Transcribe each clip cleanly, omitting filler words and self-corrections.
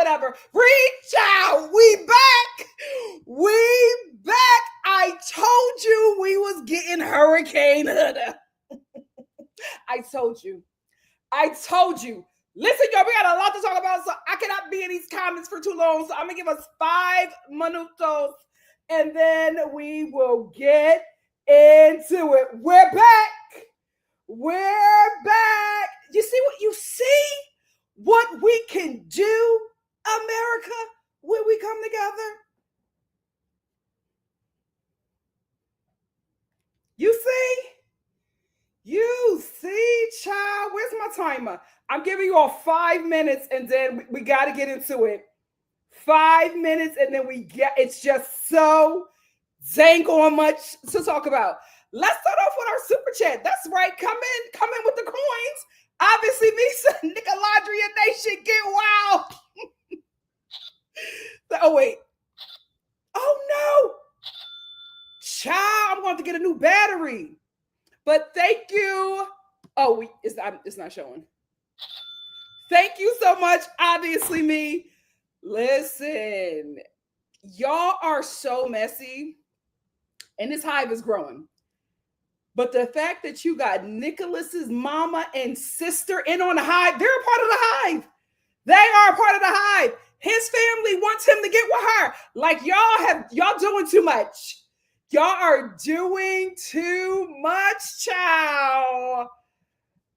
whatever. Reach out. We back. We back. I told you we was getting Hurricane Huda. I told you. Listen, y'all, we got a lot to talk about, so I cannot be in these comments for too long. So I'm going to give us 5 minutos, and then we will get into it. We're back. You see what we can do, America, when we come together? You see, child. Where's my timer? I'm giving you all 5 minutes, and then we got to get into it. 5 minutes, and then it's just so dang on much to talk about. Let's start off with our super chat. That's right. Come in with the coins. Obviously, Misa, NikkiNicoleStar Nation, get wild. Oh, wait. Oh, no. Child, I'm going to get a new battery. But thank you. Oh, it's not showing. Thank you so much. Obviously, me. Listen, y'all are so messy, and this hive is growing. But the fact that you got Nicholas's mama and sister in on the hive, they're a part of the hive. They are a part of the hive. His family wants him to get with her. Like y'all doing too much. Y'all are doing too much, child.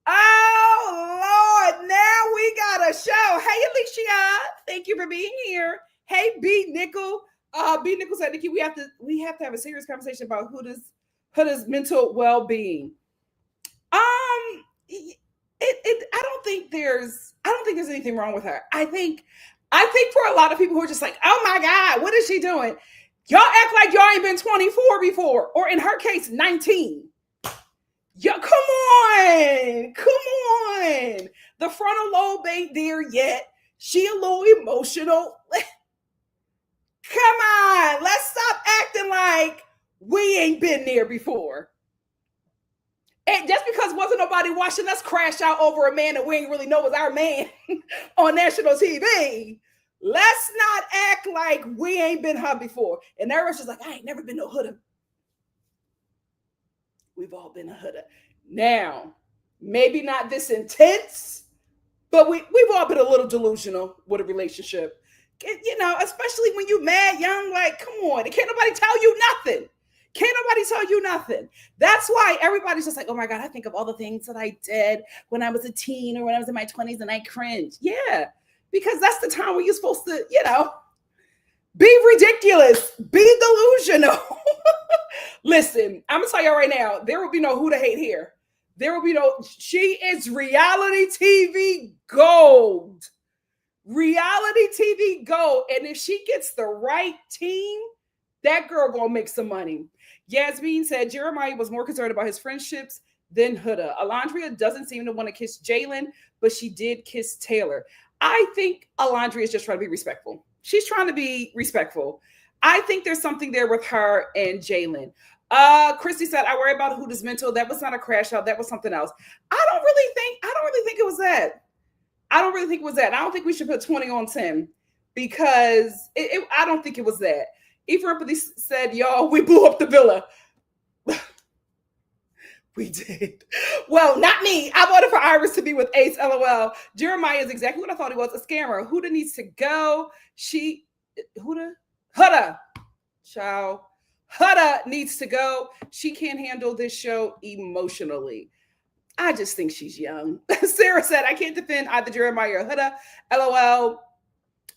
Oh, Lord. Now we got a show. Hey, Alicia. Thank you for being here. Hey, B. Nickel. B. Nickel said, Nikki, we have to have a serious conversation about Huda's mental well-being. I don't think there's anything wrong with her. I think for a lot of people who are just like, oh my God, what is she doing? Y'all act like y'all ain't been 24 before, or in her case, 19. Yo, come on. The frontal lobe ain't there yet. She a little emotional. Come on, let's stop acting like we ain't been there before. And just because wasn't nobody watching us crash out over a man that we ain't really know was our man on national TV, let's not act like we ain't been her before. And everyone's just like, I ain't never been no hooder. We've all been a hooder. Now, maybe not this intense, but we've all been a little delusional with a relationship. You know, especially when you mad young, like, come on, can't nobody tell you nothing. Can't nobody tell you nothing. That's why everybody's just like, oh my God, I think of all the things that I did when I was a teen or when I was in my 20s and I cringe. Yeah, because that's the time where you're supposed to, you know, be ridiculous, be delusional. Listen, I'm going to tell y'all right now, there will be no who to hate here. There will be no, she is reality TV gold. Reality TV gold. And if she gets the right team, that girl gonna make some money. Yasmin said Jeremiah was more concerned about his friendships than Huda. Alondria doesn't seem to want to kiss Jalen, but she did kiss Taylor. I think Alondria is just trying to be respectful. She's trying to be respectful. I think there's something there with her and Jalen. Christy said, I worry about Huda's mental. That was not a crash out. That was something else. I don't really think it was that. I don't really think it was that. I don't think we should put 20 on 10 because I don't think it was that. Ephraim said, y'all, we blew up the villa. We did. Well, not me. I voted for Iris to be with Ace, LOL. Jeremiah is exactly what I thought he was, a scammer. Huda needs to go. Huda. Ciao. Huda needs to go. She can't handle this show emotionally. I just think she's young. Sarah said, I can't defend either Jeremiah or Huda. LOL.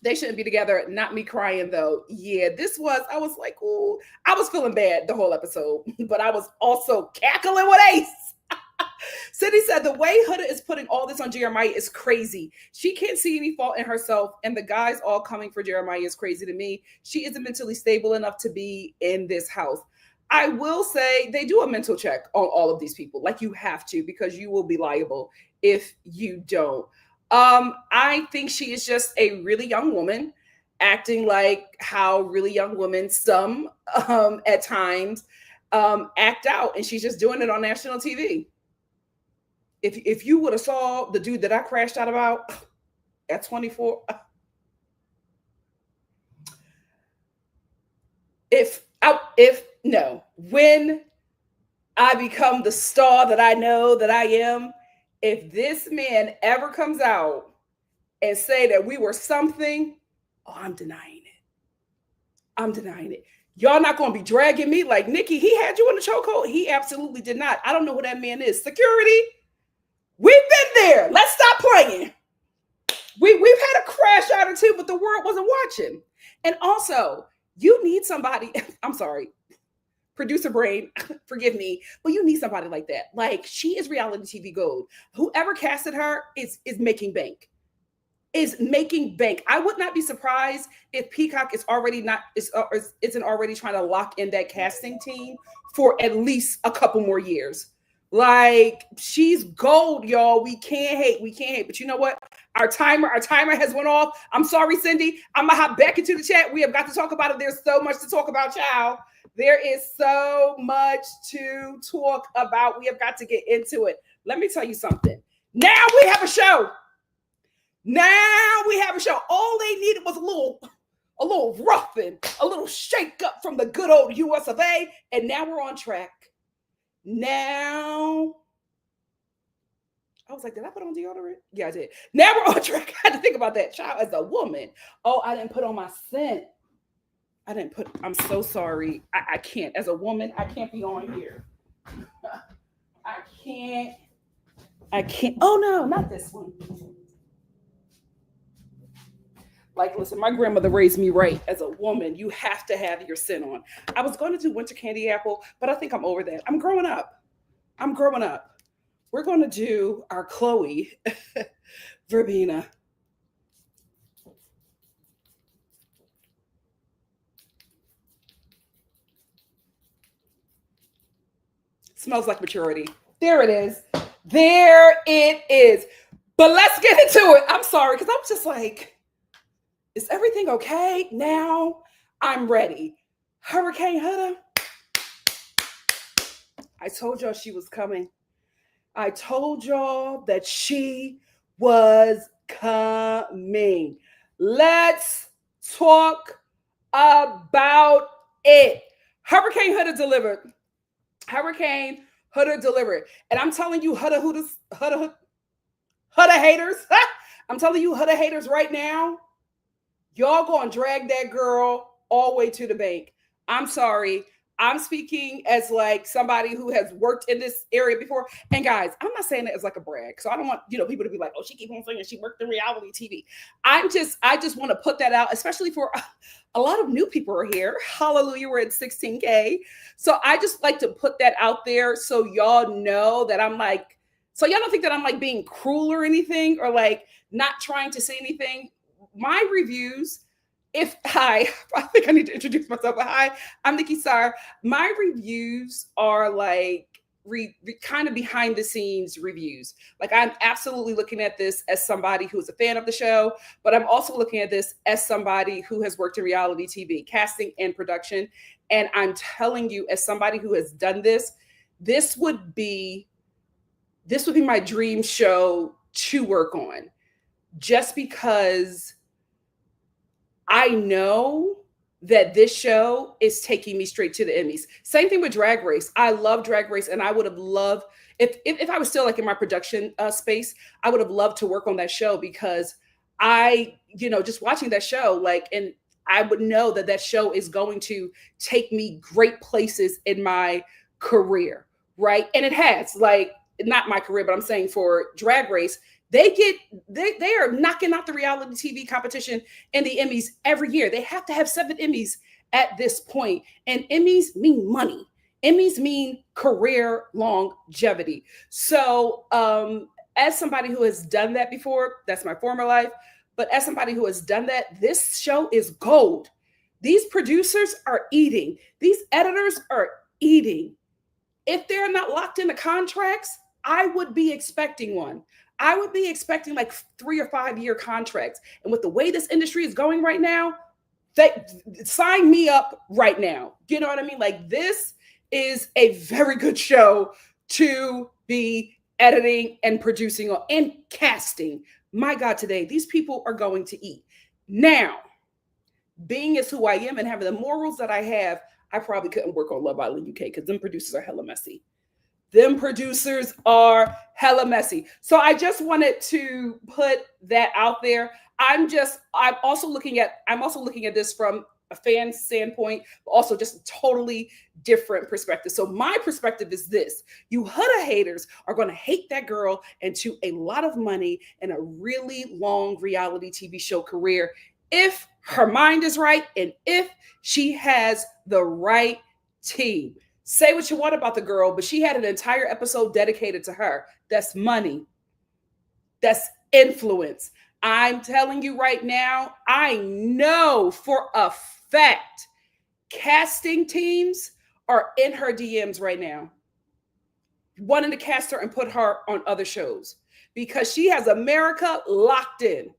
They shouldn't be together. Not me crying, though. Yeah, I was like, ooh. I was feeling bad the whole episode, but I was also cackling with Ace. Cindy said, the way Huda is putting all this on Jeremiah is crazy. She can't see any fault in herself, and the guys all coming for Jeremiah is crazy to me. She isn't mentally stable enough to be in this house. I will say they do a mental check on all of these people. Like you have to, because you will be liable if you don't. I think she is just a really young woman acting like how really young women, some at times, act out. And she's just doing it on national TV. If you would have saw the dude that I crashed out about at 24, when I become the star that I know that I am, if this man ever comes out and say that we were something, I'm denying it. I'm denying it. Y'all not going to be dragging me like, Nikki, he had you in the chokehold. He absolutely did not. I don't know who that man is. Security, we've been there. Let's stop playing. We've had a crash out or two, but the world wasn't watching. And also, you need somebody, I'm sorry, producer brain, forgive me, but you need somebody like that. Like, she is reality TV gold. Whoever casted her is making bank. Is making bank. I would not be surprised if Peacock isn't already trying to lock in that casting team for at least a couple more years. Like, she's gold, y'all. We can't hate. But you know what? Our timer has went off. I'm sorry, Cindy. I'm gonna hop back into the chat. We have got to talk about it. There's so much to talk about, child. There is so much to talk about. We have got to get into it. Let me tell you something. Now we have a show. All they needed was a little roughing, a little shake up from the good old US of A. And now we're on track. Now, I was like, did I put on deodorant? Yeah, I did. Now we're on track. I had to think about that, child, as a woman. Oh, I didn't put on my scent. I'm so sorry. I can't. As a woman, I can't be on here. I can't. Oh, no, not this one. Like, listen, my grandmother raised me right. As a woman, you have to have your scent on. I was going to do winter candy apple, but I think I'm over that. I'm growing up. We're going to do our Chloe verbena. Smells like maturity. There it is. But let's get into it. I'm sorry, because I was just like, is everything okay? Now I'm ready. Hurricane Huda, I told y'all she was coming. I told y'all that she was coming. Let's talk about it. Hurricane Huda delivered. Hurricane Huda delivered. And I'm telling you, Huda haters. I'm telling you, Huda haters right now, y'all gonna drag that girl all the way to the bank. I'm sorry. I'm speaking as like somebody who has worked in this area before. And guys, I'm not saying it as like a brag. So I don't want, people to be like, oh, she keep on saying she worked in reality TV. I just want to put that out, especially for a lot of new people are here. Hallelujah, we're at 16K. So I just like to put that out there so y'all know that I'm like, so y'all don't think that I'm like being cruel or anything or like not trying to say anything. My reviews, I think I need to introduce myself. But hi, I'm Nikki.Star. My reviews are like kind of behind the scenes reviews. Like I'm absolutely looking at this as somebody who is a fan of the show, but I'm also looking at this as somebody who has worked in reality TV, casting and production. And I'm telling you, as somebody who has done this, this would be my dream show to work on, just because I know that this show is taking me straight to the Emmys. Same thing with Drag Race. I love Drag Race, and I would have loved, if I was still like in my production space, I would have loved to work on that show, because I, just watching that show, like, and I would know that that show is going to take me great places in my career, right? And it has, like, not my career, but I'm saying for Drag Race, they are knocking out the reality TV competition and the Emmys every year. They have to have 7 Emmys at this point. And Emmys mean money. Emmys mean career longevity. So as somebody who has done that before, that's my former life, but as somebody who has done that, this show is gold. These producers are eating. These editors are eating. If they're not locked into contracts, I would be expecting one. I would be expecting like 3 or 5 year contracts. And with the way this industry is going right now, sign me up right now. You know what I mean? Like, this is a very good show to be editing and producing on and casting. My God, today, these people are going to eat. Now, being as who I am and having the morals that I have, I probably couldn't work on Love Island UK because them producers are hella messy. Them producers are hella messy. So I just wanted to put that out there. I'm also looking at this from a fan standpoint, but also just a totally different perspective. So my perspective is this: you Huda haters are going to hate that girl into a lot of money and a really long reality TV show career if her mind is right and if she has the right team. Say what you want about the girl, but she had an entire episode dedicated to her. That's money. That's influence. I'm telling you right now, I know for a fact casting teams are in her DMs right now, wanting to cast her and put her on other shows because she has America locked in.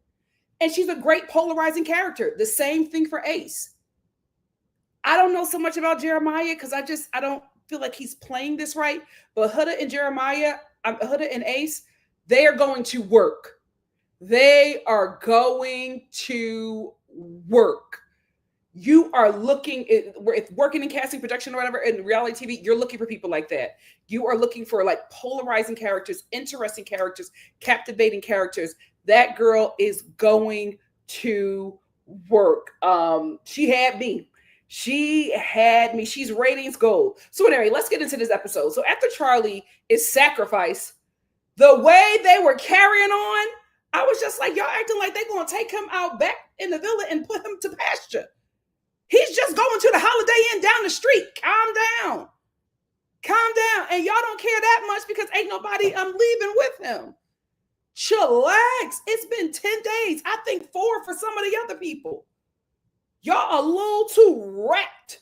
And she's a great polarizing character. The same thing for Ace. I don't know so much about Jeremiah because I don't feel like he's playing this right. But Huda and Huda and Ace, they are going to work. They are going to work. You are looking, if working in casting, production, or whatever, in reality TV, you're looking for people like that. You are looking for like polarizing characters, interesting characters, captivating characters. That girl is going to work. She had me. She's ratings gold. So anyway, let's get into this episode. So after Charlie is sacrificed, the way they were carrying on, I was just like, y'all acting like they're going to take him out back in the villa and put him to pasture. He's just going to the Holiday Inn down the street. Calm down. And y'all don't care that much because ain't nobody leaving with him. Chillax. It's been 10 days. I think 4 for some of the other people. Y'all a little too wrapped.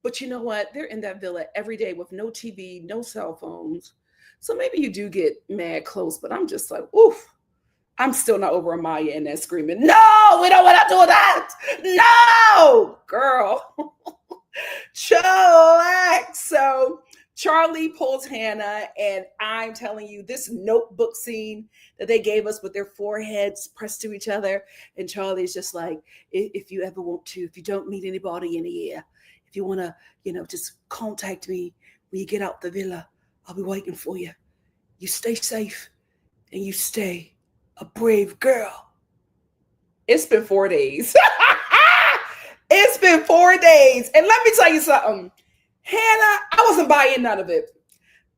But you know what? They're in that villa every day with no TV, no cell phones. So maybe you do get mad close, but I'm just like, oof. I'm still not over Amaya and that screaming, no, we don't want to do that. No, girl. Chillax. So Charlie pulls Hannah, and I'm telling you, this notebook scene that they gave us with their foreheads pressed to each other, and Charlie's just like, if you ever want to, if you don't meet anybody in a year, if you want to, just contact me when you get out the villa, I'll be waiting for you. You stay safe, and you stay a brave girl. It's been 4 days. It's been 4 days. And let me tell you something. Hannah, I wasn't buying none of it.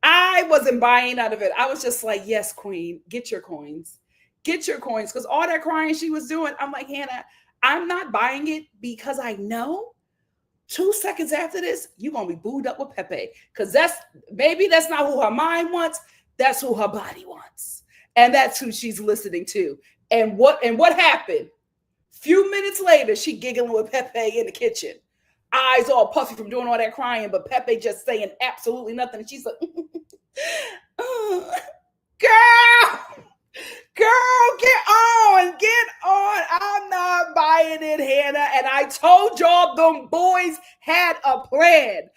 I wasn't buying none of it. I was just like, yes, queen, get your coins. Get your coins. Because all that crying she was doing, I'm like, Hannah, I'm not buying it because I know 2 seconds after this, you're going to be booed up with Pepe. Because maybe that's not who her mind wants. That's who her body wants. And that's who she's listening to. And what happened? Few minutes later, she giggling with Pepe in the kitchen. Eyes all puffy from doing all that crying, but Pepe just saying absolutely nothing. And she's like, girl, get on. I'm not buying it, Hannah. And I told y'all them boys had a plan.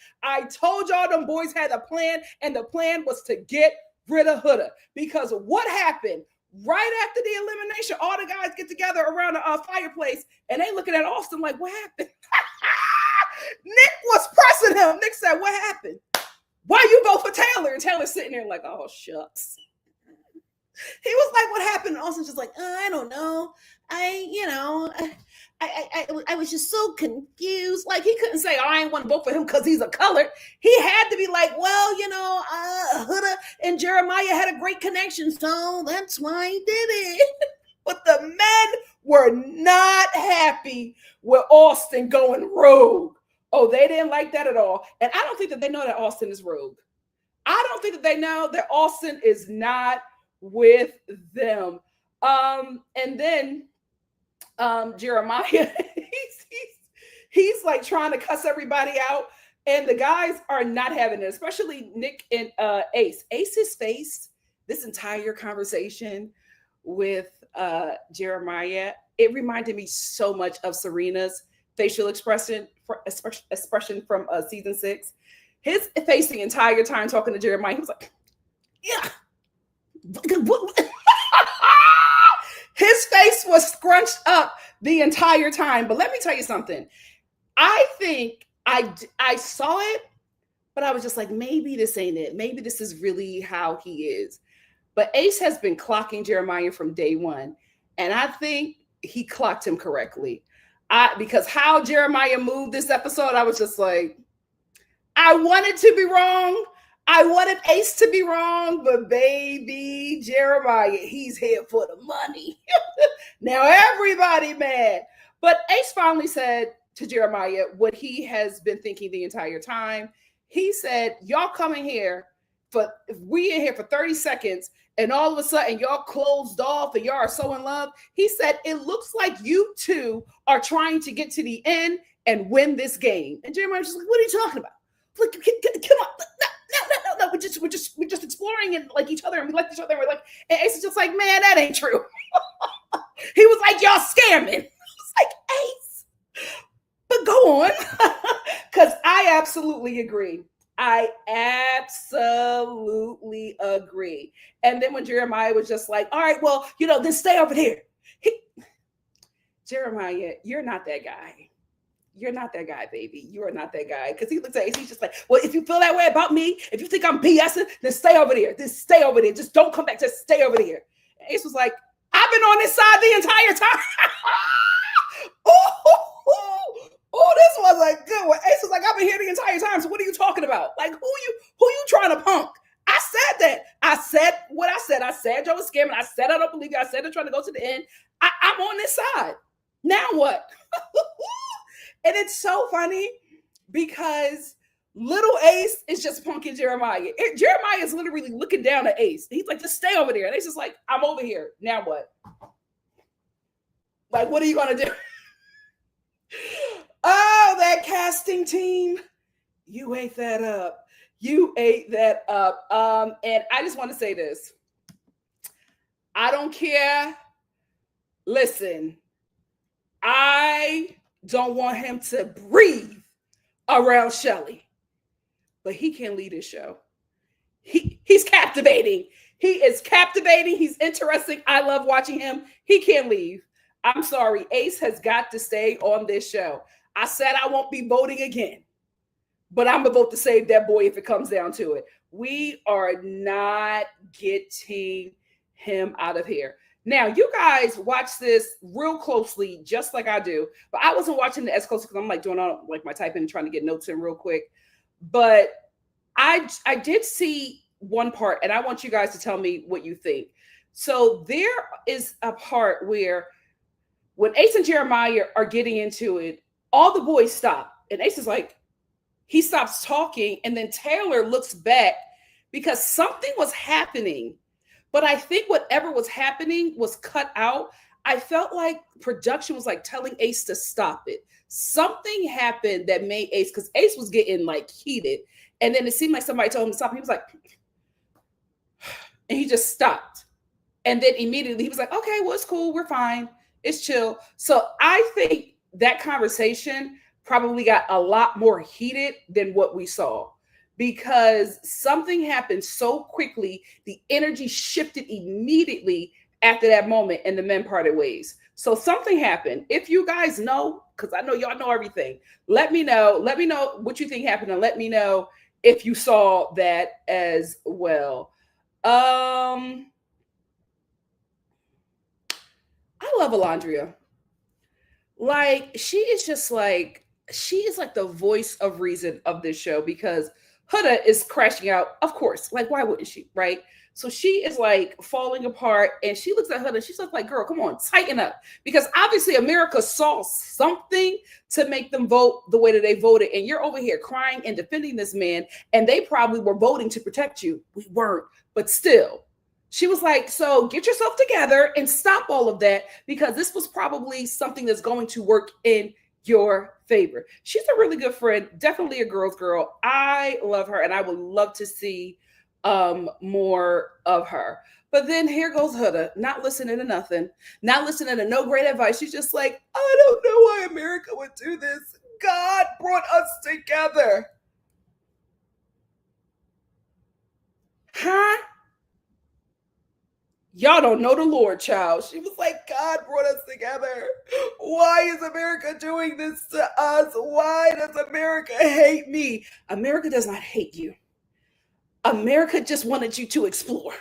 And the plan was to get rid of Huda. Because what happened? Right after the elimination, all the guys get together around a fireplace, and they looking at Austin like, what happened? Nick was pressing him. Nick said, what happened? Why you vote for Taylor? And Taylor's sitting there like, oh, shucks. He was like, what happened? And Austin's just like, I don't know. I was just so confused. Like, he couldn't say, I ain't want to vote for him because he's a color. He had to be like, well, Huda and Jeremiah had a great connection, so that's why he did it. But the men were not happy with Austin going rogue. Oh, they didn't like that at all. And I don't think that they know that Austin is rogue. I don't think that they know that Austin is not with them. And then Jeremiah, he's like trying to cuss everybody out, and the guys are not having it, especially Nick and Ace. Ace's face this entire conversation with Jeremiah, it reminded me so much of Serena's facial expression from season 6. His face the entire time talking to Jeremiah, he was like, yeah. His face was scrunched up the entire time. But let me tell you something. I think I saw it, but I was just like, maybe this ain't it. Maybe this is really how he is. But Ace has been clocking Jeremiah from day one. And I think he clocked him correctly. Because how Jeremiah moved this episode, I was just like, I wanted to be wrong. I wanted Ace to be wrong, but baby, Jeremiah, he's here for the money. Now everybody mad. But Ace finally said to Jeremiah what he has been thinking the entire time. He said, y'all coming here, we in here for 30 seconds, and all of a sudden y'all closed off and y'all are so in love. He said, it looks like you two are trying to get to the end and win this game. And Jeremiah's just like, what are you talking about? Like, come on. No, we're just exploring and like each other, and we like each other, and we're like, and Ace is just like, man, that ain't true. He was like, y'all scamming. I was like, Ace, but go on. Because I absolutely agree. And then when Jeremiah was just like, all right, well, then stay over here. Jeremiah, you're not that guy. You're not that guy, baby. You are not that guy. Because he looks at Ace, he's just like, well, if you feel that way about me, if you think I'm BSing, then stay over there. Just don't come back. Just stay over there. And Ace was like, I've been on this side the entire time. Oh, this was a good one. Ace was like, I've been here the entire time. So what are you talking about? Like, who you trying to punk? I said that. I said what I said. I said Joe was scamming. I said I don't believe you. I said they're trying to go to the end. I'm on this side. Now what? And it's so funny because little Ace is just punking Jeremiah. Jeremiah is literally looking down at Ace. He's like, just stay over there. And Ace is like, I'm over here. Now what? Like, what are you going to do? Oh, that casting team. You ate that up. And I just want to say this. I don't care Listen, I don't want him to breathe around Shelly, but he can lead his show. He's captivating. He is captivating. He's interesting. I love watching him. He can't leave. I'm sorry. Ace has got to stay on this show. I said I won't be voting again, but I'm going to vote to save that boy if it comes down to it. We are not getting him out of here. Now, you guys watch this real closely, just like I do. But I wasn't watching it as closely because I'm like doing all like my typing and trying to get notes in real quick. But I did see one part, and I want you guys to tell me what you think. So there is a part where when Ace and Jeremiah are getting into it, all the boys stop. And Ace is like, he stops talking, and then Taylor looks back because something was happening. But I think whatever was happening was cut out. I felt like production was like telling Ace to stop it. Something happened that made Ace, because Ace was getting like heated. And then it seemed like somebody told him to stop. He was like, and he just stopped. And then immediately he was like, okay, well, it's cool. We're fine. It's chill. So I think that conversation probably got a lot more heated than what we saw, because something happened so quickly. The energy shifted immediately after that moment, and the men parted ways. So something happened. If you guys know, because I know y'all know everything, let me know. Let me know what you think happened, and let me know if you saw that as well. I love Alondria. Like, she is like the voice of reason of this show, because Huda is crashing out, of course. Like, why wouldn't she, right? So she is like falling apart, and she looks at Huda. She's like, girl, come on, tighten up. Because obviously America saw something to make them vote the way that they voted. And you're over here crying and defending this man, and they probably were voting to protect you. We weren't, but still. She was like, so get yourself together and stop all of that, because this was probably something that's going to work in your favor. She's a really good friend, definitely a girl's girl. I love her, and I would love to see more of her. But then here goes Huda, not listening to nothing, not listening to no great advice. She's just like, I don't know why America would do this. God brought us together. Huh? Y'all don't know the Lord, child. She was like, God brought us together. Why is America doing this to us? Why does America hate me? America does not hate you. America just wanted you to explore.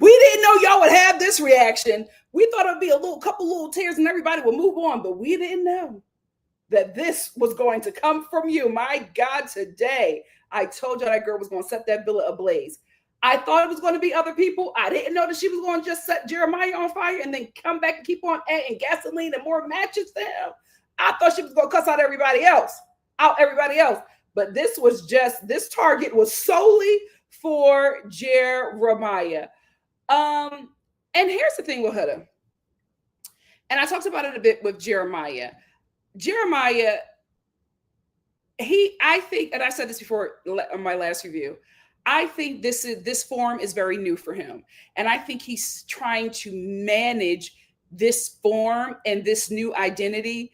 We didn't know y'all would have this reaction. We thought it'd be a couple little tears and everybody would move on, but we didn't know that this was going to come from you. My God, today, I told you that girl was going to set that villa ablaze. I thought it was going to be other people. I didn't know that she was going to just set Jeremiah on fire and then come back and keep on adding gasoline and more matches to him. I thought she was going to cuss out everybody else. But this target was solely for Jeremiah. And here's the thing with Huda. And I talked about it a bit with Jeremiah. I think, and I said this before on my last review, I think this form is very new for him. And I think he's trying to manage this form and this new identity,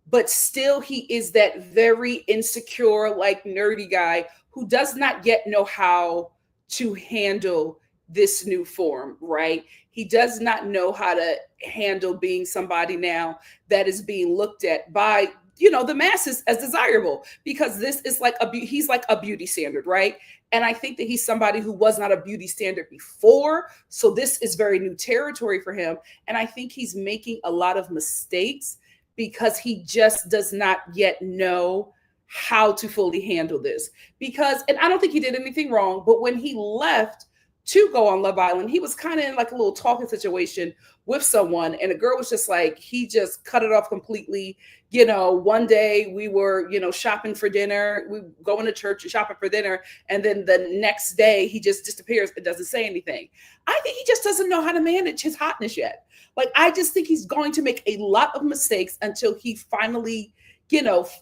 but still he is that very insecure, like nerdy guy who does not yet know how to handle this new form, right? He does not know how to handle being somebody now that is being looked at by, the masses as desirable, because this is like he's like a beauty standard, right? And I think that he's somebody who was not a beauty standard before. So this is very new territory for him. And I think he's making a lot of mistakes because he just does not yet know how to fully handle this. And I don't think he did anything wrong, but when he left to go on Love Island, he was kind of in like a little talking situation with someone, and the girl was just like, he just cut it off completely. One day we were, shopping for dinner, we going to church and shopping for dinner, and then the next day he just disappears and doesn't say anything. I think he just doesn't know how to manage his hotness yet. Like, I just think he's going to make a lot of mistakes until he finally,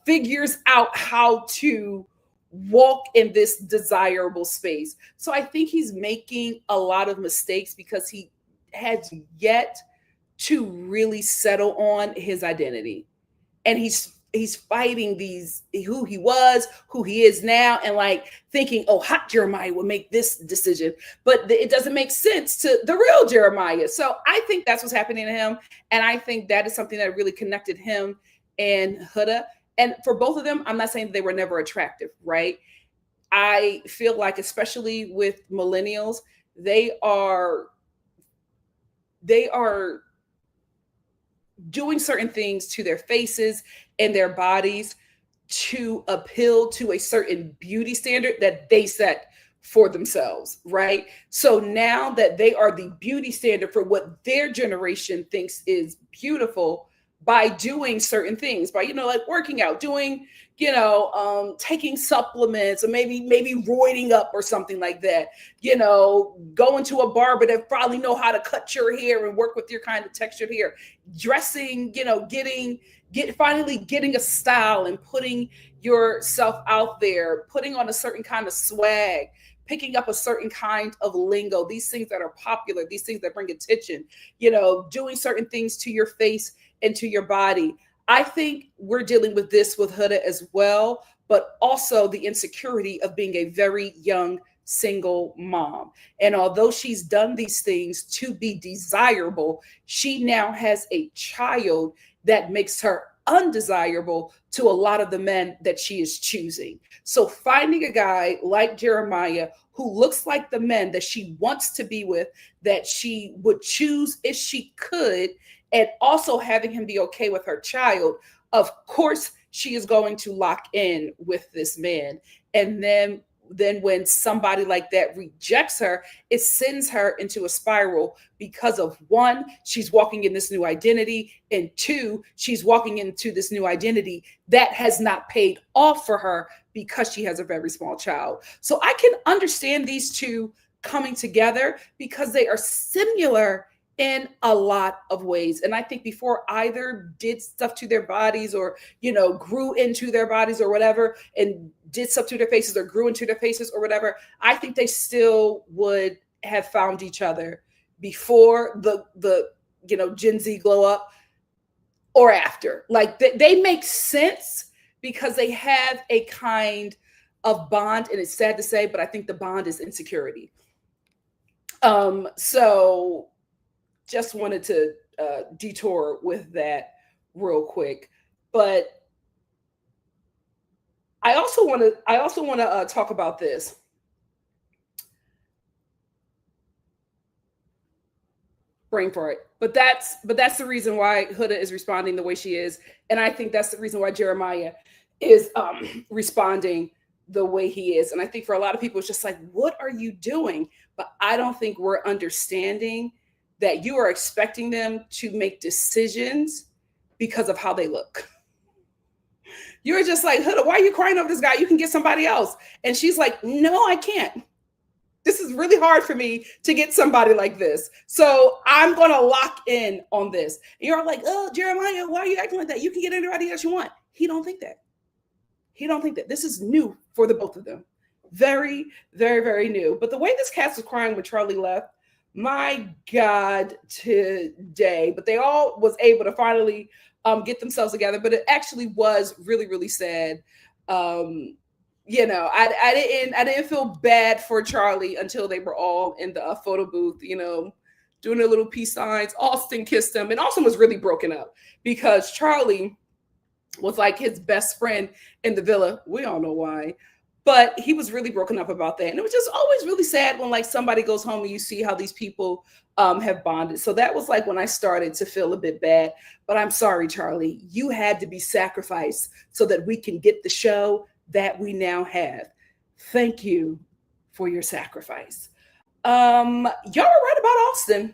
figures out how to walk in this desirable space. So I think he's making a lot of mistakes because he has yet to really settle on his identity. And he's fighting these, who he was, who he is now, and like thinking, oh, hot Jeremiah would make this decision, but it doesn't make sense to the real Jeremiah. So I think that's what's happening to him, and I think that is something that really connected him and Huda. And for both of them, I'm not saying they were never attractive, right? I feel like, especially with millennials, they are doing certain things to their faces and their bodies to appeal to a certain beauty standard that they set for themselves, right? So now that they are the beauty standard for what their generation thinks is beautiful, by doing certain things, by, like working out, doing, taking supplements, or maybe roiding up or something like that, going to a barber that probably know how to cut your hair and work with your kind of textured hair, dressing, finally getting a style and putting yourself out there, putting on a certain kind of swag, picking up a certain kind of lingo, these things that are popular, these things that bring attention, doing certain things to your face and to your body. I think we're dealing with this with Huda as well, but also the insecurity of being a very young single mom. And although she's done these things to be desirable, she now has a child that makes her undesirable to a lot of the men that she is choosing. So finding a guy like Jeremiah who looks like the men that she wants to be with, that she would choose if she could, and also having him be okay with her child, of course she is going to lock in with this man. And then when somebody like that rejects her, it sends her into a spiral because of, one, she's walking in this new identity, and two, she's walking into this new identity that has not paid off for her because she has a very small child. So I can understand these two coming together because they are similar in a lot of ways. And I think before either did stuff to their bodies, or, grew into their bodies or whatever, and did stuff to their faces or grew into their faces or whatever, I think they still would have found each other before the Gen Z glow up or after. Like they make sense because they have a kind of bond, and it's sad to say, but I think the bond is insecurity. So just wanted to detour with that real quick. But I also want to talk about this. Brain for it. But that's the reason why Huda is responding the way she is, and I think that's the reason why Jeremiah is responding the way he is. And I think for a lot of people, it's just like, what are you doing? But I don't think we're understanding that you are expecting them to make decisions because of how they look. You're just like, Huda, why are you crying over this guy? You can get somebody else. And she's like, no, I can't. This is really hard for me to get somebody like this. So I'm going to lock in on this. And you're like, oh, Jeremiah, why are you acting like that? You can get anybody else you want. He don't think that. He don't think that. This is new for the both of them. Very, very, very new. But the way this cast was crying when Charlie left, my God, today. But they all was able to finally get themselves together. But it actually was really, really sad. I didn't feel bad for Charlie until they were all in the photo booth, doing their little peace signs. Austin kissed him, and Austin was really broken up because Charlie was like his best friend in the villa. We all know why. But he was really broken up about that. And it was just always really sad when like somebody goes home and you see how these people have bonded. So that was like when I started to feel a bit bad. But I'm sorry, Charlie, you had to be sacrificed so that we can get the show that we now have. Thank you for your sacrifice. Y'all were right about Austin.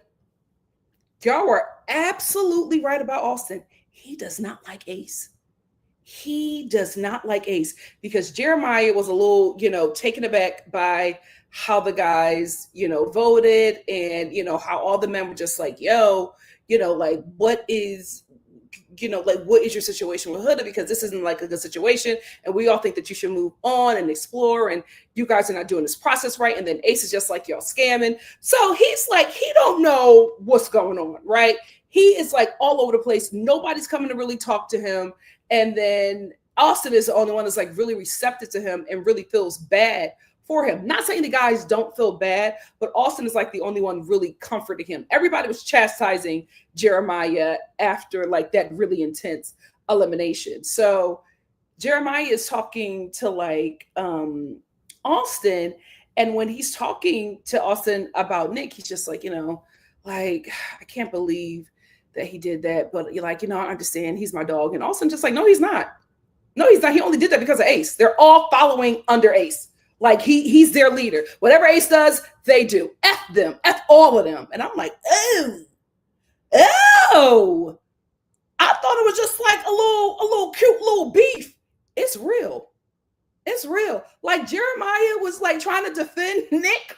Y'all were absolutely right about Austin. He does not like Ace. He does not like Ace because Jeremiah was a little, taken aback by how the guys, voted, and, how all the men were just like, yo, like, what is your situation with Huda? Because this isn't like a good situation. And we all think that you should move on and explore. And you guys are not doing this process right. And then Ace is just like, y'all scamming. So he's like, he don't know what's going on, right? he is like all over the place. Nobody's coming to really talk to him. And then Austin is the only one that's like really receptive to him and really feels bad for him. Not saying the guys don't feel bad, but Austin is like the only one really comforting him. Everybody was chastising Jeremiah after like that really intense elimination. So Jeremiah is talking to like Austin, and when he's talking to Austin about Nick, he's just like, like, I can't believe that he did that, but you're like, I understand, he's my dog. And Austin just like, no, he's not. No, he's not. He only did that because of Ace. They're all following under Ace. Like he's their leader. Whatever Ace does, they do. F them. F all of them. And I'm like, oh. I thought it was just like a little cute little beef. It's real. It's real. Like Jeremiah was like trying to defend Nick,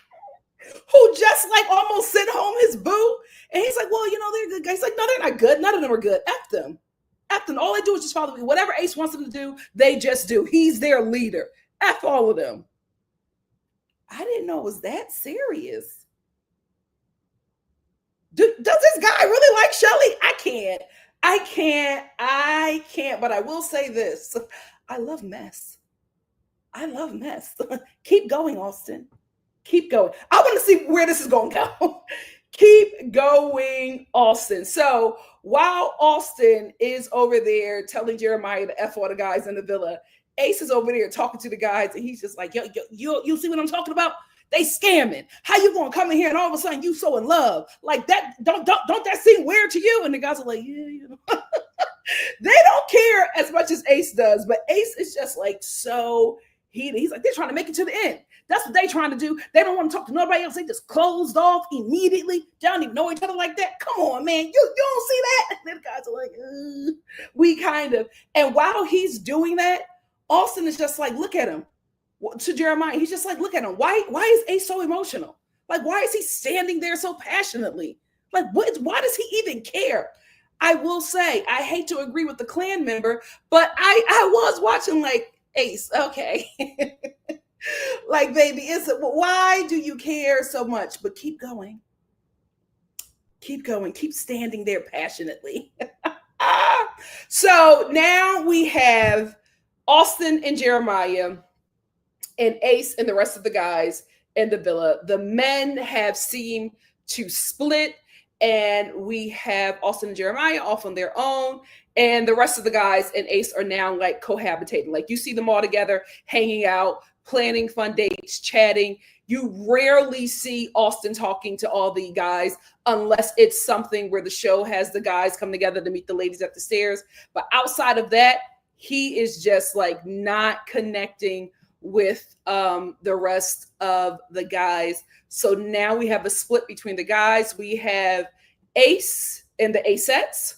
who just like almost sent home his boo. And he's like, well, they're good guys. He's like, no, they're not good. None of them are good. F them. F them. All they do is just follow me. Whatever Ace wants them to do, they just do. He's their leader. F all of them. I didn't know it was that serious. Does this guy really like Shelly? I can't. But I will say this. I love mess. Keep going, Austin. Keep going. I want to see where this is going to go. Keep going, Austin. So while Austin is over there telling Jeremiah to F all the guys in the villa, Ace is over there talking to the guys, and he's just like, yo, you see what I'm talking about? They scamming. How you gonna come in here and all of a sudden you so in love? Like that, don't that seem weird to you? And the guys are like, yeah. They don't care as much as Ace does, but Ace is just like so heated. He's like, they're trying to make it to the end. That's what they're trying to do. They don't want to talk to nobody else. They just closed off immediately. They don't even know each other like that. Come on, man. You don't see that? And the guys are like, we kind of. And while he's doing that, Austin is just like, look at him. To Jeremiah, he's just like, look at him. Why is Ace so emotional? Like, why is he standing there so passionately? Like, why does he even care? I will say, I hate to agree with the clan member, but I was watching like, Ace, okay. Like, baby, why do you care so much? But keep going. Keep going. Keep standing there passionately. So now we have Austin and Jeremiah and Ace and the rest of the guys in the villa. The men have seemed to split, and we have Austin and Jeremiah off on their own, and the rest of the guys and Ace are now like cohabitating. Like, you see them all together, hanging out, planning fun dates, chatting. You rarely see Austin talking to all the guys unless it's something where the show has the guys come together to meet the ladies at the stairs. But outside of that, he is just like not connecting with the rest of the guys. So now we have a split between the guys. We have Ace and the Acettes.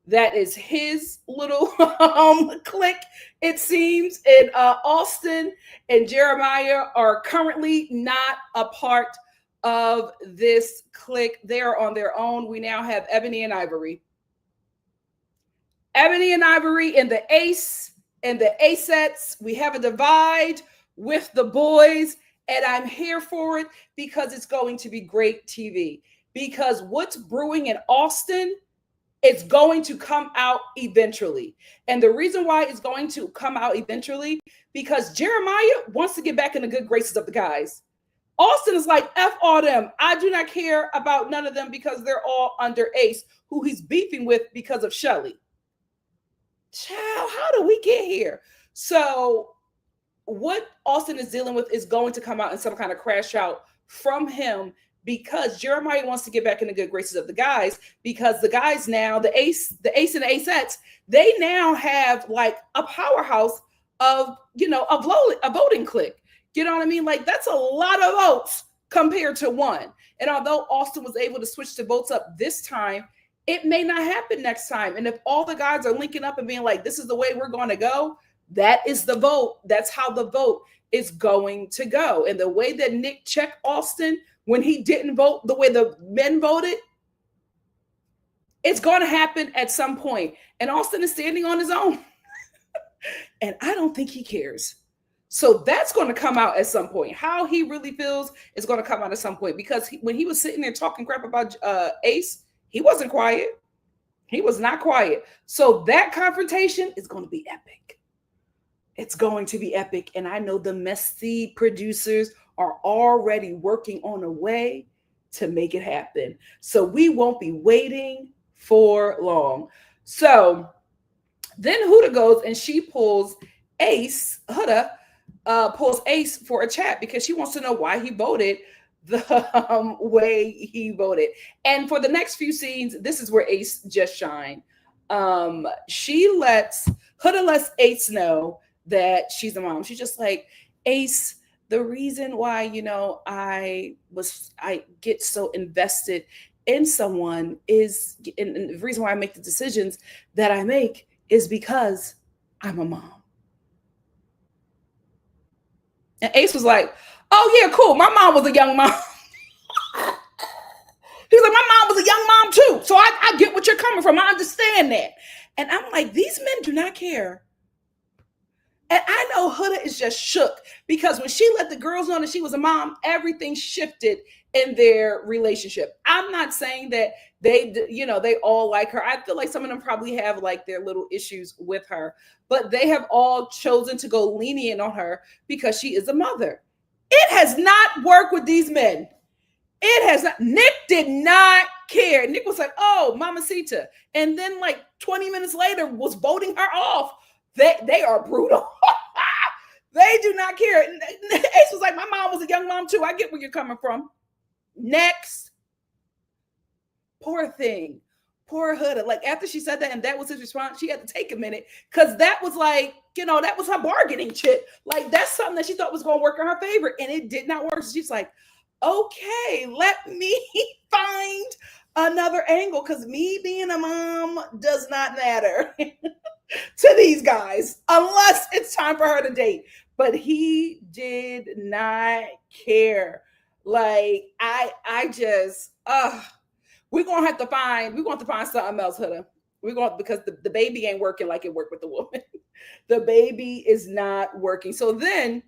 That is his little clique, it seems. And Austin and Jeremiah are currently not a part of this clique. They are on their own. We now have Ebony and Ivory. Ebony and Ivory and the Ace and the Acettes. We have a divide with the boys, and I'm here for it because it's going to be great TV. Because what's brewing in Austin, it's going to come out eventually. And the reason why it's going to come out eventually, because Jeremiah wants to get back in the good graces of the guys. Austin is like, F all them. I do not care about none of them because they're all under Ace, who he's beefing with because of Shelly. Child, how do we get here? So what Austin is dealing with is going to come out in some kind of crash out from him, because Jeremiah wants to get back in the good graces of the guys, because the guys now, the Ace and the Acettes, they now have like a powerhouse of, a voting clique. You know what I mean? Like, that's a lot of votes compared to one. And although Austin was able to switch the votes up this time, it may not happen next time. And if all the guys are linking up and being like, this is the way we're going to go, that is the vote. That's how the vote is going to go. And the way that Nick checked Austin when he didn't vote the way the men voted, it's going to happen at some point. And Austin is standing on his own. And I don't think he cares. So that's going to come out at some point. How he really feels is going to come out at some point, because when he was sitting there talking crap about Ace, he wasn't quiet. He was not quiet. So that confrontation is going to be epic. It's going to be epic. And I know the messy producers are already working on a way to make it happen. So we won't be waiting for long. So then Huda goes and she pulls Ace, Huda pulls Ace for a chat because she wants to know why he voted the way he voted. And for the next few scenes, this is where Ace just shined. Huda lets Ace know that she's a mom. She's just like, Ace, the reason why, I get so invested in someone is, and the reason why I make the decisions that I make is because I'm a mom. And Ace was like, oh yeah, cool. My mom was a young mom. He was like, my mom was a young mom too. So I get what you're coming from. I understand that. And I'm like, these men do not care. And I know Huda is just shook because when she let the girls know that she was a mom, everything shifted in their relationship. I'm not saying that they all like her. I feel like some of them probably have like their little issues with her, but they have all chosen to go lenient on her because she is a mother. It has not worked with these men. It has not. Nick did not care. Nick was like, oh, Mamacita. And then like 20 minutes later was voting her off. They are brutal. They do not care. Ace was like, my mom was a young mom too. I get where you're coming from. Next. Poor thing. Poor Huda. Like after she said that and that was his response, she had to take a minute because that was like, that was her bargaining chip. Like that's something that she thought was going to work in her favor and it did not work. So she's like, okay, let me find another angle because me being a mom does not matter to these guys unless it's time for her to date. But he did not care. Like I just we're gonna have to find something else, Huda. Because the baby ain't working like it worked with the woman. The baby is not working. So then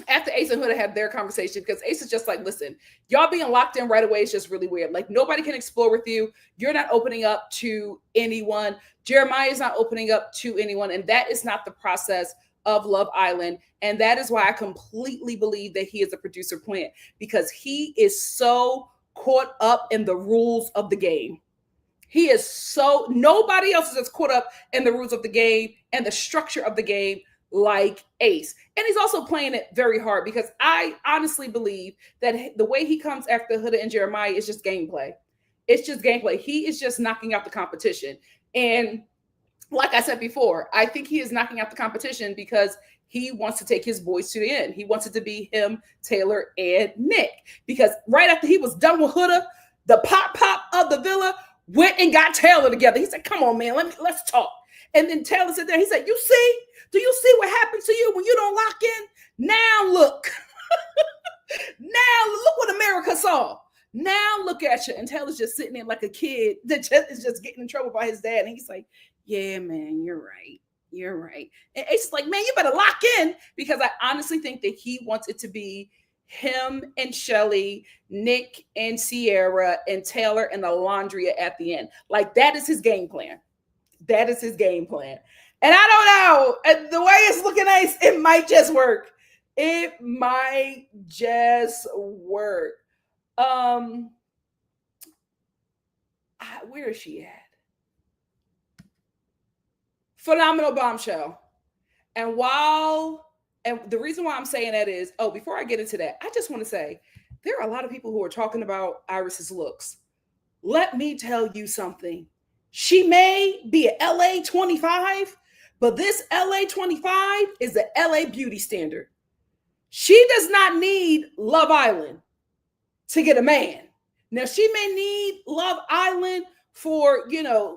after Ace and Huda have their conversation, because Ace is just like, listen, y'all being locked in right away is just really weird. Like nobody can explore with you. You're not opening up to anyone. Jeremiah is not opening up to anyone. And that is not the process of Love Island. And that is why I completely believe that he is a producer plant because he is so caught up in the rules of the game. Nobody else is as caught up in the rules of the game and the structure of the game like Ace. And he's also playing it very hard because I honestly believe that the way he comes after Huda and Jeremiah is just gameplay. It's just gameplay. He is just knocking out the competition. And like I said before, I think he is knocking out the competition because he wants to take his boys to the end. He wants it to be him, Taylor, and Nick. Because right after he was done with Huda, the pop of the villa went and got Taylor together. He said, come on, man, let's talk. And then Taylor said there, he said, do you see what happens to you when you don't lock in? Now look. Now look what America saw. Now look at you. And Taylor's just sitting there like a kid that is just getting in trouble by his dad. And he's like, yeah, man, you're right. You're right. And Ace is like, man, you better lock in because I honestly think that he wants it to be him and Shelly, Nick and Sierra, and Taylor and Alondria at the end. Like that is his game plan. That is his game plan. And I don't know. The way it's looking nice, it might just work. It might just work. Where is she at? Phenomenal bombshell. And the reason why I'm saying that is, before I get into that, I just want to say there are a lot of people who are talking about Iris's looks. Let me tell you something. She may be an LA 25, but this LA 25 is the LA beauty standard. She does not need Love Island to get a man. Now, she may need Love Island for,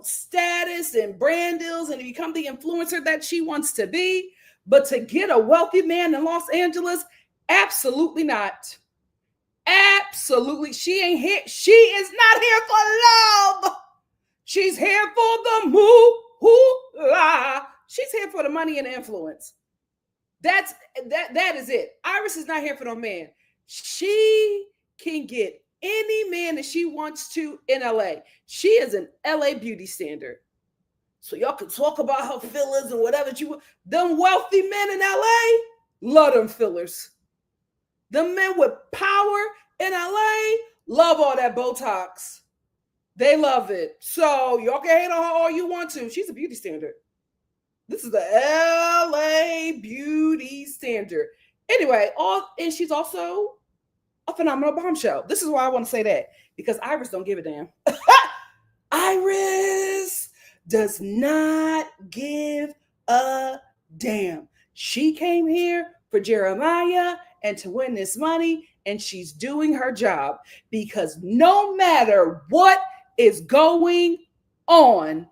status and brand deals and to become the influencer that she wants to be. But to get a wealthy man in Los Angeles, absolutely not. Absolutely. She ain't here. She is not here for love. She's here for the moolah. She's here for the money and influence. That is it. Iris is not here for no man. She can get any man that she wants to in LA. She is an LA beauty standard. So y'all can talk about her fillers and whatever you want. Them wealthy men in LA love them fillers. The men with power in LA love all that Botox. They love it. So y'all can hate on her all you want to. She's a beauty standard. This is the LA beauty standard. Anyway, and she's also a phenomenal bombshell. This is why I want to say that, because Iris don't give a damn. Iris does not give a damn. She came here for Jeremiah and to win this money, and she's doing her job, because no matter what is going on,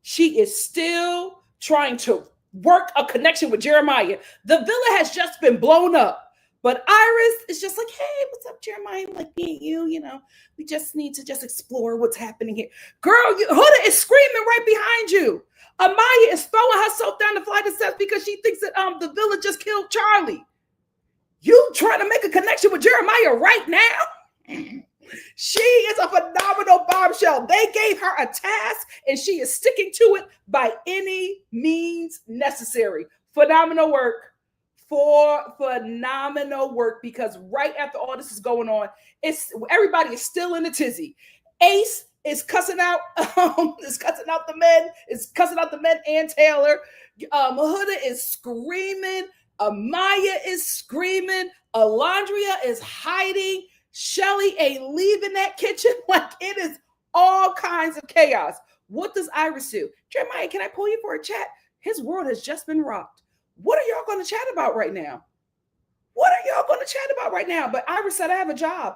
she is still trying to work a connection with Jeremiah. The villa has just been blown up, but Iris is just like, hey, what's up, Jeremiah? I'm like, me and you, we just need to just explore what's happening here. Girl, Huda is screaming right behind you. Amaya is throwing herself down the flight of steps because she thinks that the villa just killed Charlie. You trying to make a connection with Jeremiah right now? She is a phenomenal bombshell. They gave her a task and she is sticking to it by any means necessary. Phenomenal work. Phenomenal work, because right after all this is going on, everybody is still in a tizzy. Ace is cussing out the men and Taylor. Huda is screaming. Amaya is screaming. Alondria is hiding. Shelly ain't leaving that kitchen. Like, it is all kinds of chaos. What does Iris do? Jeremiah, can I pull you for a chat? His world has just been rocked. What are y'all going to chat about right now? But Iris said, I have a job.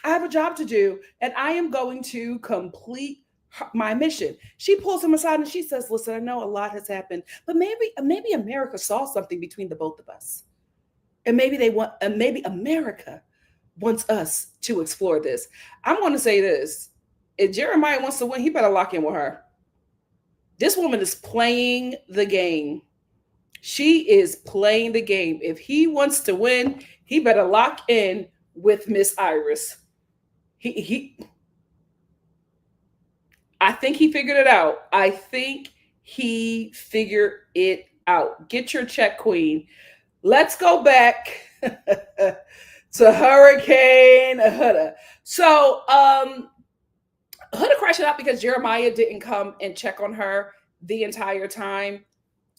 I have a job to do, and I am going to complete my mission. She pulls him aside and she says, listen, I know a lot has happened, but maybe America saw something between the both of us. And maybe America wants us to explore this. I'm going to say this. If Jeremiah wants to win, he better lock in with her. This woman is playing the game. She is playing the game. If he wants to win, he better lock in with Miss Iris. I think he figured it out. Get your check, queen. Let's go back to Hurricane Huda. So Huda crashed it out because Jeremiah didn't come and check on her the entire time.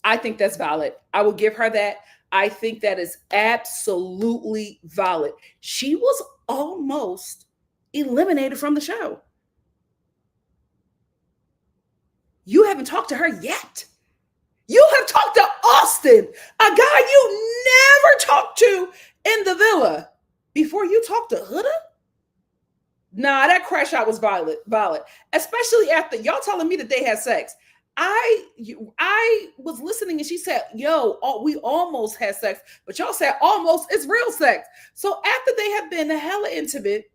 I think that's valid. I will give her that. I think that is absolutely valid. She was almost eliminated from the show. You haven't talked to her yet. You have talked to Austin, a guy you never talked to in the villa, before you talked to Huda? Nah, that crash out was valid. Especially after y'all telling me that they had sex. I was listening and she said, we almost had sex, but y'all said almost is real sex. So after they have been hella intimate,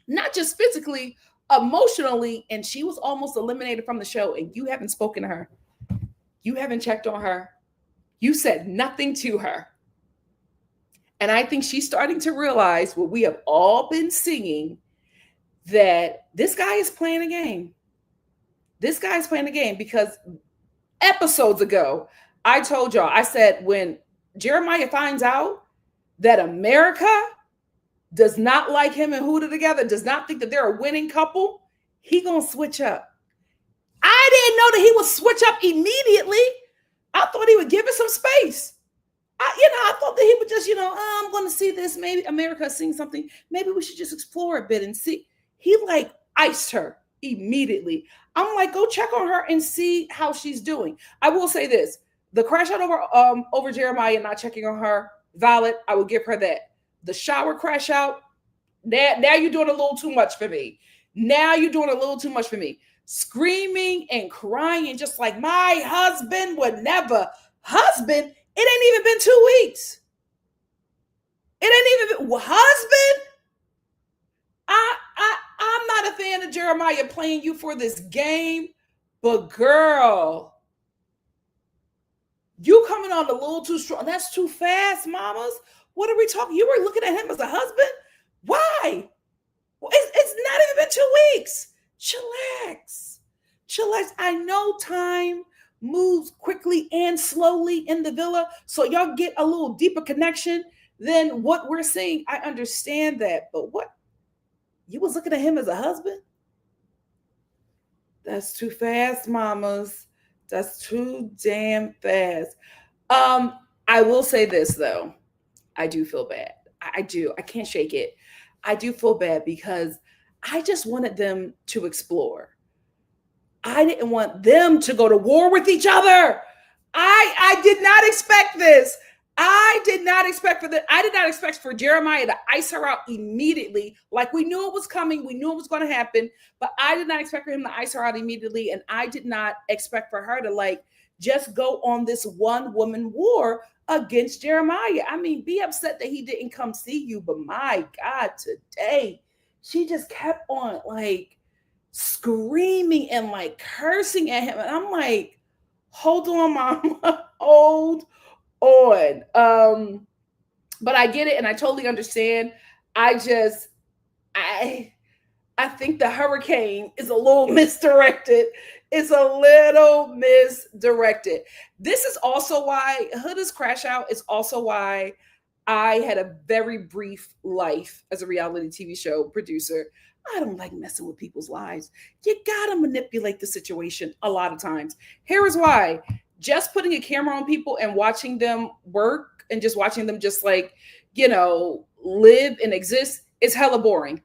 not just physically, emotionally, and she was almost eliminated from the show, and you haven't spoken to her. You haven't checked on her. You said nothing to her. And I think she's starting to realize what we have all been seeing, that this guy is playing a game. This guy's playing the game, because episodes ago, I told y'all, I said, when Jeremiah finds out that America does not like him and Huda together, does not think that they're a winning couple, he gonna switch up. I didn't know that he would switch up immediately. I thought he would give it some space. I thought that he would just, I'm going to see this. Maybe America is seeing something. Maybe we should just explore a bit and see. He iced her immediately. I'm like, go check on her and see how she's doing. I will say this. The crash out over Jeremiah not checking on her, valid. I will give her that. The shower crash out, now you're doing a little too much for me. Screaming and crying just like my husband would never. Husband, it ain't even been 2 weeks. Husband? I'm not a fan of Jeremiah playing you for this game, but girl, you coming on a little too strong. That's too fast, mamas. What are we talking? You were looking at him as a husband? Why? It's not even been 2 weeks. Chillax. Chillax. I know time moves quickly and slowly in the villa, so y'all get a little deeper connection than what we're seeing. I understand that, but what? You was looking at him as a husband? That's too fast, mamas. That's too damn fast. Um, I will say this though. I do feel bad. I do. I can't shake it. I do feel bad because I just wanted them to explore. I didn't want them to go to war with each other. I did not expect this. I did not expect for the I did not expect for Jeremiah to ice her out immediately. Like we knew it was coming, we knew it was going to happen, but I did not expect for him to ice her out immediately, and I did not expect for her to like just go on this one woman war against Jeremiah. I mean, be upset that he didn't come see you, but my God, today she just kept on like screaming and like cursing at him, and I'm like, hold on, mama, hold on. But I get it and I totally understand. I just I I think the hurricane is a little misdirected. It's a little misdirected. This is also why Huda's crash out is also why I had a very brief life as a reality TV show producer. I don't like messing with people's lives. You gotta manipulate the situation a lot of times. Here is why. Just putting a camera on people and watching them work and just watching them just like, live and exist is hella boring.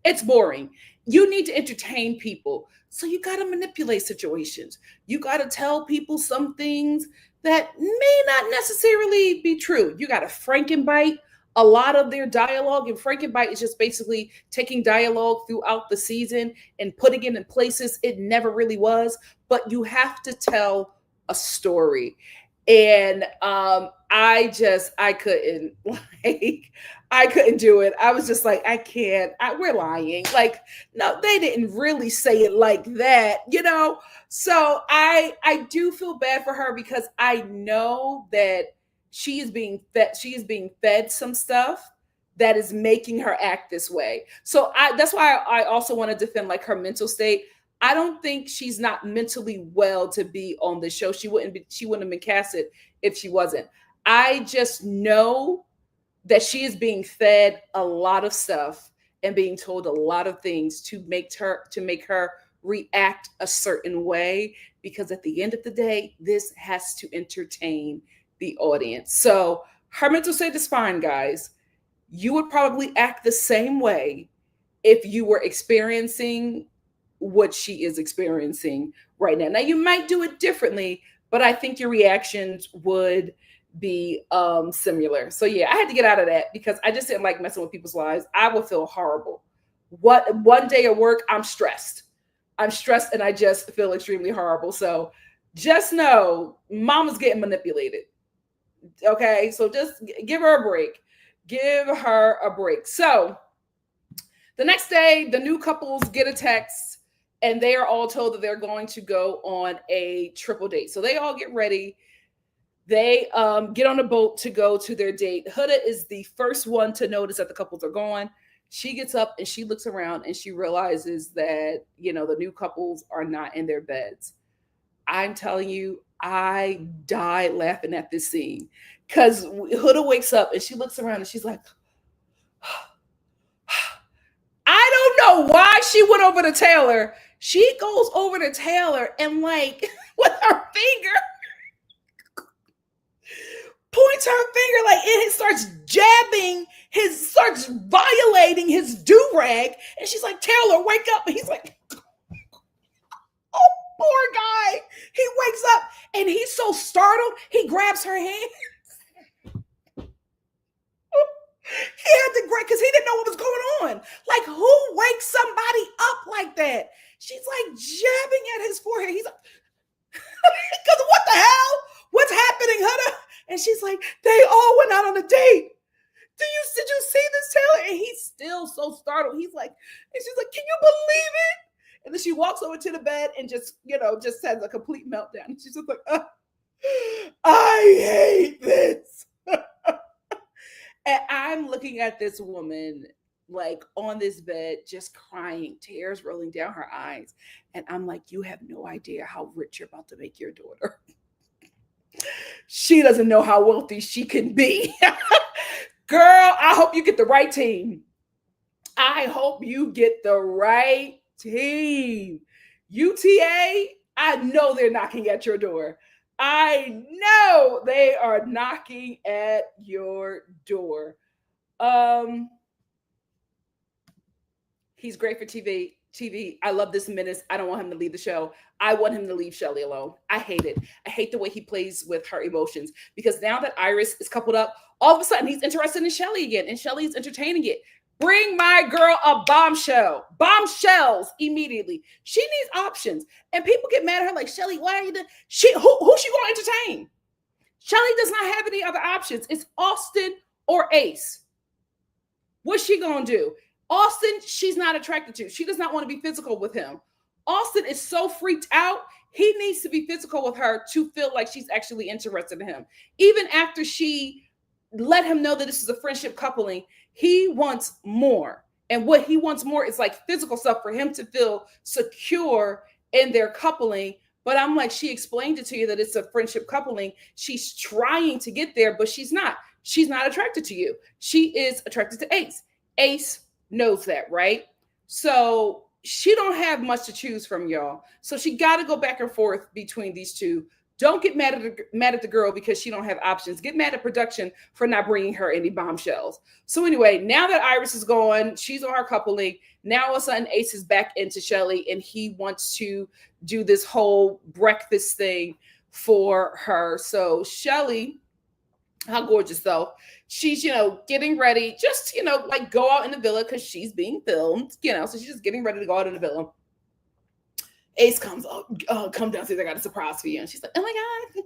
It's boring. You need to entertain people. So you got to manipulate situations. You got to tell people some things that may not necessarily be true. You got to Frankenbite a lot of their dialogue. And Frankenbite is just basically taking dialogue throughout the season and putting it in places it never really was. But you have to tell a story. And I couldn't like I couldn't do it. I was just like, I can't. We're lying. Like, no, they didn't really say it like that. So I do feel bad for her because I know that she is being fed. She is being fed some stuff that is making her act this way. So that's why I also want to defend like her mental state. I don't think she's not mentally well to be on the show. She wouldn't have been casted if she wasn't. I just know that she is being fed a lot of stuff and being told a lot of things to make her react a certain way, because at the end of the day, this has to entertain the audience. So her mental state is fine, guys. You would probably act the same way if you were experiencing what she is experiencing right now. Now, you might do it differently, but I think your reactions would be similar. So yeah, I had to get out of that because I just didn't like messing with people's lives. I would feel horrible. One day at work, I'm stressed and I just feel extremely horrible. So just know mama's getting manipulated. Okay, so just give her a break. Give her a break. So the next day, the new couples get a text and they are all told that they're going to go on a triple date. So they all get ready. They get on a boat to go to their date. Huda is the first one to notice that the couples are gone. She gets up and she looks around and she realizes that, the new couples are not in their beds. I'm telling you, I died laughing at this scene because Huda wakes up and she looks around and she's like, I don't know why she went over to Taylor. She goes over to Taylor and like with her finger points her finger like it starts starts violating his do-rag. And she's like, Taylor, wake up. And he's like, oh, poor guy. He wakes up and he's so startled. He grabs her hand. He had to grab because he didn't know what was going on. Like, who wakes somebody up like that? She's like jabbing at his forehead. He's like, because what the hell? What's happening, Huda? And she's like, they all went out on a date. Did you see this, Taylor? And he's still so startled. He's like, and she's like, can you believe it? And then she walks over to the bed and just has a complete meltdown. And she's just like, I hate this. And I'm looking at this woman like on this bed, just crying, tears rolling down her eyes. And I'm like, you have no idea how rich you're about to make your daughter. She doesn't know how wealthy she can be. Girl, I hope you get the right team. I hope you get the right team. UTA, I know they're knocking at your door. I know they are knocking at your door. Um, he's great for TV. TV. I love this menace. I don't want him to leave the show. I want him to leave Shelly alone. I hate it. I hate the way he plays with her emotions because now that Iris is coupled up, all of a sudden he's interested in Shelly again, and Shelly's entertaining it. Bring my girl a bombshell. Bombshells immediately. She needs options. And people get mad at her like, Shelly, why are you doing? Who she going to entertain? Shelly does not have any other options. It's Austin or Ace. What's she going to do? Austin, she's not attracted to. She does not want to be physical with him. Austin is so freaked out. He needs to be physical with her to feel like she's actually interested in him. Even after she let him know that this is a friendship coupling, he wants more. And what he wants more is like physical stuff for him to feel secure in their coupling. But I'm like, she explained it to you that it's a friendship coupling. She's trying to get there, but she's not. She's not attracted to you. She is attracted to Ace. Ace knows that, right? So she don't have much to choose from, y'all. So she got to go back and forth between these two. Don't get mad at the girl because she don't have options. Get mad at production for not bringing her any bombshells. So anyway, now that Iris is gone, she's on her coupling. Now all of a sudden Ace is back into Shelly, and he wants to do this whole breakfast thing for her. So Shelly, how gorgeous though. She's, getting ready, just, like go out in the villa because she's being filmed, so she's just getting ready to go out in the villa. Ace comes up, come downstairs, I got a surprise for you. And she's like, oh my God,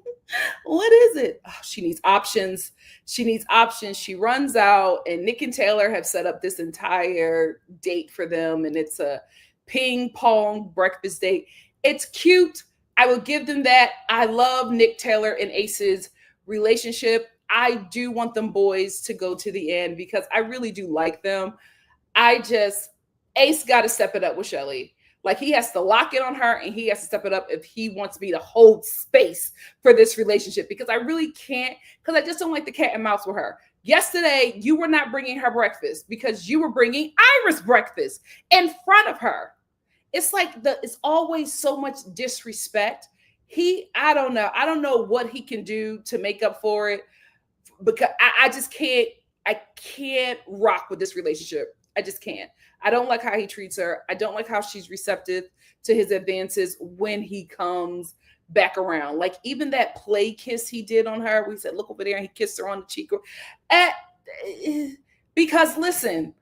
what is it? Oh, she needs options. She runs out, and Nick and Taylor have set up this entire date for them. And it's a ping pong breakfast date. It's cute. I will give them that. I love Nick, Taylor, and Ace's relationship. I do want them boys to go to the end because I really do like them. Ace got to step it up with Shelly. Like, he has to lock in on her, and he has to step it up if he wants me to hold space for this relationship, because I really can't, because I just don't like the cat and mouse with her. Yesterday, you were not bringing her breakfast because you were bringing Iris breakfast in front of her. It's like it's always so much disrespect. I don't know what he can do to make up for it, because I just can't, I can't rock with this relationship. I just can't. I don't like how he treats her. I don't like how she's receptive to his advances when he comes back around. Like, even that play kiss he did on her, we said, look over there, and he kissed her on the cheek. Because listen,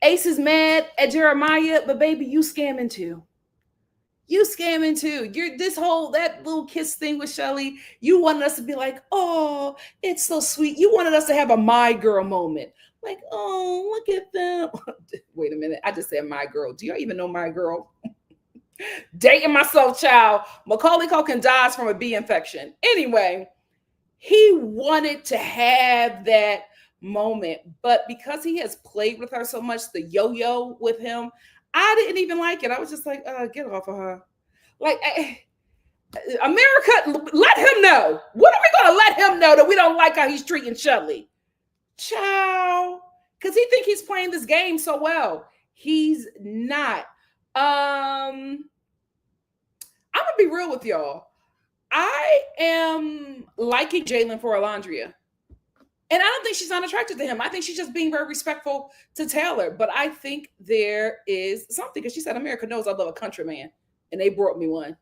Ace is mad at Jeremiah, but baby, you scamming too. You scamming too. You're that little kiss thing with Shelly. You wanted us to be like, oh, it's so sweet. You wanted us to have a my girl moment. Like, oh, look at them. Wait a minute. I just said my girl. Do y'all even know my girl? Dating myself, child. Macaulay Culkin dies from a bee infection. Anyway, he wanted to have that moment, but because he has played with her so much, the yo-yo with him, I didn't even like it. I was just like, get off of her. Like, America, let him know. What are we going to let him know that we don't like how he's treating Shelly? Child. Because he think he's playing this game so well. He's not. I'm going to be real with y'all. I am liking Jalen for Alondria. And I don't think she's unattracted to him. I think she's just being very respectful to Taylor. But I think there is something, because she said, America knows I love a country man. And they brought me one.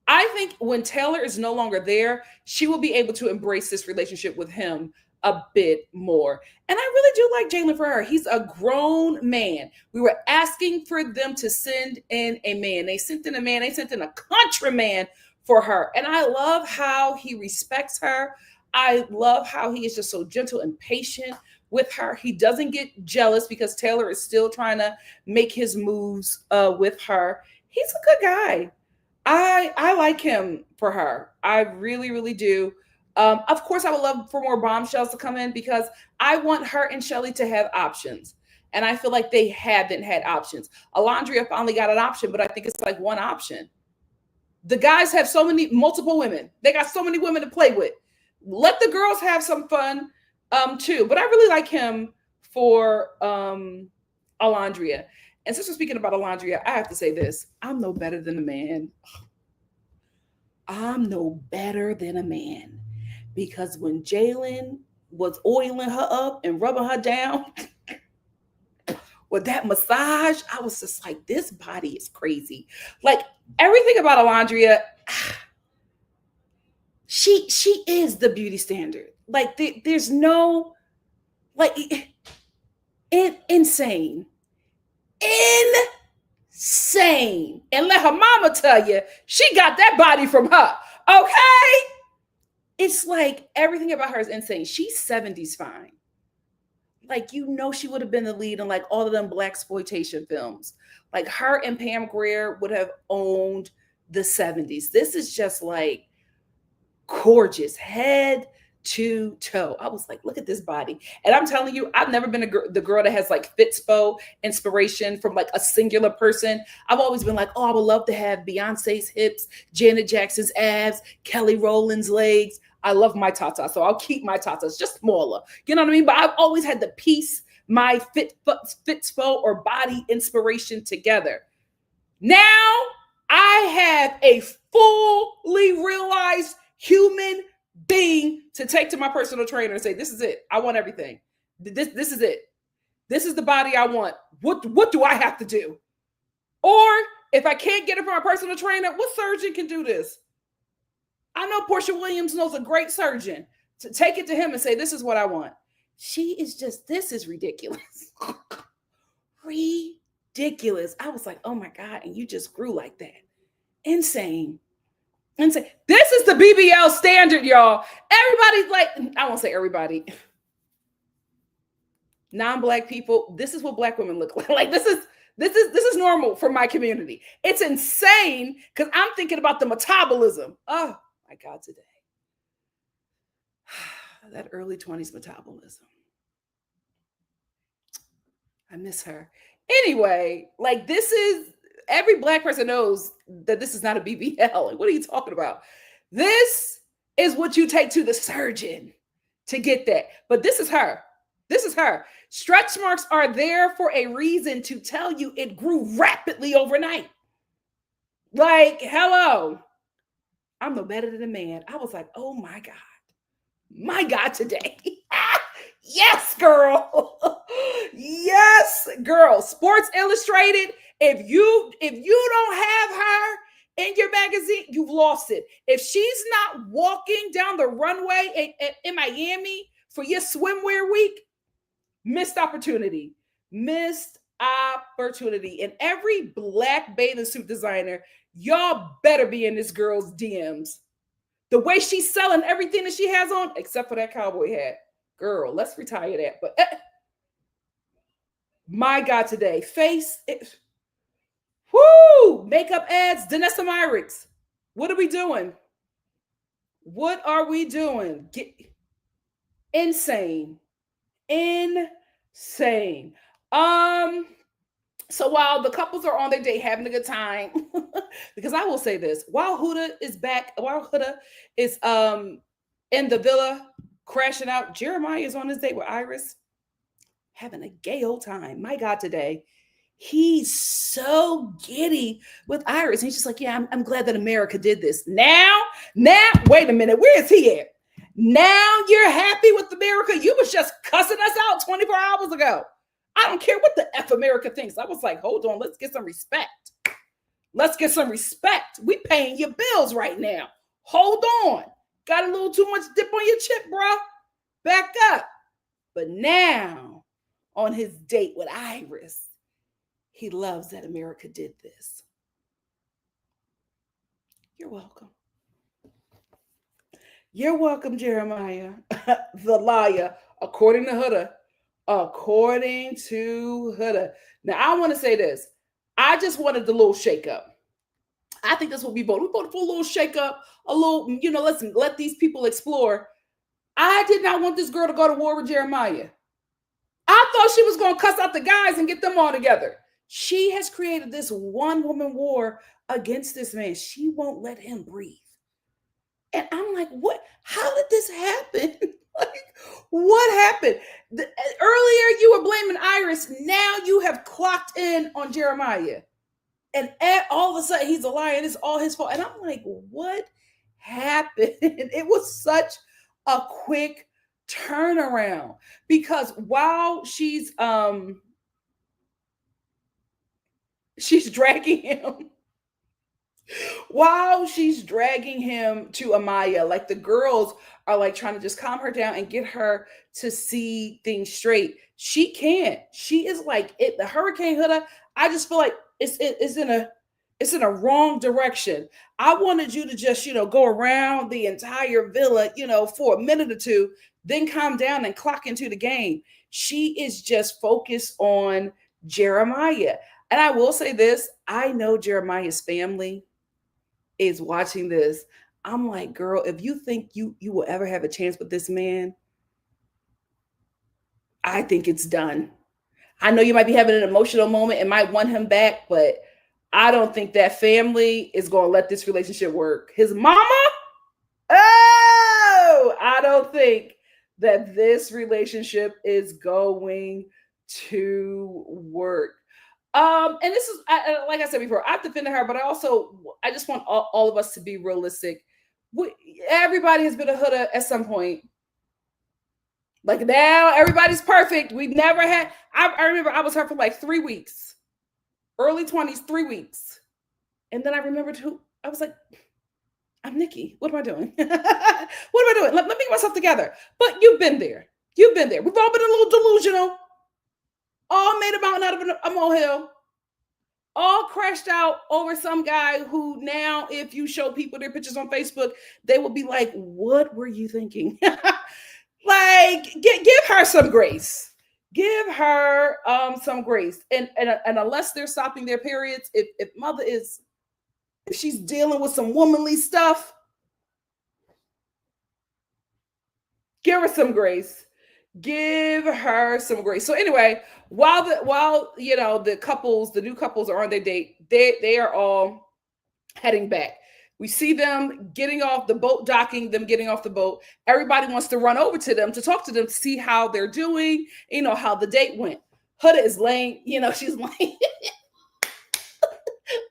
I think when Taylor is no longer there, she will be able to embrace this relationship with him a bit more. And I really do like Jalen for her. He's a grown man. We were asking for them to send in a man. They sent in a man. They sent in a country man for her. And I love how he respects her. I love how he is just so gentle and patient with her. He doesn't get jealous because Taylor is still trying to make his moves with her. He's a good guy. I like him for her. I really, really do. Of course, I would love for more bombshells to come in because I want her and Shelly to have options. And I feel like they haven't had options. Alondria finally got an option, but I think it's like one option. The guys have multiple women. They got so many women to play with. Let the girls have some fun too. But I really like him for Alondria. And since we're speaking about Alondria, I have to say this. I'm no better than a man. I'm no better than a man. Because when Jalen was oiling her up and rubbing her down with that massage, I was just like, this body is crazy. Like everything about Alondria, she is the beauty standard. Like there's no, like, insane. And let her mama tell you, she got that body from her. Okay? It's like everything about her is insane. She's 70s fine. Like, she would have been the lead in like all of them blaxploitation films. Like her and Pam Grier would have owned the 70s. This is just like gorgeous, head to toe. I was like, look at this body. And I'm telling you, I've never been the girl that has like Fitspo inspiration from like a singular person. I've always been like, oh, I would love to have Beyonce's hips, Janet Jackson's abs, Kelly Rowland's legs. I love my tatas, so I'll keep my tatas just smaller. You know what I mean? But I've always had to piece my Fitspo or body inspiration together. Now I have a fully realized human being to take to my personal trainer and say, this is it. I want everything. This is it. This is the body I want. What do I have to do? Or if I can't get it from my personal trainer, what surgeon can do this? I know Portia Williams knows a great surgeon to take it to him and say, this is what I want. She is just, this is ridiculous. Ridiculous. I was like, oh my God. And you just grew like that. Insane. Insane. This is the BBL standard, y'all. Everybody's like, I won't say everybody. Non-Black people, this is what Black women look like. Like this is normal for my community. It's insane because I'm thinking about the metabolism. Oh my God, today. That early 20s metabolism. I miss her. Anyway, like this is, every Black person knows that this is not a BBL. Like, what are you talking about? This is what you take to the surgeon to get that. But this is her. This is her. Stretch marks are there for a reason to tell you it grew rapidly overnight. Like, hello. I'm no better than a man. I was like, oh my God. My God, today. Yes, girl. Yes, girl. Sports Illustrated. If you don't have her in your magazine, you've lost it. If she's not walking down the runway in Miami for your swimwear week, missed opportunity. Missed opportunity. And every Black bathing suit designer, y'all better be in this girl's DMs. The way she's selling everything that she has on, except for that cowboy hat. Girl, let's retire that. But my God, today. Whoo! Makeup ads, Danessa Myricks. What are we doing? What are we doing? Insane. Insane. So while the couples are on their date having a good time, because I will say this, while Huda is back, while Huda is in the villa crashing out, Jeremiah is on his date with Iris, having a gay old time. My God, today. He's so giddy with Iris. He's just like, yeah, I'm glad that America did this. Now, wait a minute. Where is he at? Now you're happy with America? You was just cussing us out 24 hours ago. I don't care what the F America thinks. I was like, hold on, let's get some respect. Let's get some respect. We paying your bills right now. Hold on. Got a little too much dip on your chip, bro. Back up. But now, on his date with Iris, he loves that America did this. You're welcome. You're welcome, Jeremiah. The liar, according to Huda. According to Huda. Now, I want to say this. I just wanted the little shakeup. I think that's what we voted. We voted for a little shakeup, a little, let's let these people explore. I did not want this girl to go to war with Jeremiah. I thought she was going to cuss out the guys and get them all together. She has created this one woman war against this man. She won't let him breathe. And I'm like, what? How did this happen? Like, what happened? Earlier, you were blaming Iris. Now you have clocked in on Jeremiah. And all of a sudden, he's a liar and it's all his fault. And I'm like, what happened? It was such a quick turnaround because while she's dragging him to Amaya, like the girls are like trying to just calm her down and get her to see things straight. She can't. She is like it. The Hurricane Huda. I just feel like it's in a wrong direction. I wanted you to just go around the entire villa for a minute or two, then calm down and clock into the game. She is just focused on Jeremiah. And I will say this, I know Jeremiah's family is watching this. I'm like, girl, if you think you will ever have a chance with this man, I think it's done. I know you might be having an emotional moment and might want him back, but I don't think that family is going to let this relationship work. His mama? Oh, I don't think that this relationship is going to work. And this is, like I said before, I've defended her, but I just want all of us to be realistic. Everybody has been a Huda at some point. Like now, everybody's perfect. We've never had, I remember I was her for like 3 weeks, early 20s, 3 weeks. And then I remembered I was like, I'm Nikki. What am I doing? What am I doing? Let me get myself together. But you've been there. We've all been a little delusional. All made a mountain out of a molehill. All crashed out over some guy who now, if you show people their pictures on Facebook, they will be like, what were you thinking? Like, give her some grace. Give her some grace. And unless they're stopping their periods, if mother is, if she's dealing with some womanly stuff, give her some grace. Give her some grace. So anyway, while the new couples are on their date, they are all heading back. We see them getting off the boat, docking, them getting off the boat. Everybody wants to run over to them to talk to them to see how they're doing, how the date went. Huda is laying, she's laying.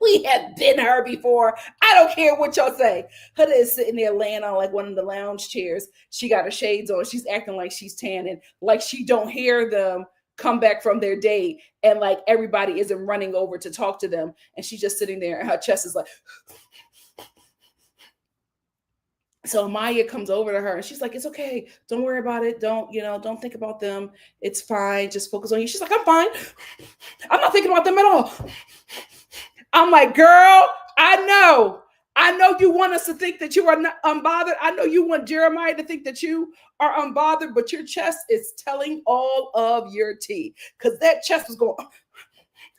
We have been her before. I don't care what y'all say. Huda is sitting there laying on like one of the lounge chairs. She got her shades on. She's acting like she's tanning, like she don't hear them come back from their date, and like everybody isn't running over to talk to them. And she's just sitting there and her chest is like. So Maya comes over to her and she's like, it's okay. Don't worry about it. Don't think about them. It's fine. Just focus on you. She's like, I'm fine. I'm not thinking about them at all. I'm like, girl, I know you want us to think that you are not unbothered. I know you want Jeremiah to think that you are unbothered, but your chest is telling all of your tea, because that chest was going,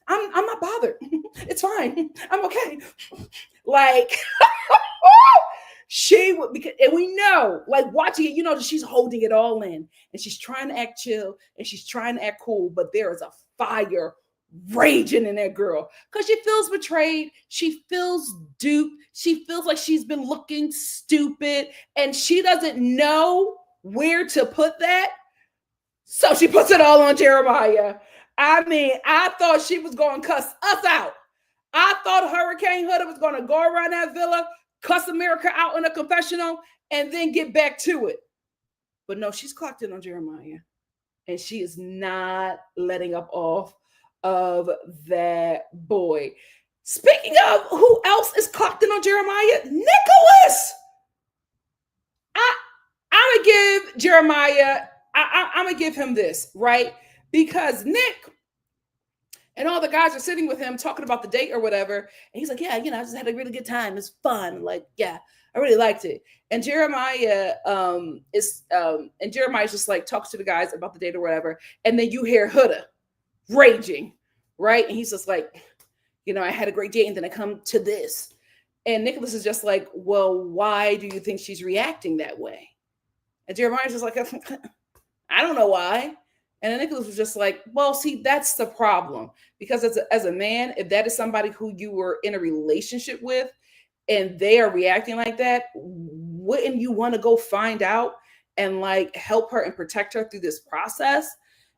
I'm not bothered. It's fine. I'm okay. Like, she would, because, and we know, like watching it, that she's holding it all in and she's trying to act chill and she's trying to act cool, but there is a fire raging in that girl because she feels betrayed. She feels duped. She feels like she's been looking stupid and she doesn't know where to put that. So she puts it all on Jeremiah. I mean, I thought she was going to cuss us out. I thought Hurricane Huda was going to go around that villa, cuss America out in a confessional, and then get back to it. But no, she's clocked in on Jeremiah. And she is not letting up off of that boy. Speaking of who else is clocked in on Jeremiah, Nicholas. I'm going to give Jeremiah, I'm going to give him this, right? Because Nick and all the guys are sitting with him talking about the date or whatever. And he's like, yeah, I just had a really good time. It's fun. Like, yeah, I really liked it. And Jeremiah Jeremiah's just like talks to the guys about the date or whatever. And then you hear Huda raging, right? And he's just like, I had a great date and then I come to this. And Nicholas is just like, well, why do you think she's reacting that way? And Jeremiah's just like, I don't know why. And then Nicholas was just like, well, see, that's the problem. Because as a man, if that is somebody who you were in a relationship with and they are reacting like that, wouldn't you want to go find out and like help her and protect her through this process?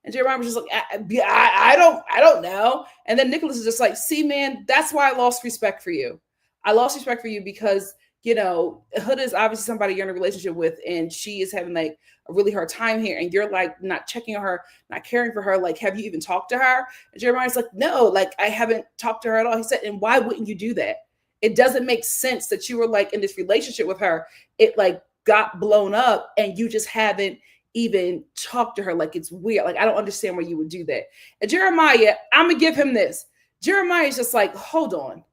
And Jeremiah was just like, I don't know. And then Nicholas is just like, see, man, that's why I lost respect for you. I lost respect for you because, you know, Huda is obviously somebody you're in a relationship with, and she is having like a really hard time here. And you're like not checking on her, not caring for her. Like, have you even talked to her? And Jeremiah's like, no, like I haven't talked to her at all. He said, and why wouldn't you do that? It doesn't make sense that you were like in this relationship with her. It like got blown up and you just haven't even talked to her. Like, it's weird. Like, I don't understand why you would do that. And Jeremiah, I'm gonna give him this. Jeremiah is just like, hold on.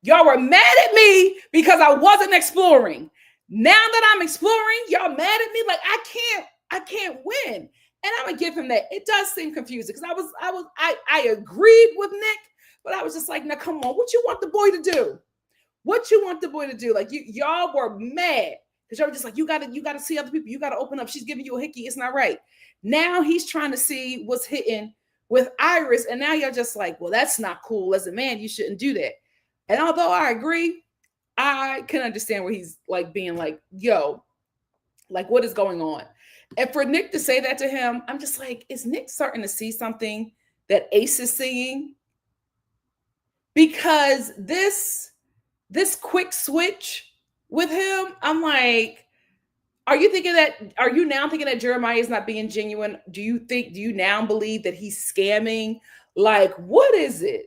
Y'all were mad at me because I wasn't exploring. Now that I'm exploring, y'all mad at me. Like, I can't win. And I'm gonna give him that. It does seem confusing because I agreed with Nick, but I was just like, now come on, what you want the boy to do? What you want the boy to do? Like, y'all were mad because y'all were just like, you gotta see other people. You gotta open up. She's giving you a hickey. It's not right. Now he's trying to see what's hitting with Iris, and now you're just like, well, that's not cool. As a man, you shouldn't do that. And although I agree, I can understand where he's like being like, yo, like what is going on? And for Nick to say that to him, I'm just like, is Nick starting to see something that Ace is seeing? Because this quick switch with him, I'm like, are you now thinking that Jeremiah is not being genuine? Do you now believe that he's scamming? Like, what is it?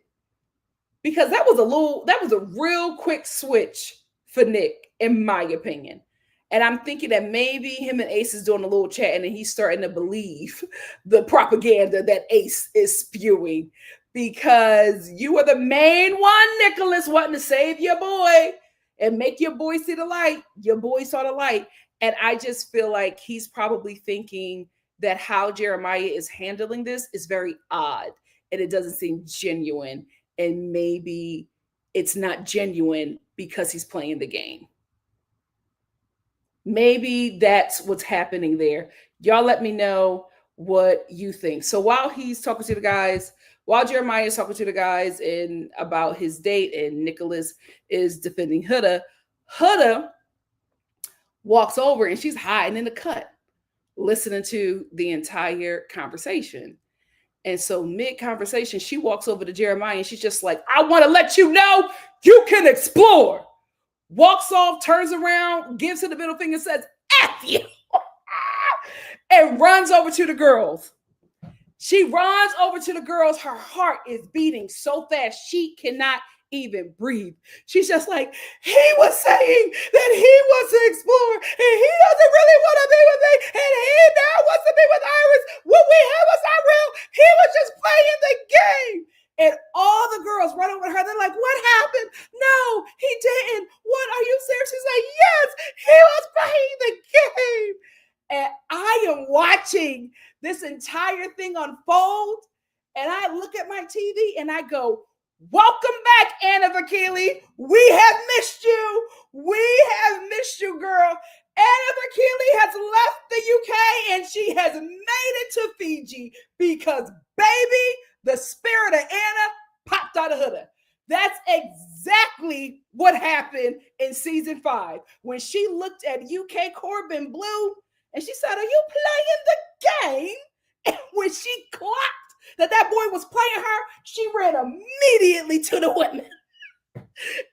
Because that was a real quick switch for Nick, in my opinion. And I'm thinking that maybe him and Ace is doing a little chat and then he's starting to believe the propaganda that Ace is spewing. Because you were the main one, Nicholas, wanting to save your boy and make your boy see the light. Your boy saw the light. And I just feel like he's probably thinking that how Jeremiah is handling this is very odd and it doesn't seem genuine. And maybe it's not genuine because he's playing the game. Maybe that's what's happening there. Y'all let me know what you think. So while he's talking to the guys, while Jeremiah is talking to the guys and about his date and Nicholas is defending Huda, Huda walks over and she's hiding in the cut, listening to the entire conversation. And so mid-conversation, she walks over to Jeremiah and she's just like, I want to let you know you can explore. Walks off, turns around, gives her the middle finger and says, F you. And runs over to the girls. She runs over to the girls. Her heart is beating so fast she cannot even breathe. She's just like, he was saying that he wants to explore and he doesn't really want to be with me and he now wants to be with Iris. What we had was not real. He was just playing the game. And all the girls run over to her. They're like, what happened? No, he didn't. What, are you serious? She's like, yes, he was playing the game. And I am watching this entire thing unfold. And I look at my TV and I go, welcome back, Anna Vakili. We have missed you. We have missed you, girl. Anna Vakili has left the UK and she has made it to Fiji because, baby, the spirit of Anna popped out of Huda. That's exactly what happened in season 5 when she looked at UK Corbin Blue and she said, are you playing the game? And when she clocked that boy was playing her, she ran immediately to the women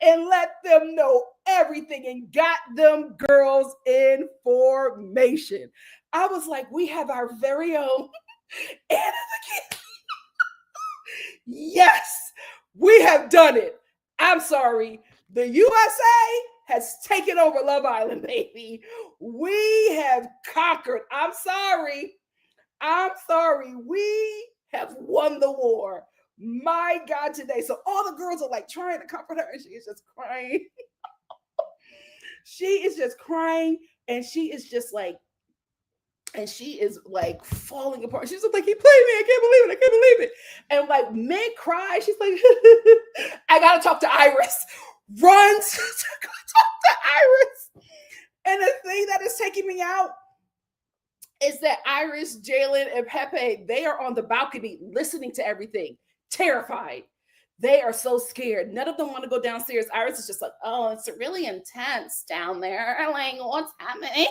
and let them know everything and got them girls in formation. I was like, we have our very own Anna Vakili. Yes, we have done it. I'm sorry. The USA has taken over Love Island, baby. We have conquered. I'm sorry. We have won the war. My God, today. So all the girls are like trying to comfort her and she is just crying. She is just crying and she is just like, and she is like falling apart. She's like, he played me. I can't believe it. And like mid-cry, she's like, I gotta talk to Iris. Runs to talk to Iris. And the thing that is taking me out is that Iris, Jalen, and Pepe, they are on the balcony listening to everything, terrified. They are so scared. None of them want to go downstairs. Iris is just like, oh, it's really intense down there. Like, what's happening?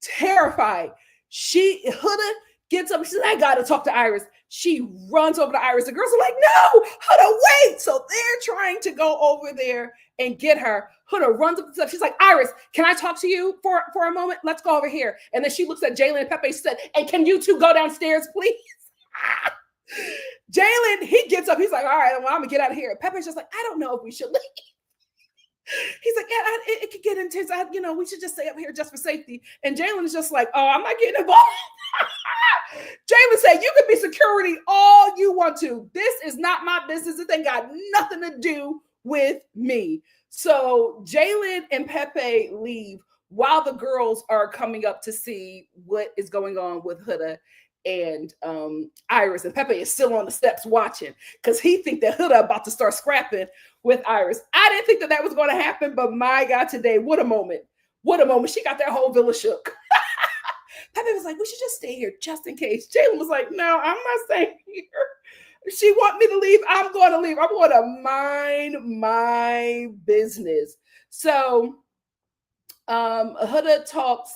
Terrified. Huda gets up. She's like, I gotta talk to Iris. She runs over to Iris. The girls are like, no, Huda, wait. So they're trying to go over there and get her. Huda runs up the steps. She's like, Iris, can I talk to you for a moment? Let's go over here. And then she looks at Jalen and Pepe. She said, and can you two go downstairs, please? Jalen, he gets up. He's like, all right, well, I'm gonna get out of here. Pepe's just like, I don't know if we should leave. He's like, yeah, it could get intense. We should just stay up here just for safety. And Jalen is just like, oh, I'm not getting involved. Jalen said, you can be security all you want to. This is not my business. It ain't got nothing to do with me. So Jalen and Pepe leave while the girls are coming up to see what is going on with Huda and Iris. And Pepe is still on the steps watching because he think that Huda about to start scrapping with Iris. I didn't think that was going to happen, but my God, today, what a moment. What a moment. She got that whole villa shook. Pepe was like, we should just stay here just in case. Jalen was like, no, I'm not staying here. If she want me to leave, I'm going to leave. I'm going to mind my business. So Huda talks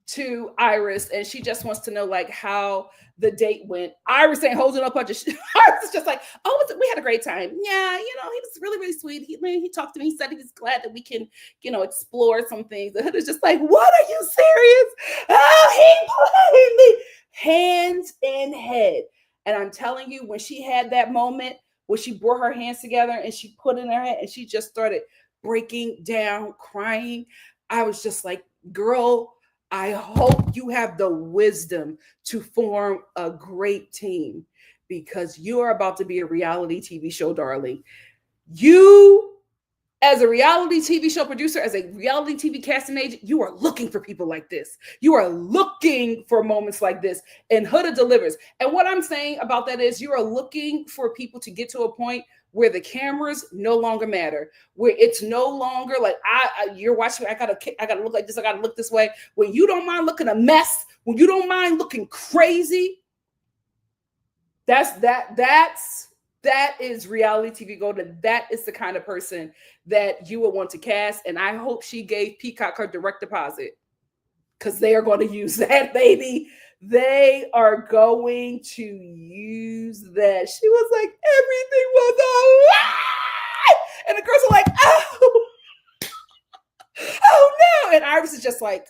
to Iris and she just wants to know like how the date went. Iris ain't holding up punches. Iris is just like, oh, we had a great time. Yeah, he was really, really sweet. He talked to me. He said he was glad that we can, explore some things. And Huda's just like, what, are you serious? Oh, he played me. Hands in head. And I'm telling you, when she had that moment where she brought her hands together and she put in her head and she just started breaking down, crying, I was just like, girl, I hope you have the wisdom to form a great team because you are about to be a reality TV show, darling. You, as a reality TV show producer, as a reality TV casting agent, you are looking for people like this. You are looking for moments like this, and Huda delivers. And what I'm saying about that is you are looking for people to get to a point where the cameras no longer matter, where it's no longer like you're watching. I gotta look like this. I gotta look this way. When you don't mind looking a mess, when you don't mind looking crazy, that is reality TV golden. That is the kind of person that you would want to cast. And I hope she gave Peacock her direct deposit because they are going to use that, baby. They are going to use that. She was like, everything was a lie. And the girls are like, oh no. And Iris is just like,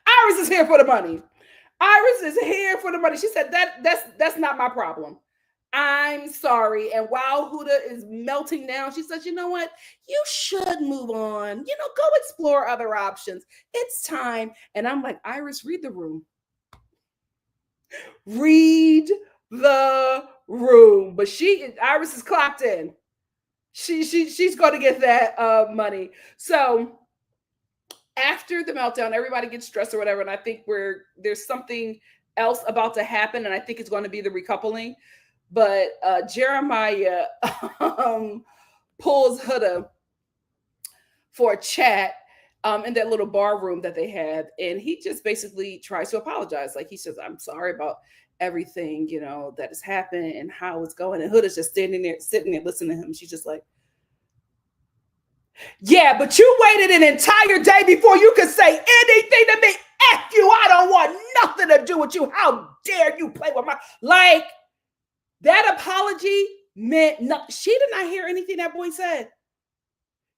Iris is here for the money. Iris is here for the money. She said, that's not my problem. I'm sorry. And while Huda is melting down, she says, you know what? You should move on. Go explore other options. It's time. And I'm like, Iris, read the room. Read the room. But Iris is clocked in. She's going to get that money. So after the meltdown, everybody gets stressed or whatever. And I think there's something else about to happen. And I think it's going to be the recoupling. But Jeremiah pulls Huda for a chat in that little bar room that they have. And he just basically tries to apologize. Like he says, I'm sorry about everything, that has happened and how it's going. And Huda's just sitting there listening to him. She's just like, yeah, but you waited an entire day before you could say anything to me. F you. I don't want nothing to do with you. How dare you play with my... Like, that apology meant nothing. She did not hear anything that boy said.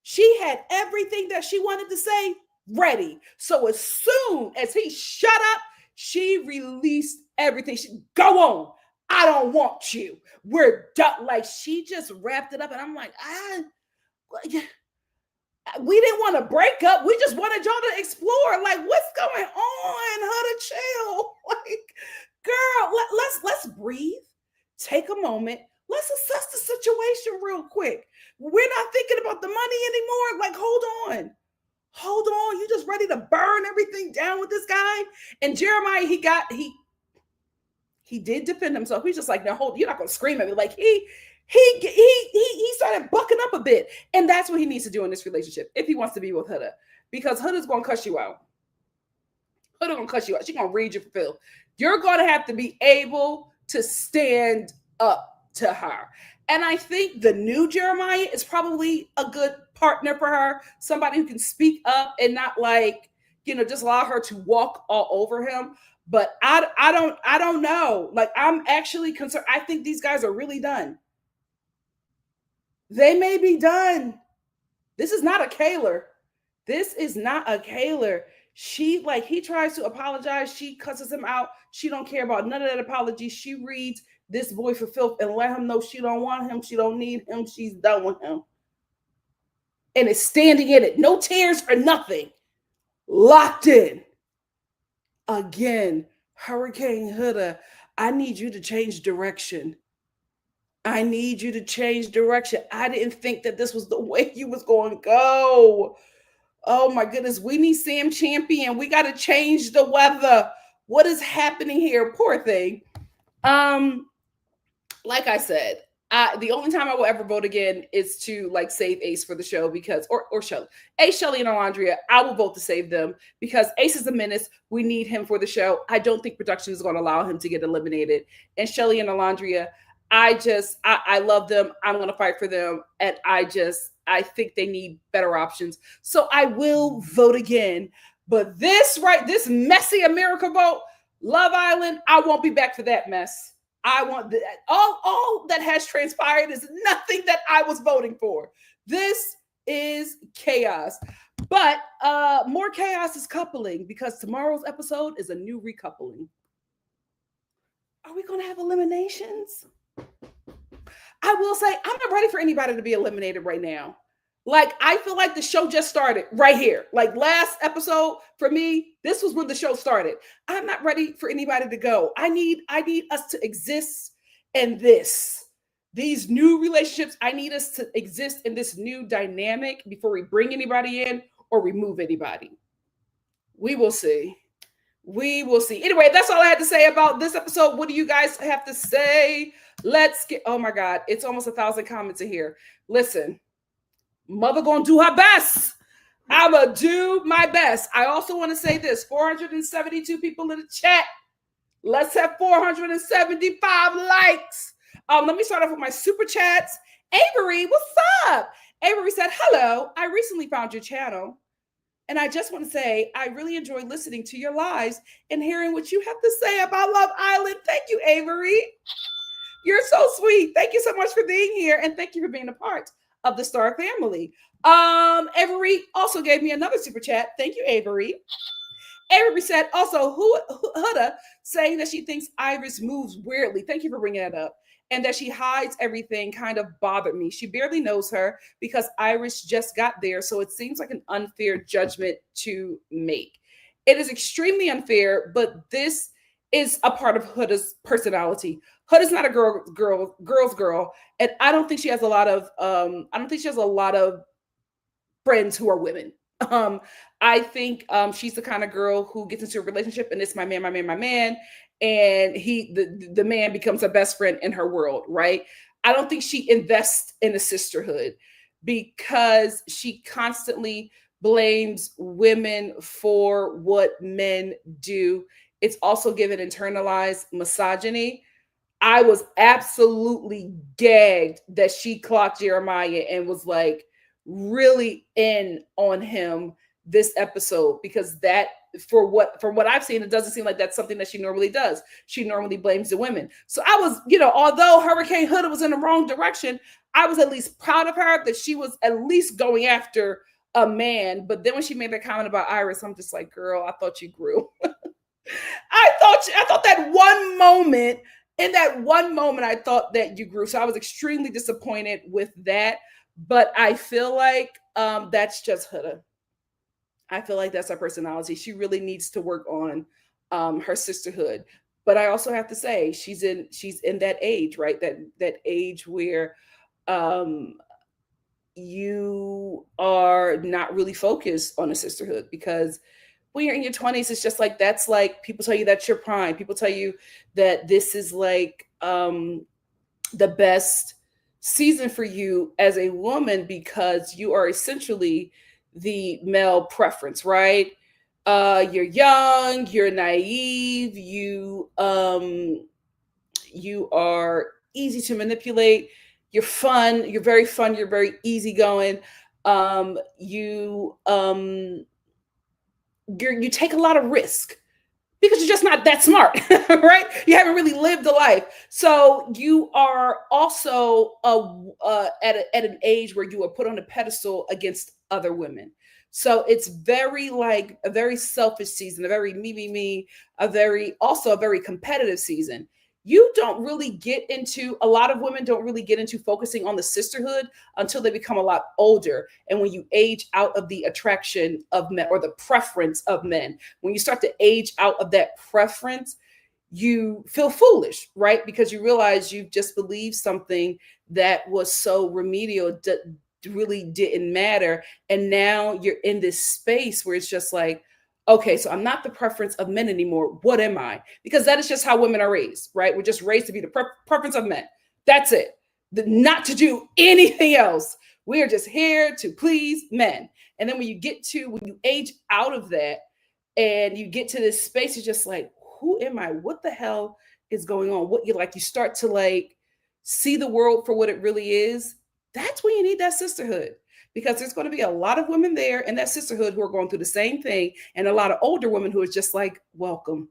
She had everything that she wanted to say ready. So as soon as he shut up, she released everything. She, go on. I don't want you. We're done. Like, she just wrapped it up. And I'm like, we didn't want to break up. We just wanted y'all to explore. Like, what's going on? Huda, chill. Like, girl, let's breathe. Take a moment. Let's assess the situation real quick. We're not thinking about the money anymore. Like, hold on. You just ready to burn everything down with this guy? And Jeremiah, he did defend himself. He's just like, no, hold, you're not going to scream at me. Like, he started bucking up a bit. And that's what he needs to do in this relationship if he wants to be with Huda. because Huda's gonna cuss you out. Huda gonna cuss you out. She's gonna read you for Phil. You're gonna have to be able to stand up to her. And I think the new Jeremiah is probably a good partner for her, somebody who can speak up and not like, just allow her to walk all over him. But I don't know. Like, I'm actually concerned. I think these guys are really done. They may be done. This is not a Kaler. This is not a Kaler. He tries to apologize. She cusses him out. She don't care about none of that apology. She reads this boy for filth and let him know she don't want him. She don't need him. She's done with him. And it's standing in it. No tears or nothing. Locked in. Again, Hurricane Huda, I need you to change direction. I need you to change direction. I didn't think that this was the way you was going to go. Oh my goodness, we need Sam Champion. We got to change the weather. What is happening here? Poor thing. Like I said, the only time I will ever vote again is to like save Ace for the show because, or Shelly. Ace, Shelly, and Alondria, I will vote to save them because Ace is a menace. We need him for the show. I don't think production is going to allow him to get eliminated. And Shelly and Alondria, I love them. I'm going to fight for them. And I think they need better options. So I will vote again. But this messy America vote, Love Island, I won't be back for that mess. I want that. All that has transpired is nothing that I was voting for. This is chaos. But more chaos is coupling because tomorrow's episode is a new recoupling. Are we going to have eliminations? I will say I'm not ready for anybody to be eliminated right now. Like, I feel like the show just started right here. Like last episode for me, this was where the show started. I'm not ready for anybody to go. I need us to exist in these new relationships. I need us to exist in this new dynamic before we bring anybody in or remove anybody. We will see. We will see. Anyway, that's all I had to say about this episode. What do you guys have to say? Let's get, oh my God, it's almost 1,000 comments in here. Listen, mother gonna do her best. I'ma do my best. I also want to say this, 472 people in the chat. Let's have 475 likes. Let me start off with my super chats. Avery, what's up? Avery said, hello, I recently found your channel. And I just want to say, I really enjoy listening to your lives and hearing what you have to say about Love Island. Thank you, Avery. You're so sweet. Thank you so much for being here. And thank you for being a part of the Star family. Avery also gave me another super chat. Thank you, Avery. Avery said also, Huda saying that she thinks Iris moves weirdly. Thank you for bringing that up. And that she hides everything kind of bothered me. She barely knows her because Iris just got there. So it seems like an unfair judgment to make. It is extremely unfair, but this is a part of Huda's personality. Huda's not a girl's girl. And I don't think she has a lot of friends who are women. I think she's the kind of girl who gets into a relationship and it's my man. And the man becomes her best friend in her world, right? I don't think she invests in a sisterhood because she constantly blames women for what men do. It's also given internalized misogyny. I was absolutely gagged that she clocked Jeremiah and was like really in on him this episode because that from what I've seen, it doesn't seem like that's something that she normally does. She normally blames the women. So I was, although Hurricane Huda was in the wrong direction, I was at least proud of her that she was at least going after a man. But then when she made that comment about Iris, I'm just like, girl, I thought you grew. I thought that one moment, I thought that you grew. So I was extremely disappointed with that. But I feel like that's just Huda. I feel like that's her personality. She really needs to work on her sisterhood. But I also have to say she's in that age, right? That age where you are not really focused on a sisterhood because when you're in your 20s, it's just like that's like people tell you that's your prime. People tell you that this is like the best season for you as a woman because you are essentially the male preference, right? You're young, you're naive, you are easy to manipulate, you're fun, you're very fun, you're very easygoing. You take a lot of risk because you're just not that smart, right? You haven't really lived a life. So you are also at an age where you are put on a pedestal against other women. So it's very like a very selfish season, a very me, also a very competitive season. You don't really get into, a lot of women don't really get into focusing on the sisterhood until they become a lot older. And when you age out of the attraction of men or the preference of men, when you start to age out of that preference, you feel foolish, right? Because you realize you've just believed something that was so remedial, really didn't matter. And now you're in this space where it's just like, okay, so I'm not the preference of men anymore. What am I? Because that is just how women are raised, right? We're just raised to be the preference of men. That's it. Not to do anything else. We are just here to please men. And then when you age out of that and you get to this space, you're just like, who am I? What the hell is going on? You start to like see the world for what it really is. That's when you need that sisterhood, because there's going to be a lot of women there in that sisterhood who are going through the same thing, and a lot of older women who are just like, welcome.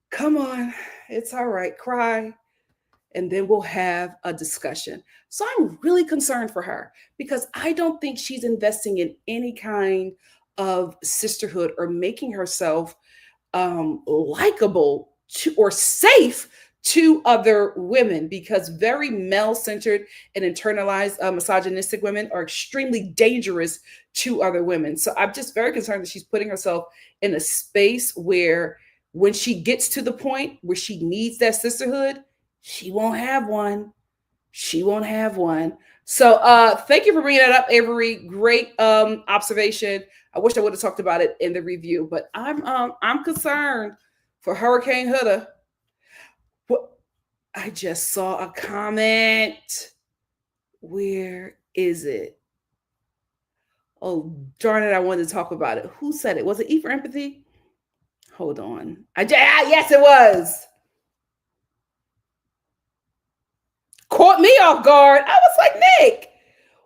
Come on, it's all right, cry, and then we'll have a discussion. So I'm really concerned for her because I don't think she's investing in any kind of sisterhood or making herself likable or safe to other women, because very male-centered and internalized misogynistic women are extremely dangerous to other women. So I'm just very concerned that she's putting herself in a space where when she gets to the point where she needs that sisterhood, she won't have one. She won't have one. So thank you for bringing that up, Avery. Great observation. I wish I would have talked about it in the review, but I'm concerned for Hurricane Huda. I just saw a comment. Where is it? Oh, darn it. I wanted to talk about it. Who said it? Was it E for Empathy? Hold on. Yes, it was. Caught me off guard. I was like, Nick,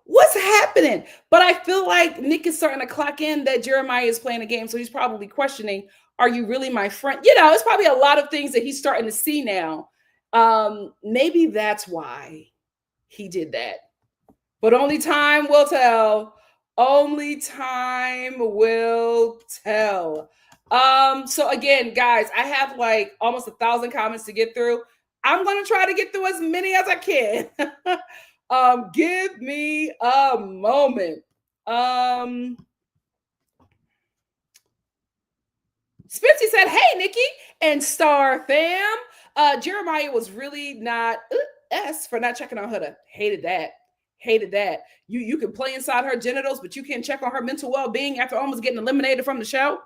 what's happening? But I feel like Nick is starting to clock in that Jeremiah is playing a game. So he's probably questioning, are you really my friend? It's probably a lot of things that he's starting to see now. Maybe that's why he did that. But only time will tell. Only time will tell. So again, guys, I have like almost 1,000 comments to get through. I'm going to try to get through as many as I can. Give me a moment. Spency said, hey, Nikki and Star fam. Jeremiah was really not S for not checking on Huda. Hated that. You can play inside her genitals, but you can't check on her mental well-being after almost getting eliminated from the show.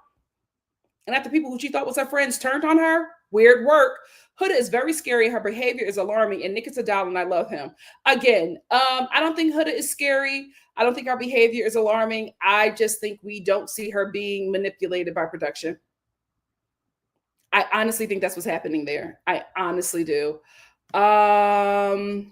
And after people who she thought was her friends turned on her. Weird work. Huda is very scary. Her behavior is alarming, and Nick is a doll, and I love him. Again, I don't think Huda is scary. I don't think our behavior is alarming. I just think we don't see her being manipulated by production. I honestly think that's what's happening there. I honestly do. Heather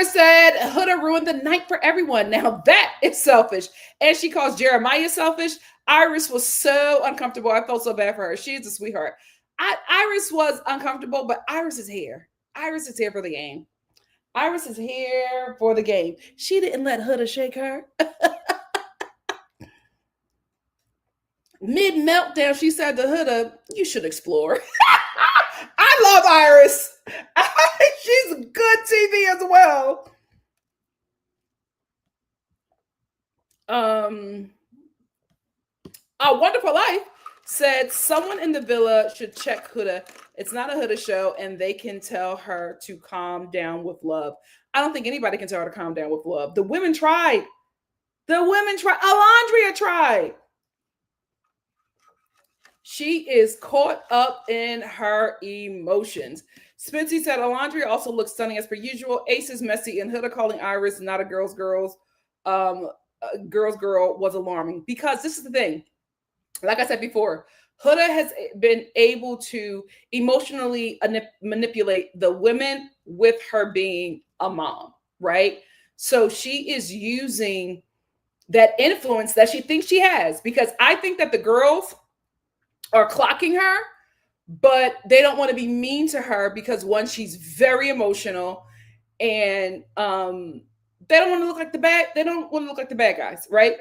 said, Huda ruined the night for everyone. Now that is selfish. And she calls Jeremiah selfish. Iris was so uncomfortable. I felt so bad for her. She's a sweetheart. Iris was uncomfortable, but Iris is here. Iris is here for the game. Iris is here for the game. She didn't let Huda shake her. Mid-meltdown, she said to Huda, you should explore. I love Iris. She's good TV as well. A Wonderful Life said someone in the villa should check Huda. It's not a Huda show, and they can tell her to calm down with love. I don't think anybody can tell her to calm down with love. The women tried. Alondria tried. She is caught up in her emotions. Spency said Alondria also looks stunning as per usual. Ace is messy, and Huda calling Iris not a girl's girl's girl was alarming, because this is the thing. Like I said before, Huda has been able to emotionally manipulate the women with her being a mom, right? So she is using that influence that she thinks she has, because I think that the girls are clocking her, but they don't want to be mean to her because, one, she's very emotional, and they don't want to look like the bad guys, right?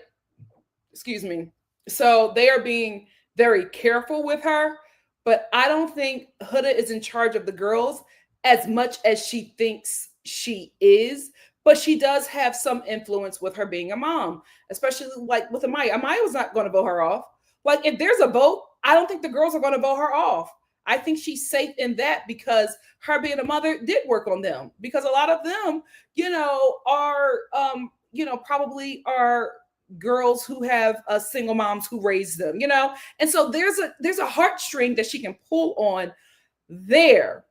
Excuse me. So they are being very careful with her, but I don't think Huda is in charge of the girls as much as she thinks she is. But she does have some influence with her being a mom, especially like with Amaya. Amaya was not going to vote her off. Like, if there's a vote, I don't think the girls are going to vote her off. I think she's safe in that, because her being a mother did work on them, because a lot of them, are, probably are girls who have single moms who raised them, and so there's a heartstring that she can pull on there.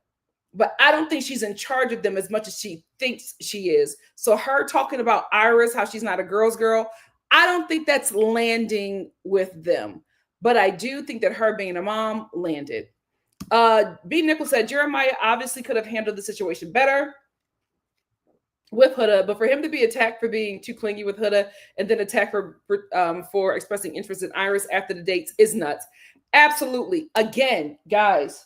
But I don't think she's in charge of them as much as she thinks she is. So her talking about Iris, how she's not a girl's girl, I don't think that's landing with them. But I do think that her being a mom landed. B. Nichols said Jeremiah obviously could have handled the situation better with Huda, but for him to be attacked for being too clingy with Huda, and then attacked for expressing interest in Iris after the dates, is nuts. Absolutely. Again, guys,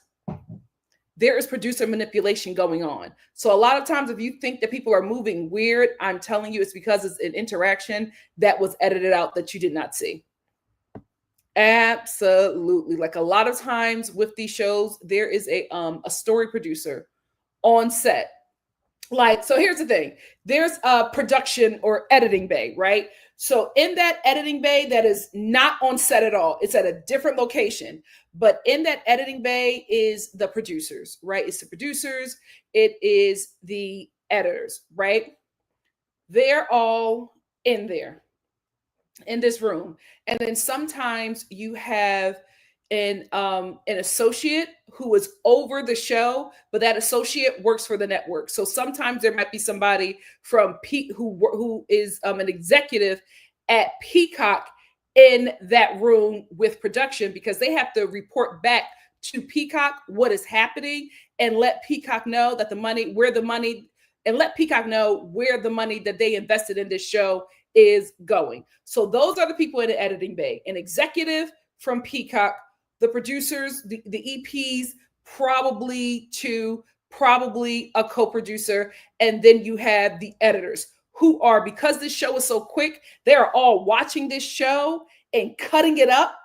there is producer manipulation going on. So a lot of times, if you think that people are moving weird, I'm telling you, it's because it's an interaction that was edited out that you did not see. Absolutely. Like, a lot of times with these shows, there is a story producer on set. Like, so here's the thing. There's a production or editing bay, right? So in that editing bay that is not on set at all, it's at a different location. But in that editing bay is the producers, right? It's the producers. It is the editors, right? They're all in there, in this room. And then sometimes you have an associate who is over the show, but that associate works for the network. So sometimes there might be somebody from who is an executive at Peacock in that room with production, because they have to report back to Peacock what is happening, and let Peacock know that let Peacock know where the money that they invested in this show is going. So those are the people in the editing bay: an executive from Peacock, the producers, the EPs, probably a co-producer, and then you have the editors, who are, because this show is so quick, they are all watching this show and cutting it up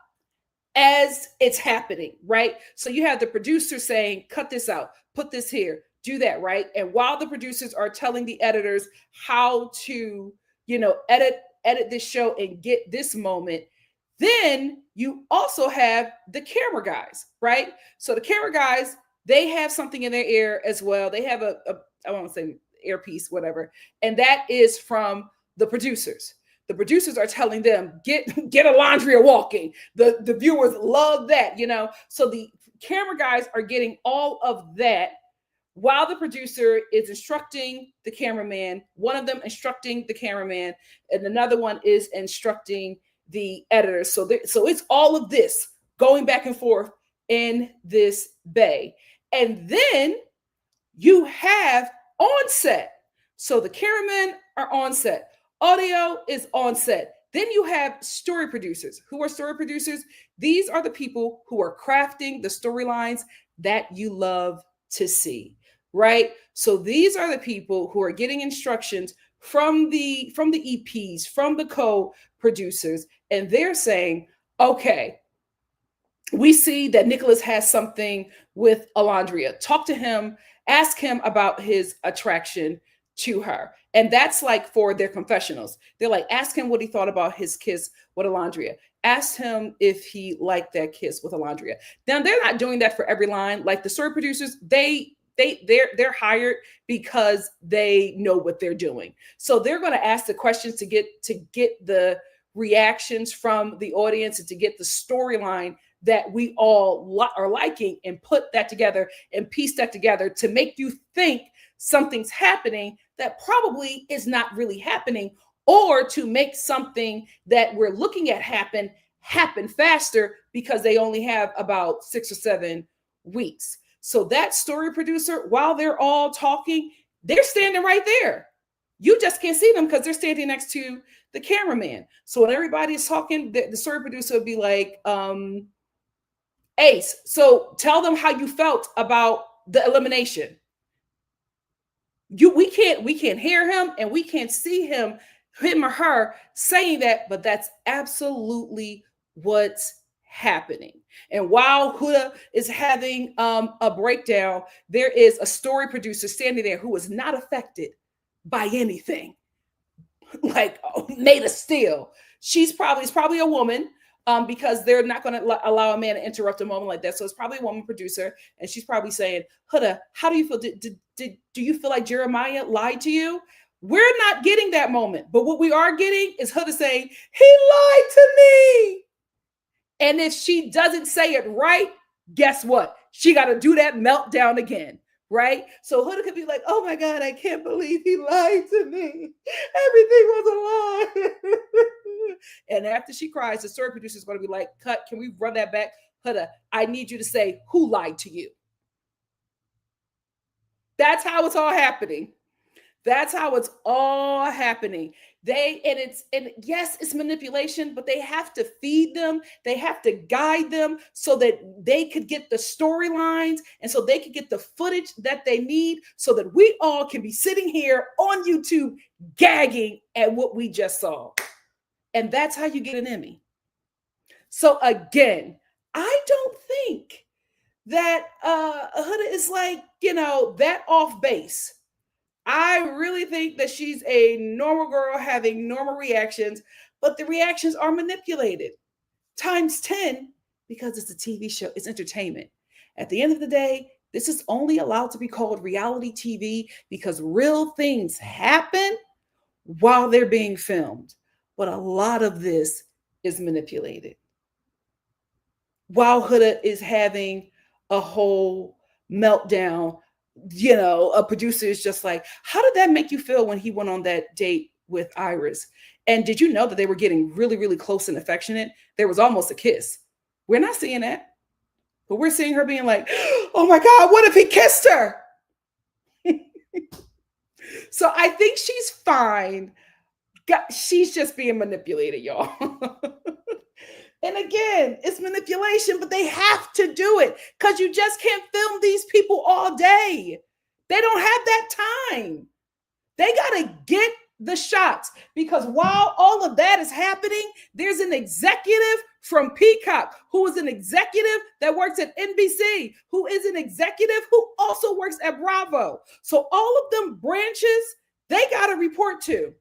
as it's happening, right? So you have the producer saying, cut this out, put this here, do that, right? And while the producers are telling the editors how to, edit this show and get this moment, then you also have the camera guys, right? So the camera guys, they have something in their ear as well. They have I won't say earpiece, whatever. And that is from the producers. The producers are telling them, get Alondria walking. The viewers love that, So the camera guys are getting all of that, while the producer is instructing the cameraman, one of them instructing the cameraman, and another one is instructing the editor. So it's all of this going back and forth in this bay. And then you have on set. So the cameramen are on set. Audio is on set. Then you have story producers. Who are story producers? These are the people who are crafting the storylines that you love to see, right? So these are the people who are getting instructions from the EPs, from the co-producers, and they're saying, okay, we see that Nicholas has something with Alondria. Talk to him, ask him about his attraction to her. And that's like for their confessionals. They're like, ask him what he thought about his kiss with Alondria. Ask him if he liked that kiss with Alondria. Now, they're not doing that for every line. Like the story producers, they're hired because they know what they're doing. So they're going to ask the questions to get the reactions from the audience and to get the storyline that we all are liking, and put that together and piece that together to make you think something's happening that probably is not really happening, or to make something that we're looking at happen faster because they only have about 6 or 7 weeks. So that story producer, while they're all talking, they're standing right there. You just can't see them because they're standing next to the cameraman. So when everybody's talking, the story producer would be like, Ace, so tell them how you felt about the elimination. We can't hear him and we can't see him or her saying that, but that's absolutely what's happening. And while Huda is having a breakdown, there is a story producer standing there who is not affected by anything, like made of steel. It's probably a woman, because they're not going to allow a man to interrupt a moment like that. So it's probably a woman producer, and she's probably saying, Huda, how do you feel? Do you feel like Jeremiah lied to you? We're not getting that moment, but what we are getting is Huda saying, he lied to me. And if she doesn't say it right, guess what? She got to do that meltdown again. Right? So Huda could be like, oh my God, I can't believe he lied to me. Everything was a lie. And after she cries, the story producer is going to be like, cut, can we run that back? Huda, I need you to say who lied to you. That's how it's all happening. That's how it's all happening. Yes, it's manipulation, but they have to feed them. They have to guide them so that they could get the storylines and so they could get the footage that they need so that we all can be sitting here on YouTube gagging at what we just saw. And that's how you get an Emmy. So again, I don't think that Huda is like, that off base. I really think that she's a normal girl having normal reactions, but the reactions are manipulated times 10 because it's a TV show. It's entertainment. At the end of the day, this is only allowed to be called reality TV because real things happen while they're being filmed. But a lot of this is manipulated. While Huda is having a whole meltdown, a producer is just like, how did that make you feel when he went on that date with Iris? And did you know that they were getting really, really close and affectionate? There was almost a kiss. We're not seeing that, but we're seeing her being like, oh my God, what if he kissed her? So I think she's fine. She's just being manipulated, y'all. And again, it's manipulation, but they have to do it because you just can't film these people all day. They don't have that time. They got to get the shots because while all of that is happening, there's an executive from Peacock who is an executive that works at NBC, who is an executive who also works at Bravo. So all of them branches, they got to report to.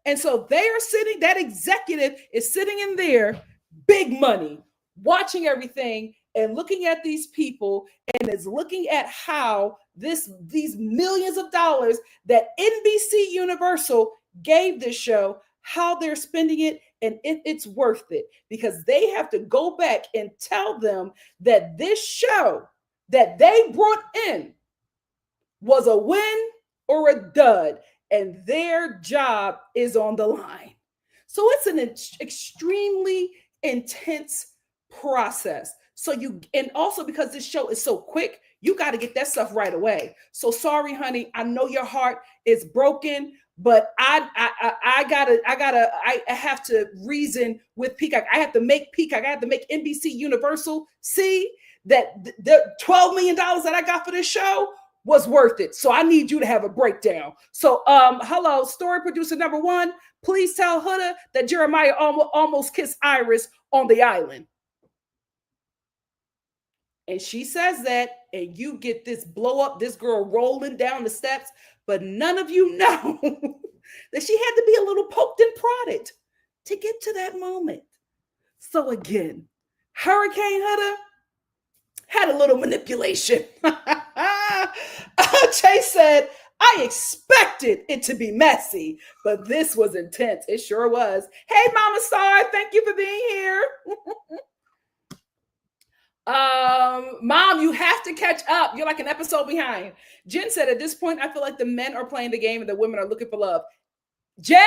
And so they are sitting, that executive is sitting in there, big money, watching everything and looking at these people and is looking at how these millions of dollars that NBC Universal gave this show, how they're spending it, and it's worth it because they have to go back and tell them that this show that they brought in was a win or a dud, and their job is on the line. So it's an extremely intense process. And also because this show is so quick, you got to get that stuff right away. So sorry, honey, I know your heart is broken, but I have to reason with Peacock. I have to make Peacock. I have to make NBC Universal see that the $12 million that I got for this show was worth it. So I need you to have a breakdown. So hello, story producer number 1, please tell Huda that Jeremiah almost kissed Iris on the island. And she says that, and you get this blow up, this girl rolling down the steps, but none of you know that she had to be a little poked and prodded to get to that moment. So again, Hurricane Huda had a little manipulation. Chase said, I expected it to be messy, but this was intense. It sure was. Hey, Mama Star, thank you for being here. Mom, you have to catch up. You're like an episode behind. Jen said, at this point, I feel like the men are playing the game and the women are looking for love. Jen,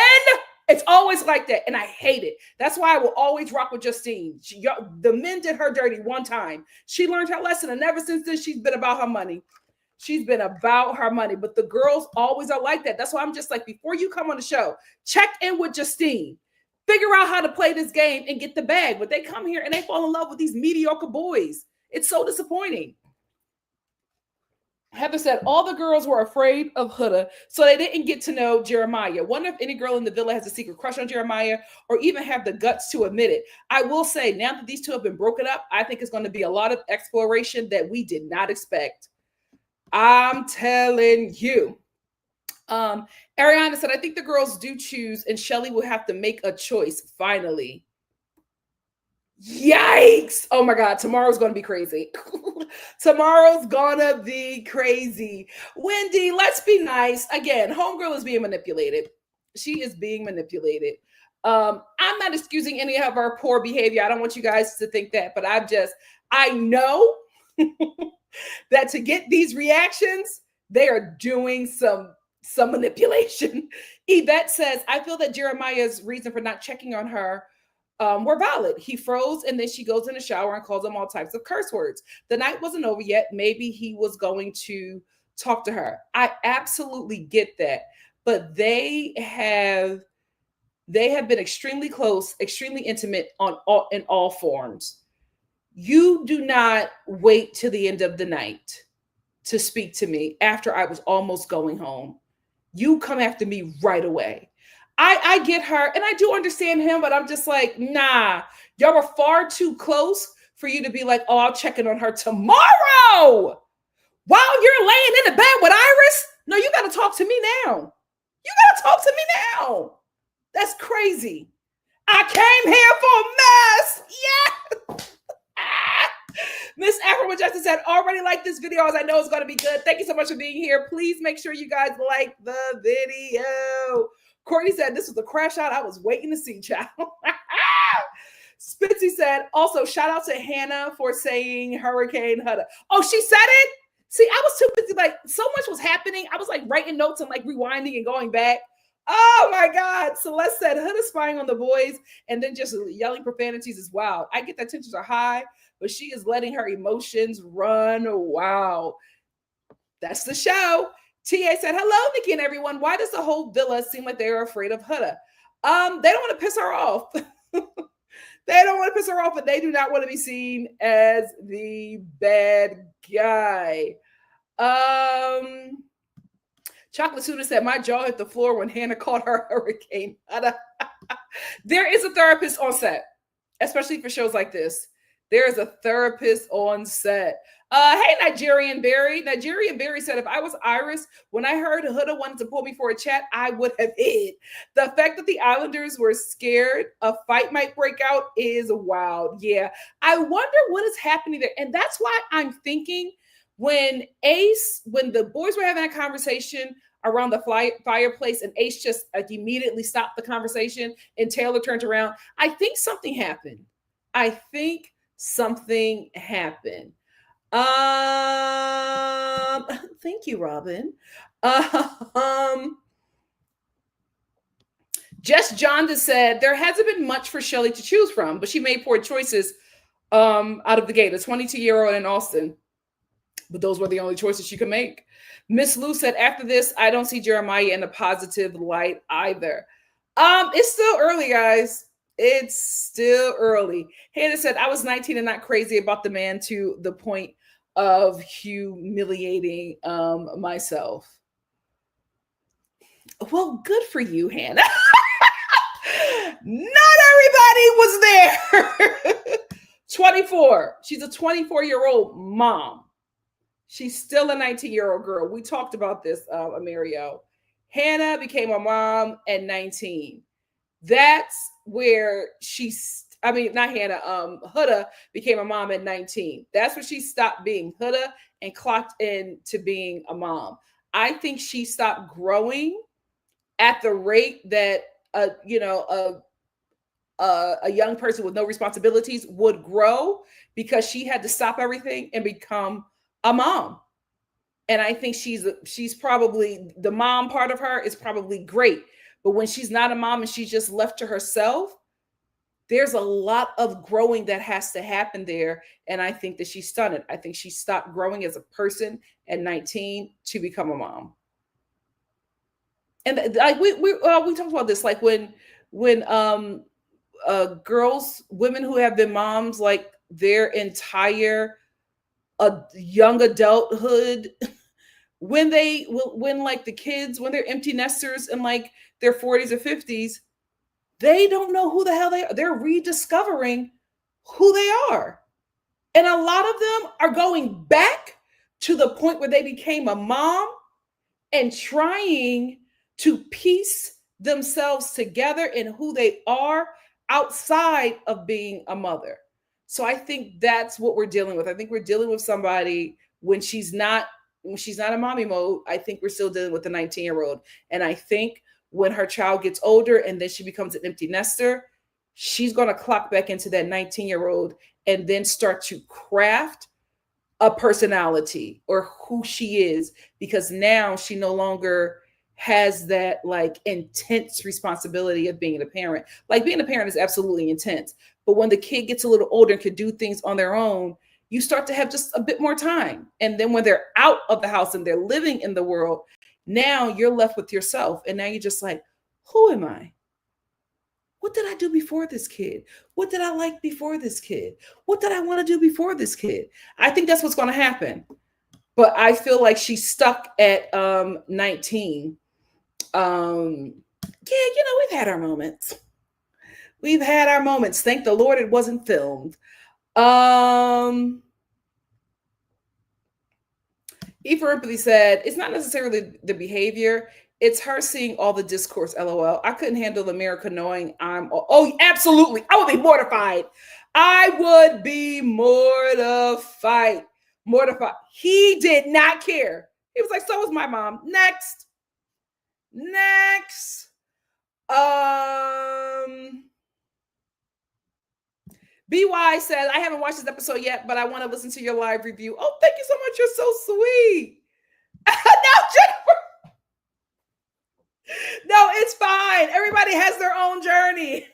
It's always like that, and I hate it. That's why I will always rock with Justine. The men did her dirty one time. She learned her lesson, and ever since then, she's been about her money. She's been about her money, but the girls always are like that. That's why I'm just like, before you come on the show, check in with Justine. Figure out how to play this game and get the bag. But they come here and they fall in love with these mediocre boys. It's so disappointing. Heather said, all the girls were afraid of Huda, so they didn't get to know Jeremiah. Wonder if any girl in the villa has a secret crush on Jeremiah or even have the guts to admit it. I will say, now that these two have been broken up, I think it's going to be a lot of exploration that we did not expect. I'm telling you. Ariana said, I think the girls do choose, and Shelly will have to make a choice finally. Yikes! Oh my God, tomorrow's gonna be crazy. Tomorrow's gonna be crazy. Wendy, let's be nice. Again, homegirl is being manipulated. She is being manipulated. I'm not excusing any of her poor behavior. I don't want you guys to think that, but I know that to get these reactions, they are doing some manipulation. Yvette says, I feel that Jeremiah's reason for not checking on her were valid. He froze, and then she goes in the shower and calls him all types of curse words. The night wasn't over yet. Maybe he was going to talk to her. I absolutely get that. But they have been extremely close, extremely intimate in all forms. You do not wait till the end of the night to speak to me after I was almost going home. You come after me right away. I get her, and I do understand him, but I'm just like, nah, y'all were far too close for you to be like, oh, I'll check in on her tomorrow while you're laying in the bed with Iris. No, you got to talk to me now. You got to talk to me now. That's crazy. I came here for a mess. Yeah. Miss Afro Majestic said, already like this video as I know it's going to be good. Thank you so much for being here. Please make sure you guys like the video. Courtney said, this was a crash out I was waiting to see, child. Spitzy said, also shout out to Hannah for saying Hurricane Huda. Oh, she said it? See, I was too busy. Like, so much was happening. I was like writing notes and like rewinding and going back. Oh my God. Celeste said, Huda spying on the boys and then just yelling profanities is wild. I get that tensions are high, but she is letting her emotions run. Wow. That's the show. TA said, hello, Nikki and everyone. Why does the whole villa seem like they're afraid of Huda? They don't want to piss her off. They don't want to piss her off, but they do not want to be seen as the bad guy. Chocolate Suda said, my jaw hit the floor when Hannah called her Hurricane Huda. There is a therapist on set, especially for shows like this. There is a therapist on set. Hey, Nigerian Barry. Nigerian Barry said, if I was Iris, when I heard Huda wanted to pull me for a chat, I would have hid. The fact that the Islanders were scared a fight might break out is wild. Yeah. I wonder what is happening there. And that's why I'm thinking when the boys were having a conversation around the fireplace and Ace just like immediately stopped the conversation and Taylor turned around, I think something happened. Thank you, Robin. Jess Jonda said, there hasn't been much for Shelly to choose from, but she made poor choices out of the gate. A 22-year-old in Austin. But those were the only choices she could make. Miss Lou said, after this, I don't see Jeremiah in a positive light either. It's still early, guys. It's still early. Hannah said, I was 19 and not crazy about the man to the point of humiliating myself. Well, good for you, Hannah. Not everybody was there. 24. She's a 24-year-old mom. She's still a 19-year-old girl. We talked about this, Amario. Hannah became a mom at 19. That's where Huda became a mom at 19. That's when she stopped being Huda and clocked into being a mom. I think she stopped growing at the rate that a young person with no responsibilities would grow, because she had to stop everything and become a mom. And I think she's probably, the mom part of her is probably great, But when she's not a mom and she's just left to herself, there's a lot of growing that has to happen there. And I think that she's done it. I think she stopped growing as a person at 19 to become a mom. And like we talked about this, like when girls, women who have been moms like their entire young adulthood, when like the kids, when they're empty nesters in like their 40s or 50s, they don't know who the hell they are. They're rediscovering who they are. And a lot of them are going back to the point where they became a mom and trying to piece themselves together in who they are outside of being a mother. So I think that's what we're dealing with. I think we're dealing with somebody when she's not in mommy mode. I think we're still dealing with a 19-year-old. And I think when her child gets older and then she becomes an empty nester, she's going to clock back into that 19-year-old and then start to craft a personality or who she is, because now she no longer has that like intense responsibility of being a parent. Like being a parent is absolutely intense, but when the kid gets a little older and can do things on their own, you start to have just a bit more time. And then when they're out of the house and they're living in the world, now you're left with yourself. And now you're just like, who am I? What did I do before this kid? What did I like before this kid? What did I want to do before this kid? I think that's what's going to happen. But I feel like she's stuck at 19. We've had our moments. We've had our moments. Thank the Lord it wasn't filmed. E for Empathy said, it's not necessarily the behavior. It's her seeing all the discourse, LOL. I couldn't handle America knowing absolutely. I would be mortified. I would be mortified. He did not care. He was like, so was my mom. Next. BY says, I haven't watched this episode yet, but I want to listen to your live review. Oh, thank you so much. You're so sweet. No, Jennifer. No, it's fine. Everybody has their own journey.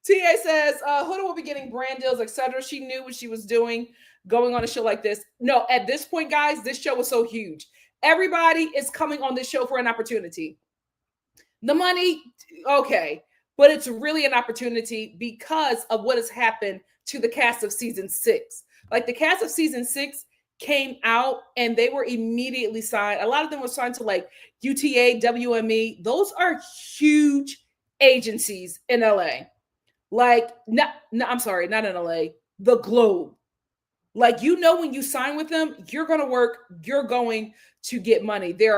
TA says, Huda will be getting brand deals, etc. She knew what she was doing going on a show like this. No, at this point, guys, this show was so huge. Everybody is coming on this show for an opportunity. The money, okay, but it's really an opportunity because of what has happened to the cast of season 6. Like the cast of season 6 came out and they were immediately signed. A lot of them were signed to like UTA, WME. Those are huge agencies in LA. Like, I'm sorry, not in LA, the globe. Like, when you sign with them, you're going to work, you're going to get money. There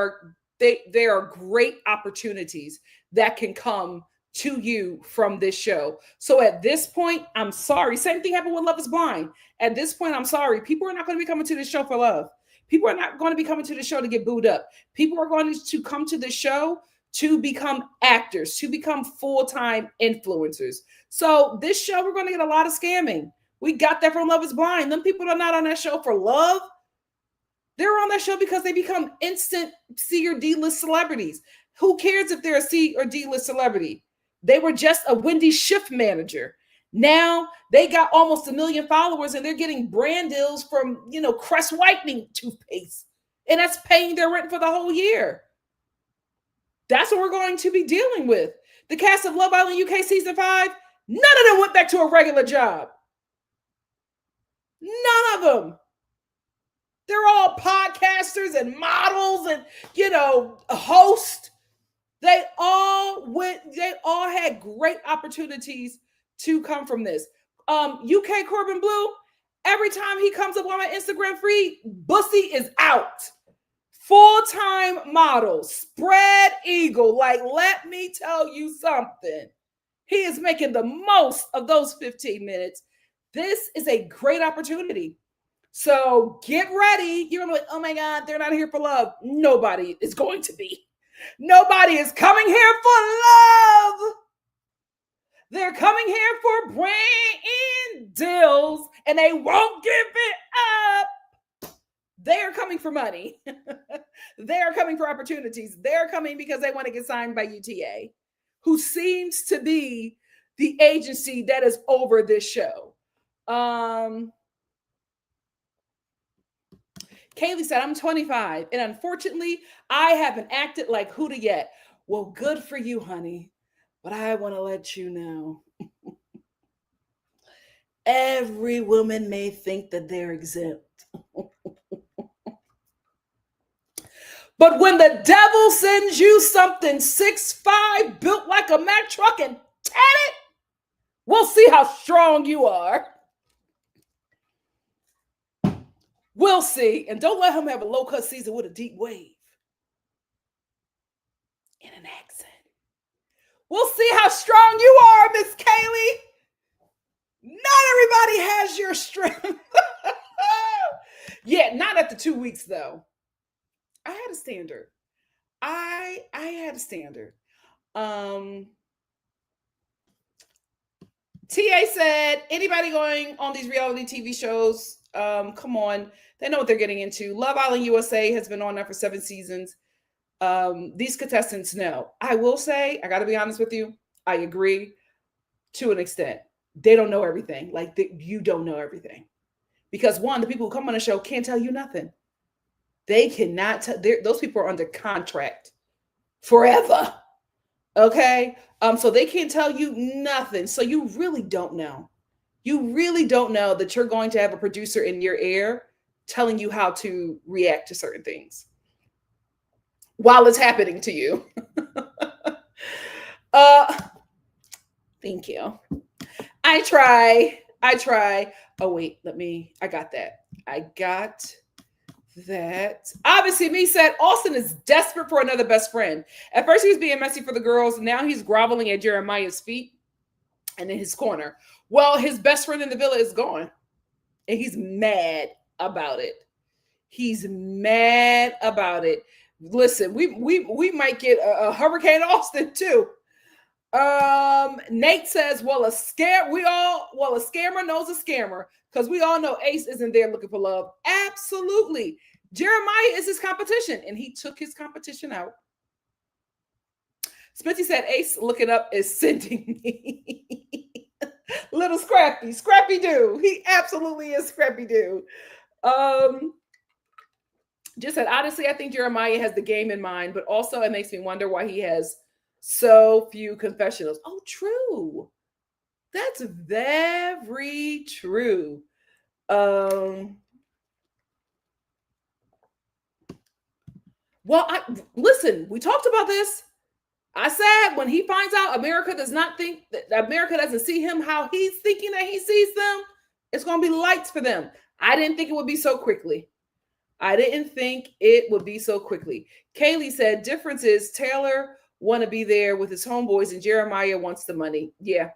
are great opportunities that can come to you from this show. So at this point, I'm sorry. Same thing happened with Love is Blind. At this point, I'm sorry. People are not going to be coming to this show for love. People are not going to be coming to the show to get booed up. People are going to come to this show to become actors, to become full-time influencers. So this show, we're going to get a lot of scamming. We got that from Love is Blind. Them people are not on that show for love. They're on that show because they become instant C or D-list celebrities. Who cares if they're a C or D-list celebrity? They were just a Wendy's shift manager. Now they got almost 1 million followers and they're getting brand deals from, Crest Whitening toothpaste. And that's paying their rent for the whole year. That's what we're going to be dealing with. The cast of Love Island UK season 5, none of them went back to a regular job. None of them. They're all podcasters and models and, hosts. They all had great opportunities to come from this. UK Corbin Blue, every time he comes up on my Instagram feed, Bussy is out. Full-time model, spread eagle. Like, let me tell you something. He is making the most of those 15 minutes. This is a great opportunity. So get ready. You're going to be like, oh my God, they're not here for love. Nobody is going to be. Nobody is coming here for love. They're coming here for brand deals and they won't give it up. They are coming for money. They are coming for opportunities. They're coming because they want to get signed by UTA, who seems to be the agency that is over this show. Kaylee said, I'm 25, and unfortunately, I haven't acted like Huda yet. Well, good for you, honey. But I want to let you know. Every woman may think that they're exempt. But when the devil sends you something 6'5", built like a Mack truck and tatted, we'll see how strong you are. We'll see. And don't let him have a low-cut season with a deep wave in an accent. We'll see how strong you are, Miss Kaylee. Not everybody has your strength. Yeah, not after 2 weeks, though. I had a standard. I had a standard. TA said, anybody going on these reality TV shows, come on. They know what they're getting into. Love Island USA has been on there for 7 seasons. These contestants know. I will say, I got to be honest with you, I agree to an extent. They don't know everything. Like, you don't know everything. Because one, the people who come on the show can't tell you nothing. They cannot, those people are under contract forever. Okay? So they can't tell you nothing. So you really don't know. You really don't know that you're going to have a producer in your ear telling you how to react to certain things while it's happening to you. Thank you. I try. Oh, wait, I got that. Obviously, me said Austin is desperate for another best friend. At first, he was being messy for the girls. Now he's groveling at Jeremiah's feet and in his corner. Well, his best friend in the villa is gone, and he's mad about it. Listen, we might get a Hurricane Austin too. Nate says, a scammer knows a scammer, because we all know Ace isn't there looking for love. Absolutely. Jeremiah is his competition, and he took his competition out. Smitty said, Ace looking up is sending me. Little Scrappy Doo. He absolutely is Scrappy Doo. Just said, honestly, I think Jeremiah has the game in mind, but also it makes me wonder why he has so few confessionals. Oh, true. That's very true. Listen, we talked about this. I said when he finds out America doesn't see him how he's thinking that he sees them, it's going to be lights for them. I didn't think it would be so quickly. Kaylee said, difference is Taylor want to be there with his homeboys and Jeremiah wants the money. Yeah.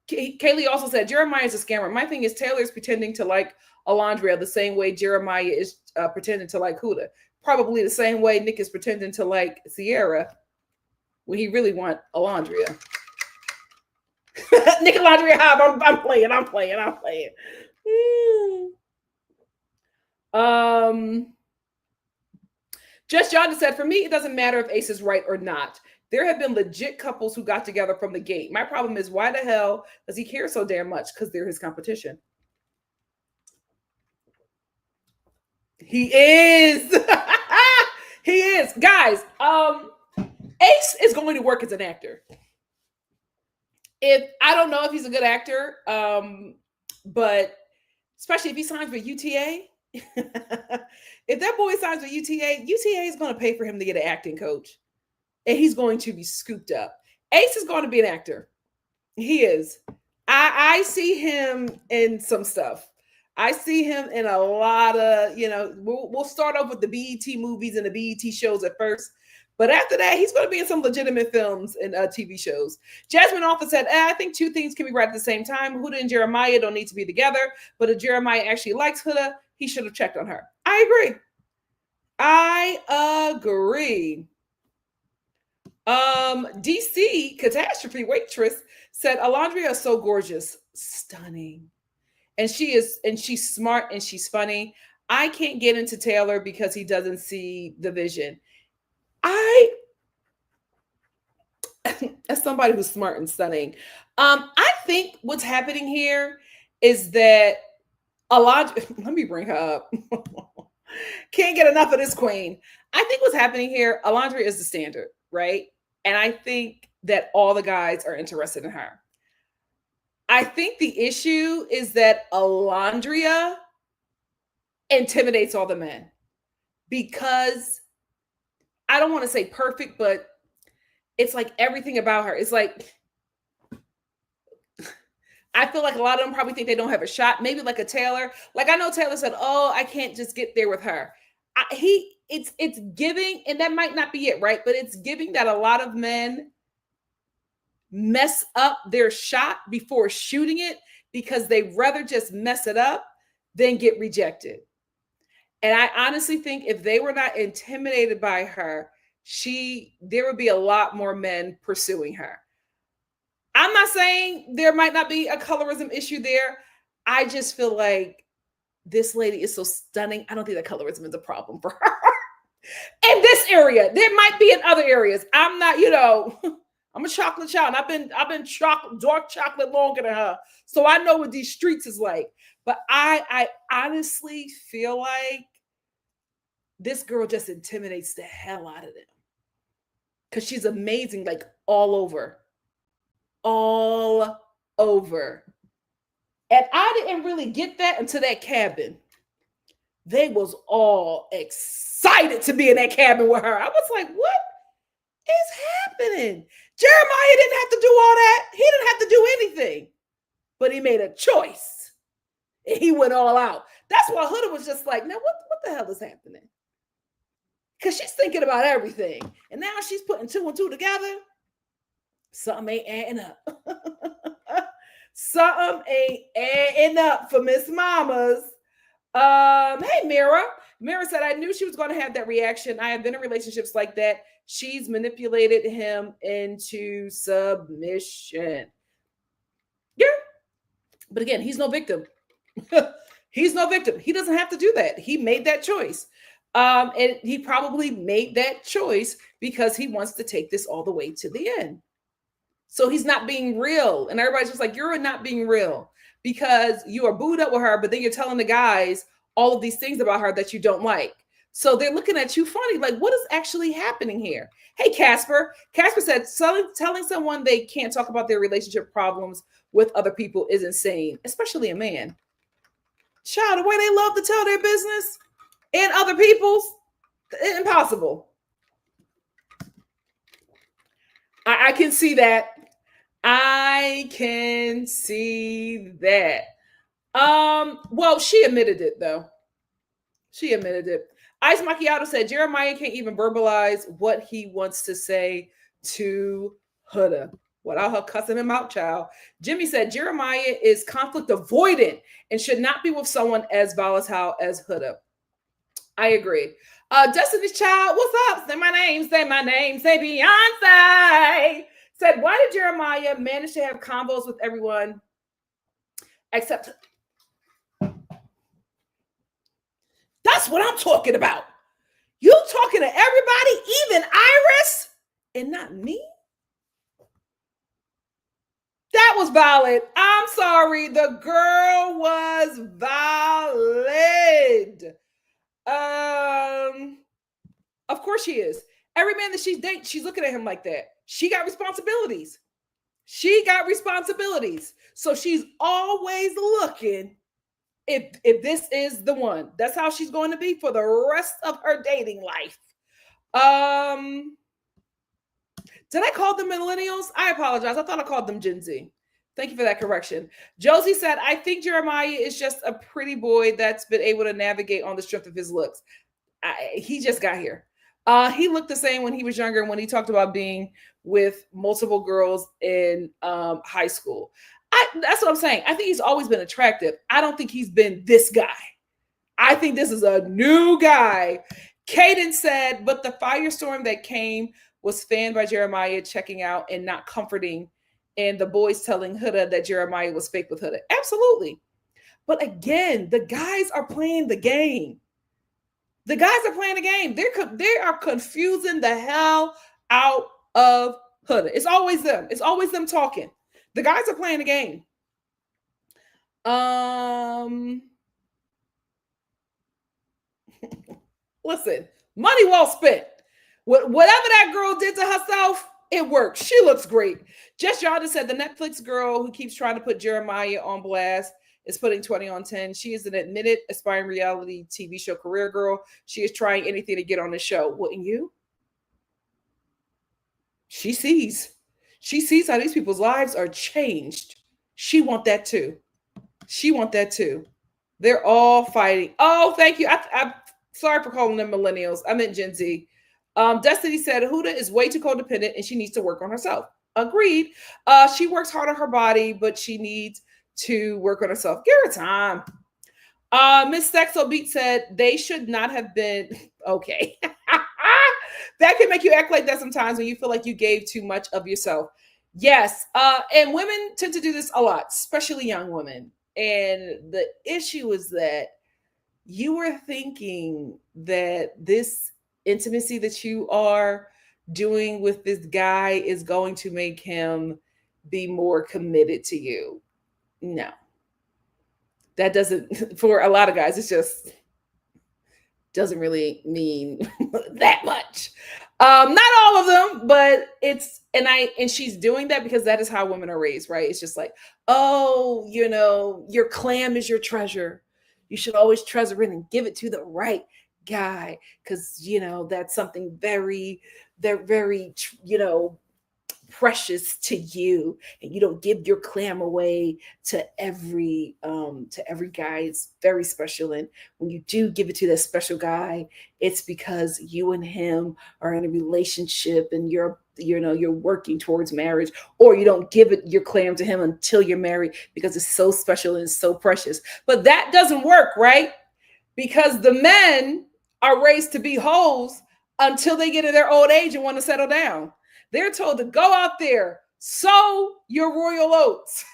Kaylee also said, Jeremiah is a scammer. My thing is Taylor is pretending to like Alondria the same way Jeremiah is pretending to like Huda. Probably the same way Nick is pretending to like Sierra when he really want Alondria. Nick Alondria Hobb, I'm playing. Just John said, for me, it doesn't matter if Ace is right or not. There have been legit couples who got together from the gate. My problem is, why the hell does he care so damn much? Because they're his competition. He is. He is. Guys, Ace is going to work as an actor. I don't know if he's a good actor, but especially if he signs with UTA. If that boy signs with UTA is going to pay for him to get an acting coach. And he's going to be scooped up. Ace is going to be an actor. He is. I see him in some stuff. I see him in a lot of, we'll start off with the BET movies and the BET shows at first. But after that, he's going to be in some legitimate films and TV shows. Jasmine also said, I think two things can be right at the same time. Huda and Jeremiah don't need to be together. But if Jeremiah actually likes Huda, he should have checked on her. I agree. DC Catastrophe Waitress said, Alondria is so gorgeous. Stunning. And she's smart and she's funny. I can't get into Taylor because he doesn't see the vision. As somebody who's smart and stunning, I think what's happening here is that let me bring her up. Can't get enough of this queen. I think what's happening here, Alondra is the standard, right? And I think that all the guys are interested in her. I think the issue is that Alondria intimidates all the men because I don't want to say perfect, but it's like everything about her. It's like, I feel like a lot of them probably think they don't have a shot. Maybe like a Taylor. Like I know Taylor said, "Oh, I can't just get there with her." It's giving, and that might not be it, right? But it's giving that a lot of men mess up their shot before shooting it because they'd rather just mess it up than get rejected. And I honestly think if they were not intimidated by her, there would be a lot more men pursuing her. I'm not saying there might not be a colorism issue there. I just feel like this lady is so stunning. I don't think that colorism is a problem for her. In this area, there might be in other areas. I'm not, I'm a chocolate child. And I've been dark chocolate longer than her, so I know what these streets is like. But I honestly feel like this girl just intimidates the hell out of them because she's amazing, like all over. And I didn't really get that until that cabin. They was all excited to be in that cabin with her. I was like, what is happening? Jeremiah didn't have to do all that. He didn't have to do anything. But he made a choice. And he went all out. That's why Huda was just like, now what the hell is happening? Because she's thinking about everything. And now she's putting 2 and 2 together. Something ain't adding up. Something ain't adding up for Miss Mamas. Hey, Mira. Mira said, I knew she was going to have that reaction. I have been in relationships like that. She's manipulated him into submission. Yeah. But again, he's no victim. He's no victim. He doesn't have to do that. He made that choice. And he probably made that choice because he wants to take this all the way to the end. So he's not being real. And everybody's just like, you're not being real because you are booed up with her, but then you're telling the guys all of these things about her that you don't like. So they're looking at you funny, like, what is actually happening here? Hey, Casper. Casper said, telling someone they can't talk about their relationship problems with other people is insane, especially a man. Child, the way they love to tell their business and other people's, impossible. I can see that. I can see that. Well, she admitted it though. She admitted it. Ice Macchiato said Jeremiah can't even verbalize what he wants to say to Huda without her cussing him out, child. Jimmy said Jeremiah is conflict avoidant and should not be with someone as volatile as Huda. I agree. Destiny's Child, what's up? Say my name, say Beyonce. Said, why did Jeremiah manage to have combos with everyone except... That's what I'm talking about. You talking to everybody, even Iris, and not me? That was valid. I'm sorry. The girl was valid. Of course she is. Every man that she's dating, she's looking at him like that. She got responsibilities. So she's always looking if this is the one. That's how she's going to be for the rest of her dating life. Did I call them millennials? I apologize. I thought I called them Gen Z. Thank you for that correction. Josie said, I think Jeremiah is just a pretty boy that's been able to navigate on the strength of his looks. He just got here. He looked the same when he was younger and when he talked about being with multiple girls in high school. That's what I'm saying. I think he's always been attractive. I don't think he's been this guy. I think this is a new guy. Kaden said, but the firestorm that came was fanned by Jeremiah checking out and not comforting, and the boys telling Huda that Jeremiah was fake with Huda. Absolutely. But again, the guys are playing the game. The guys are playing the game. They are confusing the hell out of Huda. It's always them. It's always them talking. The guys are playing the game. Listen, money well spent. Whatever that girl did to herself, it worked. She looks great. Jess Yada said the Netflix girl who keeps trying to put Jeremiah on blast is putting 20 on 10. She is an admitted aspiring reality TV show career girl. She is trying anything to get on the show. Wouldn't you? She sees how these people's lives are changed. She want that too. She want that too. They're all fighting. Oh, thank you. I'm sorry for calling them millennials. I meant Gen Z. Destiny said Huda is way too codependent and she needs to work on herself. Agreed. She works hard on her body, but she needs to work on herself. Give her time. Miss Sexo Beat said they should not have been okay. That can make you act like that sometimes when you feel like you gave too much of yourself. Yes. And women tend to do this a lot, especially young women. And the issue is that you were thinking that this intimacy that you are doing with this guy is going to make him be more committed to you. No. That doesn't, for a lot of guys, it's just doesn't really mean that much. Not all of them, but and she's doing that because that is how women are raised, right? It's just like, oh, your clam is your treasure. You should always treasure it and give it to the right guy because that's something very, very, precious to you, and you don't give your clam away to every guy. It's very special, and when you do give it to that special guy, it's because you and him are in a relationship and you're working towards marriage, or you don't give your clam to him until you're married because it's so special and so precious. But that doesn't work, right? Because the men are raised to be hoes until they get to their old age and want to settle down. They're told to go out there, sow your royal oats,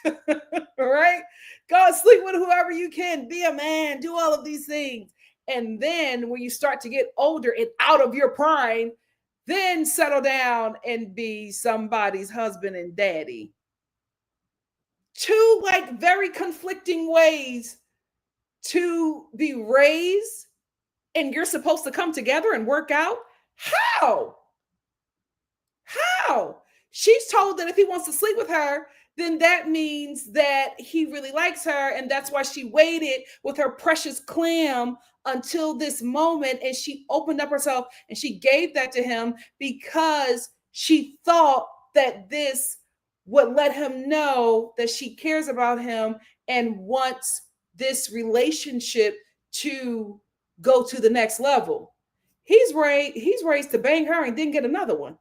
right? Go sleep with whoever you can, be a man, do all of these things. And then when you start to get older and out of your prime, then settle down and be somebody's husband and daddy. Two very conflicting ways to be raised, and you're supposed to come together and work out. How? She's told that if he wants to sleep with her, then that means that he really likes her. And that's why she waited with her precious clam until this moment. And she opened up herself and she gave that to him because she thought that this would let him know that she cares about him and wants this relationship to go to the next level. He's raised to bang her and then get another one.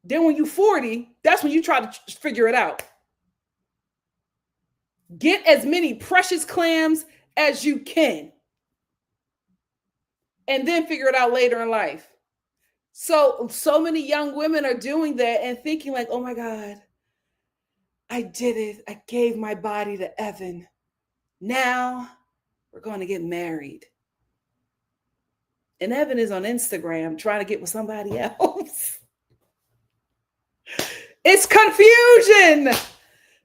Then when you're 40, that's when you try to figure it out. Get as many precious clams as you can. And then figure it out later in life. So many young women are doing that and thinking like, oh my God, I did it. I gave my body to Evan. Now we're going to get married. And Evan is on Instagram trying to get with somebody else. It's confusion.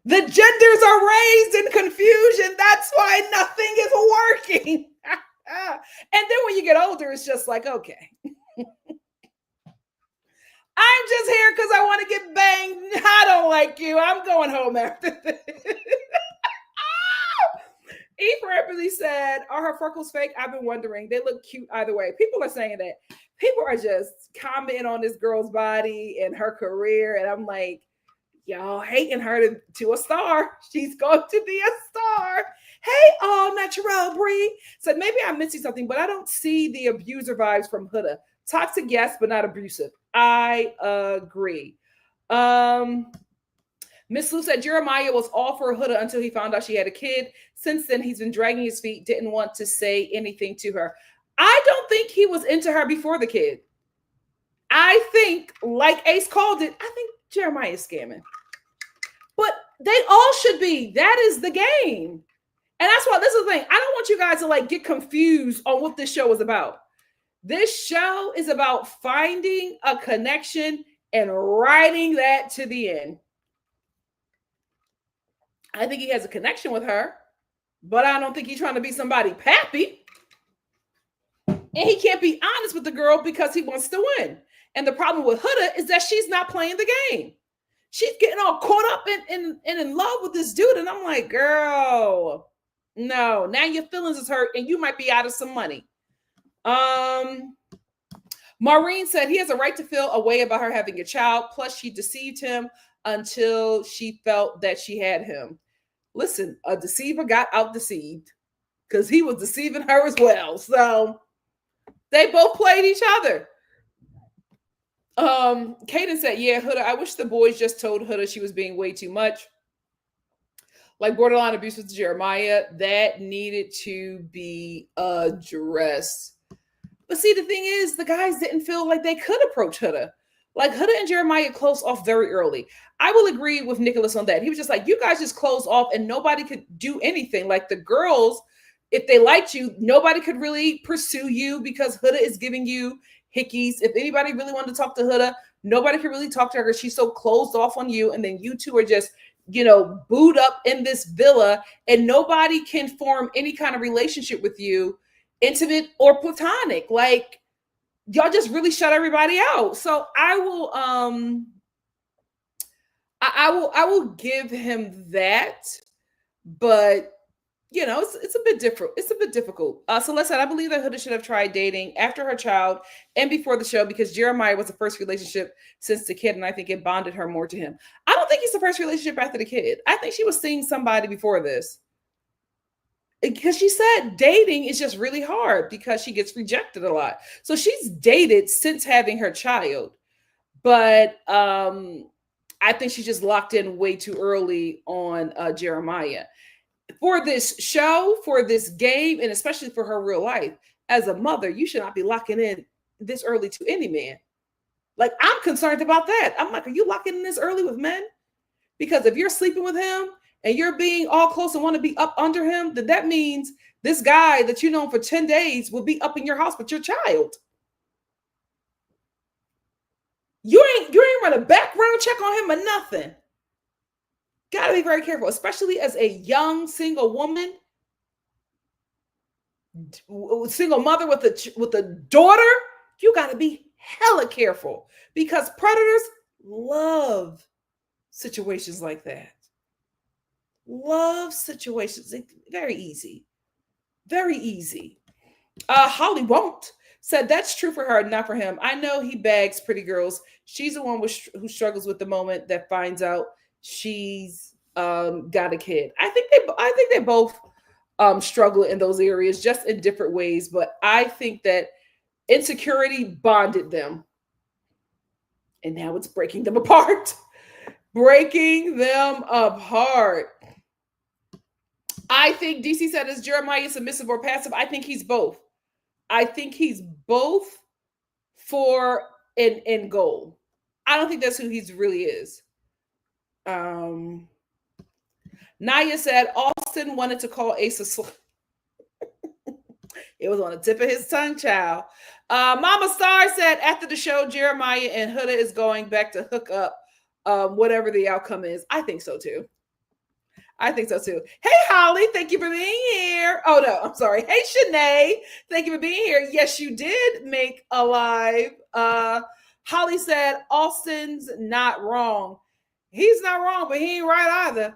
The genders are raised in confusion. That's why nothing is working. And then when you get older, it's just like, okay. I'm just here because I want to get banged. I don't like you. I'm going home after this. E. Rapidly said, are her freckles fake? I've been wondering. They look cute either way. People are saying that. People are just commenting on this girl's body and her career. And I'm like, y'all hating her to a star. She's going to be a star. Hey, all natural Bree. Said, maybe I'm missing something, but I don't see the abuser vibes from Huda. Toxic, yes, but not abusive. I agree. Miss Lou said Jeremiah was all for Huda until he found out she had a kid. Since then, he's been dragging his feet, didn't want to say anything to her. I don't think he was into her before the kid. I think, like Ace called it, I think Jeremiah is scamming. But They all should be. That is the game. And that's why this is the thing. I don't want you guys to like get confused on what this show is about. This show is about finding a connection and riding that to the end. I think he has a connection with her, but I don't think he's trying to be somebody pappy. And he can't be honest with the girl because he wants to win. And the problem with Huda is that she's not playing the game. She's getting all caught up in love with this dude. And I'm like, girl, no, now your feelings is hurt and you might be out of some money. Maureen said he has a right to feel a way about her having a child. Plus, she deceived him until she felt that she had him. Listen, a deceiver got out deceived because he was deceiving her as well. So they both played each other. Kaden said, yeah, Huda, I wish the boys just told Huda she was being way too much. Like borderline abuse with Jeremiah, that needed to be addressed. But see, the thing is, the guys didn't feel like they could approach Huda. Like Huda and Jeremiah closed off very early. I will agree with Nicholas on that. He was just like, you guys just closed off and nobody could do anything. Like the girls, if they liked you, nobody could really pursue you because Huda is giving you hickeys. If anybody really wanted to talk to Huda, nobody could really talk to her because she's so closed off on you. And then you two are just, booed up in this villa and nobody can form any kind of relationship with you, intimate or platonic. Like y'all just really shut everybody out. So I will I will give him that, but it's a bit different. It's a bit difficult. Celeste said, I believe that Huda should have tried dating after her child and before the show because Jeremiah was the first relationship since the kid, and I think it bonded her more to him. I don't think he's the first relationship after the kid. I think she was seeing somebody before this. Because she said dating is just really hard because she gets rejected a lot. So she's dated since having her child. But I think she just locked in way too early on Jeremiah. For this show, for this game, and especially for her real life, as a mother, you should not be locking in this early to any man. Like, I'm concerned about that. I'm like, are you locking in this early with men? Because if you're sleeping with him and you're being all close and want to be up under him, then that means this guy that you know for 10 days will be up in your house with your child. You ain't run a background check on him or nothing. Got to be very careful, especially as a young single woman, single mother with a daughter. You got to be hella careful because predators love situations like that. Love situations. Very easy. Very easy. Holly won't. Said that's true for her, not for him. I know he bags pretty girls. She's the one who struggles with the moment that finds out she's got a kid. I think they both struggle in those areas, just in different ways. But I think that insecurity bonded them, and now it's breaking them apart. Breaking them apart. I think DC said, is Jeremiah submissive or passive? I think he's both. I think he's both for an end goal. I don't think that's who he really is. Naya said Austin wanted to call Ace a slut. It was on the tip of his tongue, child. Mama Star said after the show, Jeremiah and Huda is going back to hook up, whatever the outcome is. I think so too. Hey, Holly, thank you for being here. Oh, no, I'm sorry. Hey, Shanae, thank you for being here. Yes, you did make a live. Holly said, Austin's not wrong. He's not wrong, but he ain't right either.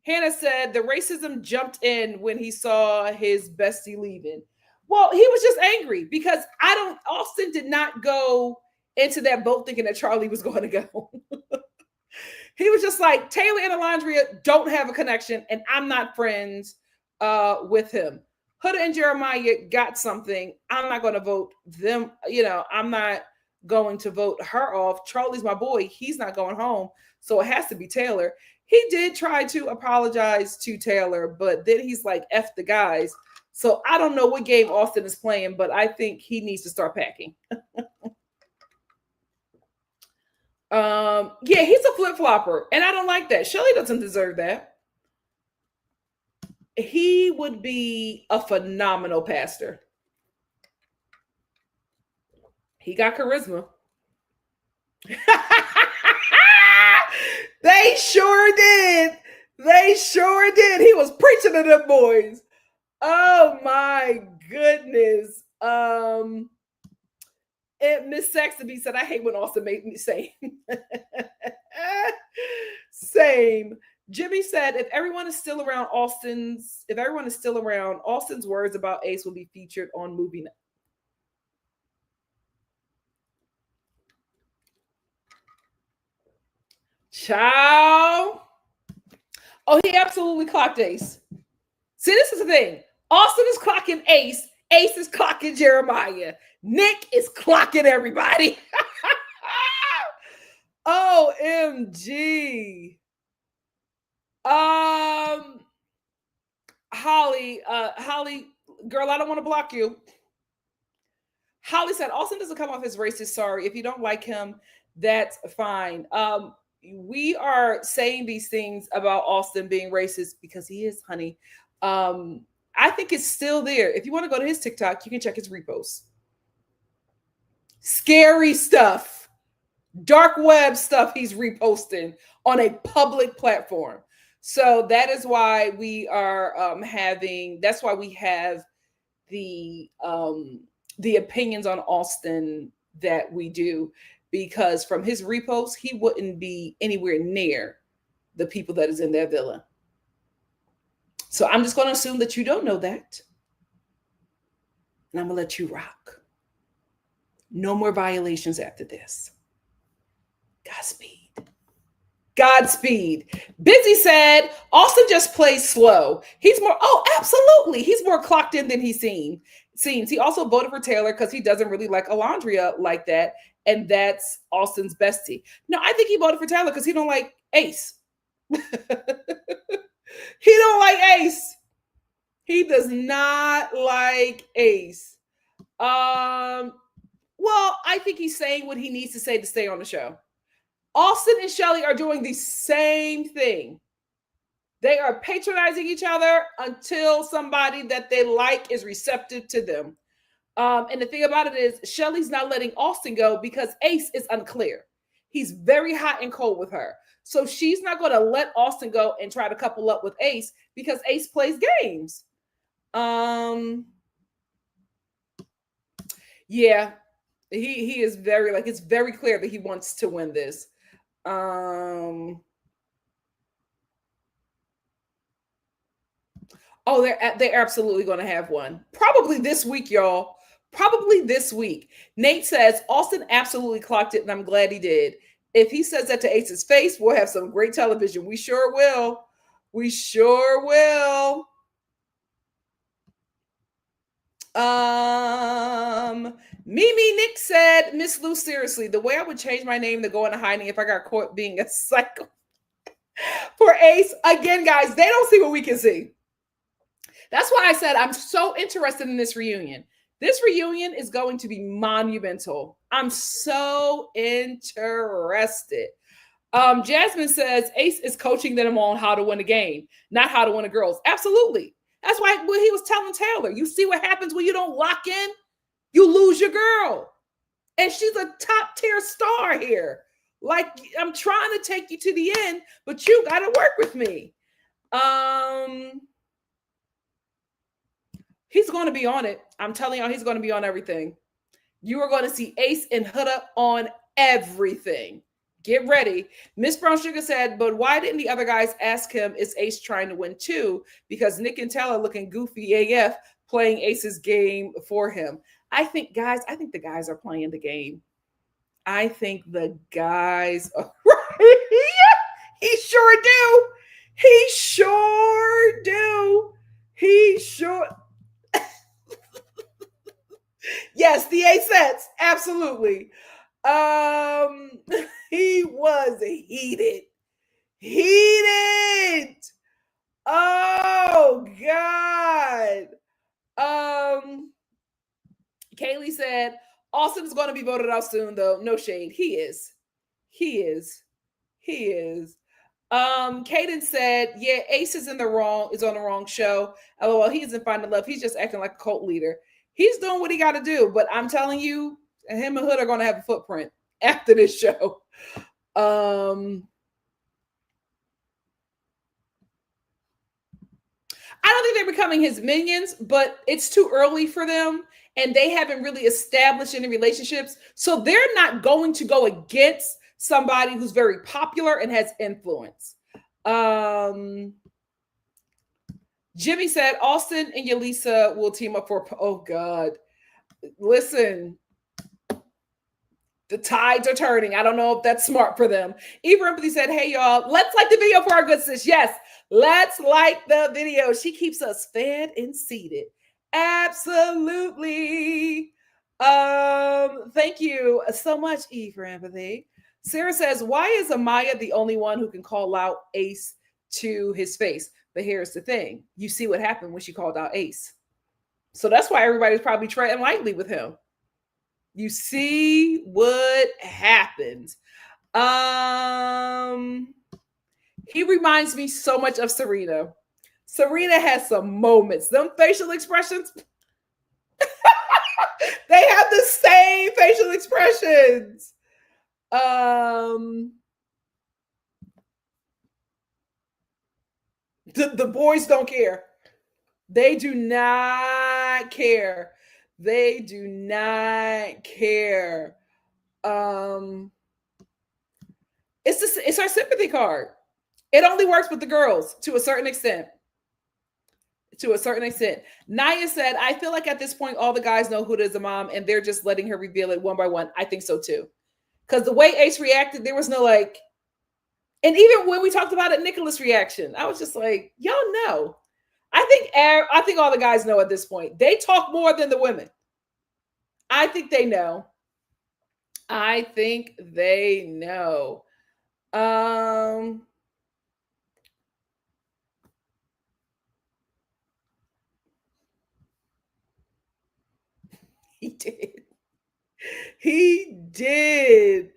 Hannah said the racism jumped in when he saw his bestie leaving. Well, he was just angry because Austin did not go into that boat thinking that Charlie was going to go. He was just like, Taylor and Alondria don't have a connection, and I'm not friends with him. Huda and Jeremiah got something. I'm not going to vote them. I'm not going to vote her off. Charlie's my boy. He's not going home. So it has to be Taylor. He did try to apologize to Taylor, but then he's like, F the guys. So I don't know what game Austin is playing, but I think he needs to start packing. Yeah, he's a flip-flopper, and I don't like that. Shelly doesn't deserve that. He would be a phenomenal pastor. He got charisma. They sure did. They sure did. He was preaching to them boys. Oh my goodness. And Miss Saxby said, I hate when Austin made me say same. Jimmy said, if everyone is still around Austin's words about Ace will be featured on movie night. Ciao. Oh, he absolutely clocked Ace. See, this is the thing. Austin is clocking Ace. Ace is clocking Jeremiah. Nick is clocking everybody. OMG. Holly, girl, I don't want to block you. Holly said, Austin doesn't come off as racist. Sorry. If you don't like him, that's fine. We are saying these things about Austin being racist because he is, honey. I think it's still there. If you want to go to his TikTok, you can check his reposts. Scary stuff, dark web stuff he's reposting on a public platform. So that is why we are that's why we have the opinions on Austin that we do, because from his reposts, he wouldn't be anywhere near the people that is in their villa. So I'm just going to assume that you don't know that. And I'm going to let you rock. No more violations after this. Godspeed. Godspeed. Busy said, Austin just plays slow. He's more, absolutely. He's more clocked in than he's seen. He also voted for Taylor because he doesn't really like Alondria like that. And that's Austin's bestie. No, I think he voted for Taylor because he don't like Ace. He don't like Ace. He does not like Ace. Well, I think he's saying what he needs to say to stay on the show. Austin and Shelly are doing the same thing. They are patronizing each other until somebody that they like is receptive to them. And the thing about it is, Shelly's not letting Austin go because Ace is unclear. He's very hot and cold with her. So she's not going to let Austin go and try to couple up with Ace because Ace plays games. Yeah, he is very, like, it's very clear that he wants to win this. Oh, they're absolutely going to have one. Probably this week, y'all. Probably this week. Nate says, Austin absolutely clocked it, and I'm glad he did. If he says that to Ace's face, we'll have some great television. We sure will. We sure will. Mimi Nick said, Miss Lou, seriously, the way I would change my name to go into hiding if I got caught being a psycho for Ace. Again, guys, they don't see what we can see. That's why I said I'm so interested in this reunion. This reunion is going to be monumental. I'm so interested. Jasmine says Ace is coaching them on how to win a game, not how to win a girls. Absolutely. That's why when he was telling Taylor, you see what happens when you don't lock in? You lose your girl. And she's a top tier star here. Like, I'm trying to take you to the end, but you got to work with me. He's going to be on it. I'm telling y'all, he's going to be on everything. You are going to see Ace and Huda on everything. Get ready. Miss Brown Sugar said, but why didn't the other guys ask him, is Ace trying to win too? Because Nick and Taylor looking goofy AF playing Ace's game for him. I think the guys are playing the game. I think the guys are right. He sure do. He sure do. He sure. Yes, the A sets. Absolutely. He was heated. Heated. Oh God. Kaylee said, Austin's going to be voted out soon, though. No shade. He is. He is. He is. Kaden said, yeah, Ace is in the wrong, is on the wrong show. LOL, he isn't finding love. He's just acting like a cult leader. He's doing what he got to do. But I'm telling you, him and Hood are going to have a footprint after this show. I don't think they're becoming his minions, but it's too early for them. And they haven't really established any relationships. So they're not going to go against somebody who's very popular and has influence. Jimmy said Austin and Yelisa will team up for, oh God. Listen, the tides are turning. I don't know if that's smart for them. Eva Empathy said, hey y'all, let's like the video for our good sis. Yes, let's like the video. She keeps us fed and seated. Absolutely. Thank you so much, E for Empathy. Sarah says, why is Amaya the only one who can call out Ace to his face? But here's the thing. You see what happened when she called out Ace. So that's why everybody's probably treading lightly with him. You see what happens. He reminds me so much of Serena. Serena has some moments. Them facial expressions. They have the same facial expressions. The boys don't care. They do not care. They do not care. It's our sympathy card. It only works with the girls to a certain extent. To a certain extent. Naya said, I feel like at this point, all the guys know Huda is a mom and they're just letting her reveal it one by one. I think so too. Because the way Ace reacted, there was no like, and even when we talked about it, Nicholas' reaction, I was just like, y'all know. I think all the guys know at this point. They talk more than the women. I think they know. I think they know. He did. He did.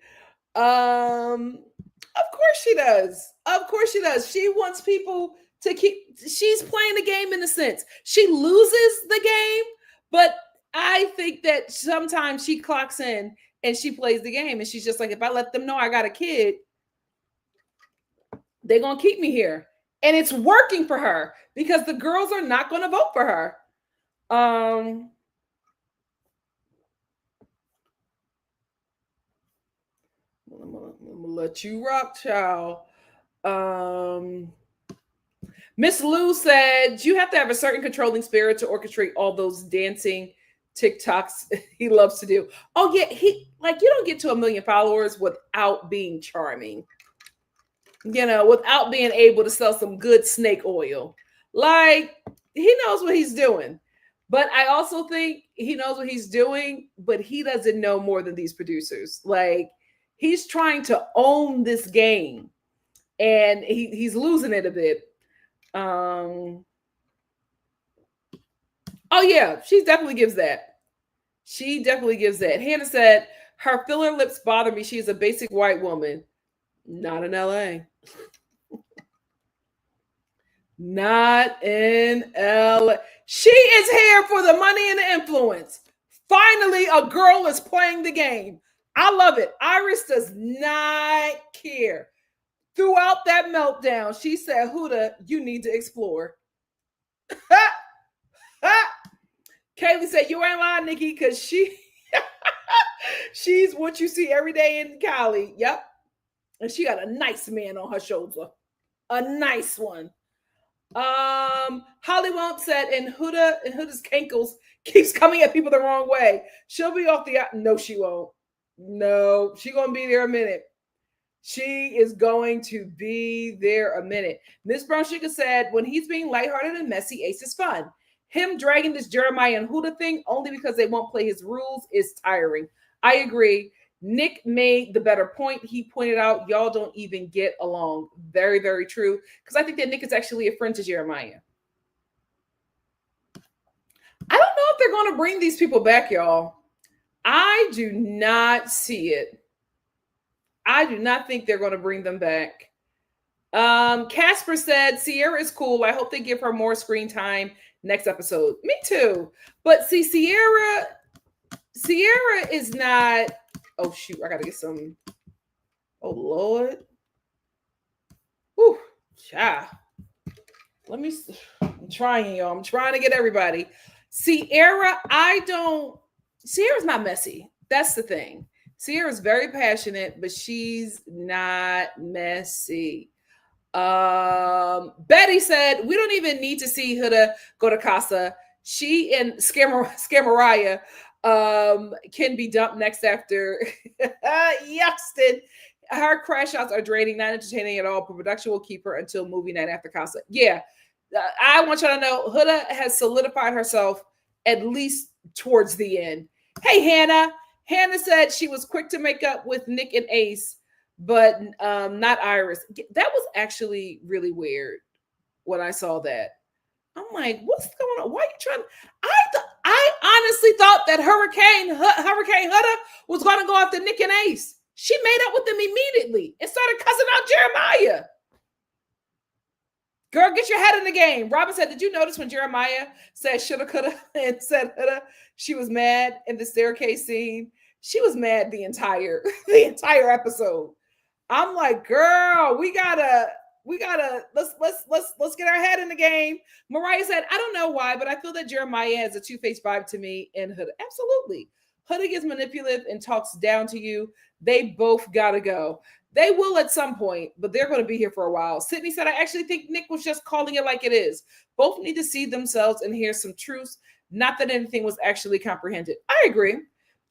Of course she does. Of course she does. She wants people to keep, she's playing the game in a sense. She loses the game, but I think that sometimes she clocks in and she plays the game and she's just like, if I let them know I got a kid, they're going to keep me here. And it's working for her because the girls are not going to vote for her. I'm gonna let you rock, child. Miss Lou said, you have to have a certain controlling spirit to orchestrate all those dancing TikToks he loves to do. Oh, yeah. He, like, you don't get to 1 million followers without being charming. You know, without being able to sell some good snake oil. Like, he knows what he's doing. But I also think he knows what he's doing, but he doesn't know more than these producers. Like, he's trying to own this game. And he's losing it a bit. Oh yeah, she definitely gives that. She definitely gives that. Hannah said, her filler lips bother me. She is a basic white woman. Not in LA. Not in LA. She is here for the money and the influence. Finally, a girl is playing the game. I love it. Iris does not care. Throughout that meltdown, she said, Huda, you need to explore. Kaylee said, you ain't lying, Nikki, because she's what you see every day in Cali. Yep. And she got a nice man on her shoulder. A nice one. Holly Womp said, and Huda's cankles keeps coming at people the wrong way. She'll be off the... No, she won't. No, she's going to be there a minute. She is going to be there a minute. Miss Brown Sugar said, when he's being lighthearted and messy, Ace is fun. Him dragging this Jeremiah and Huda thing only because they won't play his rules is tiring. I agree. Nick made the better point. He pointed out, y'all don't even get along. Very, very true. Because I think that Nick is actually a friend to Jeremiah. I don't know if they're going to bring these people back, y'all. I do not see it. I do not think they're going to bring them back. Casper said, Sierra is cool. I hope they give her more screen time next episode. Me too. But see, Sierra is not. Oh, shoot. I got to get some. Oh, Lord. Whew. Yeah. I'm trying, y'all. I'm trying to get everybody. Sierra's not messy. That's the thing. Sierra's very passionate, but she's not messy. Betty said, we don't even need to see Huda go to Casa. She and Scamaraya can be dumped next after Yuxton. Her crash outs are draining, not entertaining at all, but production will keep her until movie night after Casa. Yeah, I want y'all to know Huda has solidified herself at least towards the end. Hey, Hannah. Hannah said she was quick to make up with Nick and Ace, but not Iris. That was actually really weird when I saw that. I'm like, what's going on? Why are you trying? I honestly thought that Hurricane Huda was going to go after Nick and Ace. She made up with them immediately and started cussing out Jeremiah. Girl, get your head in the game. Robin said, did you notice when Jeremiah said shoulda, coulda, and said huda, she was mad in the staircase scene? She was mad the entire episode. I'm like, girl, we gotta let's get our head in the game. Mariah said, I don't know why, but I feel that Jeremiah has a two-faced vibe to me and Huda. Absolutely. Huda gets manipulative and talks down to you. They both gotta go. They will at some point, but they're going to be here for a while. Sydney said, I actually think Nick was just calling it like it is. Both need to see themselves and hear some truths. Not that anything was actually comprehended. I agree.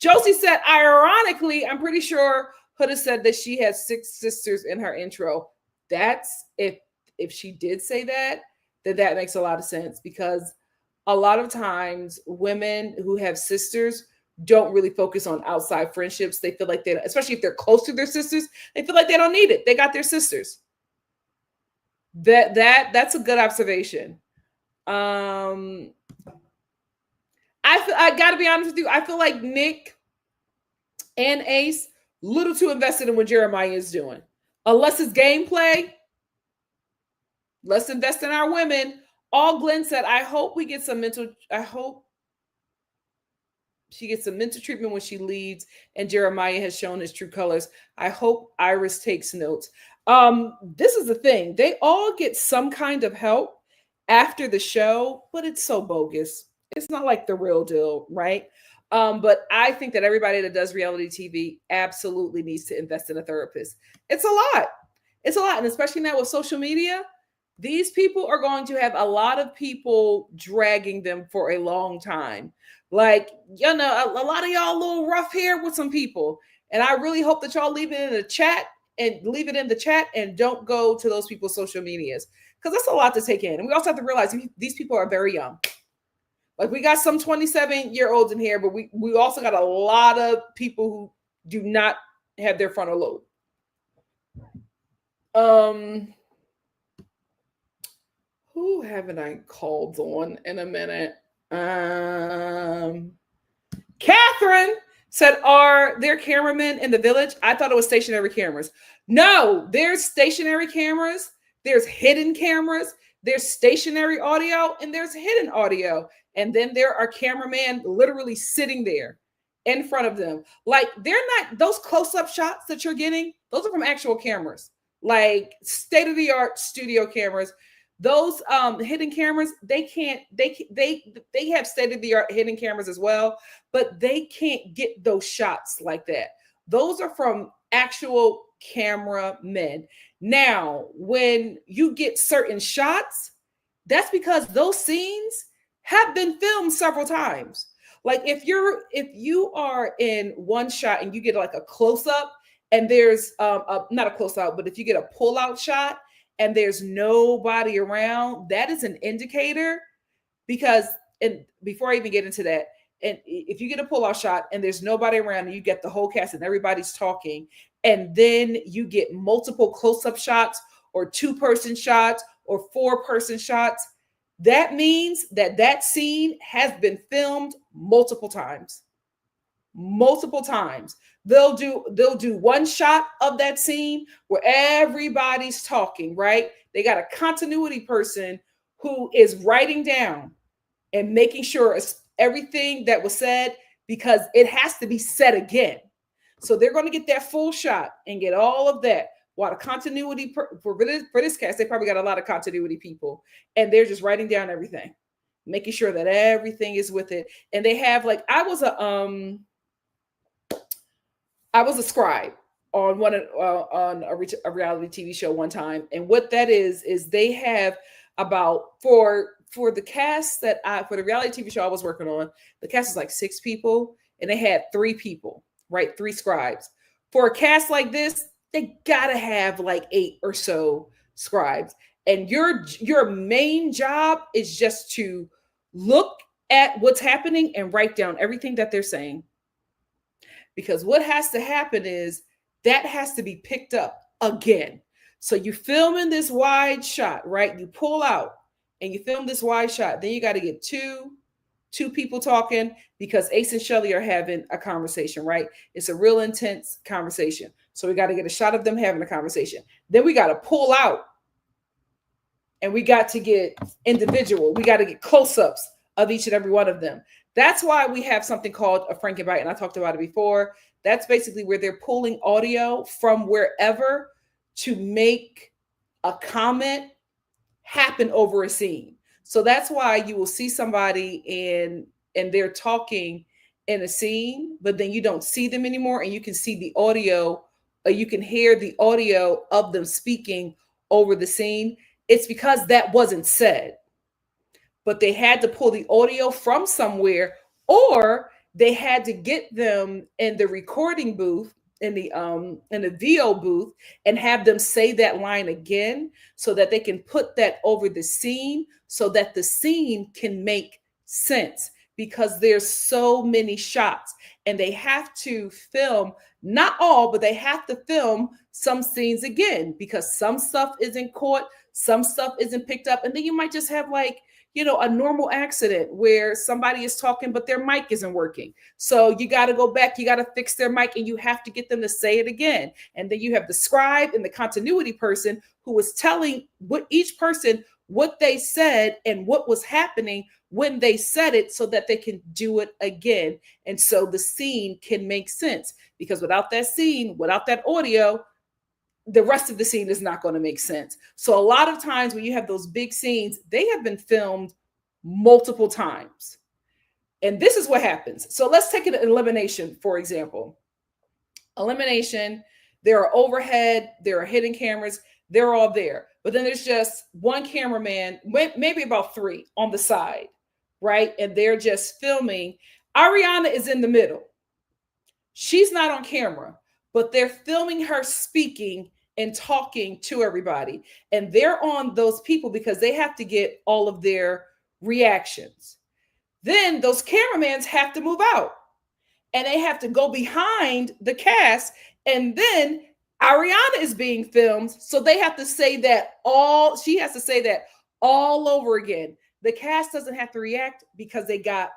Josie said, ironically, I'm pretty sure Huda said that she has 6 sisters in her intro. That's, if she did say that, then that makes a lot of sense, because a lot of times women who have sisters don't really focus on outside friendships. They feel like they, especially if they're close to their sisters, they feel like they don't need it. They got their sisters. That's a good observation. I got to be honest with you. I feel like Nick and Ace little too invested in what Jeremiah is doing. Unless it's gameplay, let's invest in our women. All Glenn said, I hope she gets some mental treatment when she leads and Jeremiah has shown his true colors. I hope Iris takes notes. This is the thing. They all get some kind of help after the show, but it's so bogus. It's not like the real deal, right? But I think that everybody that does reality TV absolutely needs to invest in a therapist. It's a lot. It's a lot. And especially now with social media, these people are going to have a lot of people dragging them for a long time. Like, you know, a lot of y'all a little rough here with some people. And I really hope that y'all leave it in the chat and don't go to those people's social medias, because that's a lot to take in. And we also have to realize these people are very young. Like, we got some 27-year-olds in here, but we also got a lot of people who do not have their frontal lobe. Who haven't I called on in a minute? Catherine said, are there cameramen in the village? I thought it was stationary cameras. No, there's stationary cameras. There's hidden cameras. There's stationary audio and there's hidden audio. And then there are cameramen literally sitting there in front of them. Like, they're not, those close-up shots that you're getting, those are from actual cameras, like state-of-the-art studio cameras. Those hidden cameras, they have state-of-the-art hidden cameras as well, but they can't get those shots like that. Those are from actual cameramen. Now, when you get certain shots, that's because those scenes have been filmed several times. Like, if you are in one shot and you get like a close-up and there's not a close-out, but if you get a pull-out shot and there's nobody around, that is an indicator. Because, and before I even get into that, and if you get a pull-out shot and there's nobody around and you get the whole cast and everybody's talking, and then you get multiple close-up shots or 2-person shots or 4-person shots, that means that scene has been filmed multiple times. multiple times. They'll do one shot of that scene where everybody's talking, right? They got a continuity person who is writing down and making sure everything that was said, because it has to be said again. So they're going to get that full shot and get all of that. While the continuity for this cast, they probably got a lot of continuity people, and they're just writing down everything, making sure that everything is with it. And they have, like, I was a scribe on a reality TV show one time, and what that is they have about for the cast for the reality TV show I was working on, the cast was like 6 people, and they had 3 people, right? 3 scribes. For a cast like this, they gotta have like 8 or so scribes, and your main job is just to look at what's happening and write down everything that they're saying. Because what has to happen is that has to be picked up again. So you film in this wide shot, right? You pull out and you film this wide shot. Then you got to get two people talking, because Ace and Shelly are having a conversation, right? It's a real intense conversation. So we got to get a shot of them having a conversation. Then we got to pull out and we got to get individual. We got to get close-ups of each and every one of them. That's why we have something called a Frankenbite, and I talked about it before. That's basically where they're pulling audio from wherever to make a comment happen over a scene. So that's why you will see somebody and they're talking in a scene, but then you don't see them anymore, and you can see the audio, or you can hear the audio of them speaking over the scene. It's because that wasn't said, but they had to pull the audio from somewhere, or they had to get them in the recording booth, in the VO booth, and have them say that line again, so that they can put that over the scene, so that the scene can make sense, because there's so many shots, and they have to film, not all, but they have to film some scenes again, because some stuff isn't caught, some stuff isn't picked up, and then you might just have, like, a normal accident where somebody is talking, but their mic isn't working. So you got to go back, you got to fix their mic, and you have to get them to say it again. And then you have the scribe and the continuity person who was telling each person what they said and what was happening when they said it, so that they can do it again. And so the scene can make sense, because without that scene, without that audio, the rest of the scene is not going to make sense. So a lot of times when you have those big scenes, they have been filmed multiple times. And this is what happens. So let's take an elimination, for example. Elimination, there are overhead, there are hidden cameras, they're all there. But then there's just one cameraman, maybe about 3 on the side, right? And they're just filming. Ariana is in the middle. She's not on camera, but they're filming her speaking and talking to everybody. And they're on those people because they have to get all of their reactions. Then those cameramans have to move out, and they have to go behind the cast. And then Ariana is being filmed, so they have to say that she has to say that all over again. The cast doesn't have to react because they got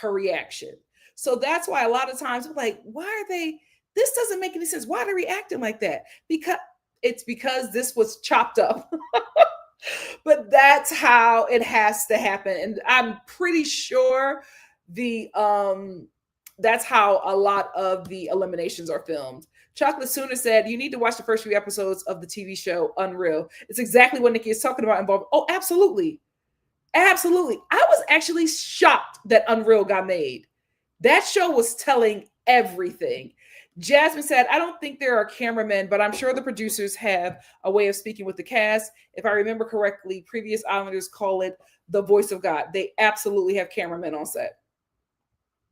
her reaction. So that's why a lot of times we're like, why are they, this doesn't make any sense. Why are they reacting like that? Because this was chopped up. But that's how it has to happen. And I'm pretty sure that's how a lot of the eliminations are filmed. Chocolate Sooner said, you need to watch the first few episodes of the TV show Unreal. It's exactly what Nikki is talking about involved. Oh, absolutely. Absolutely. I was actually shocked that Unreal got made. That show was telling everything. Jasmine said, I don't think there are cameramen, but I'm sure the producers have a way of speaking with the cast. If I remember correctly, previous Islanders call it the voice of God. They absolutely have cameramen on set.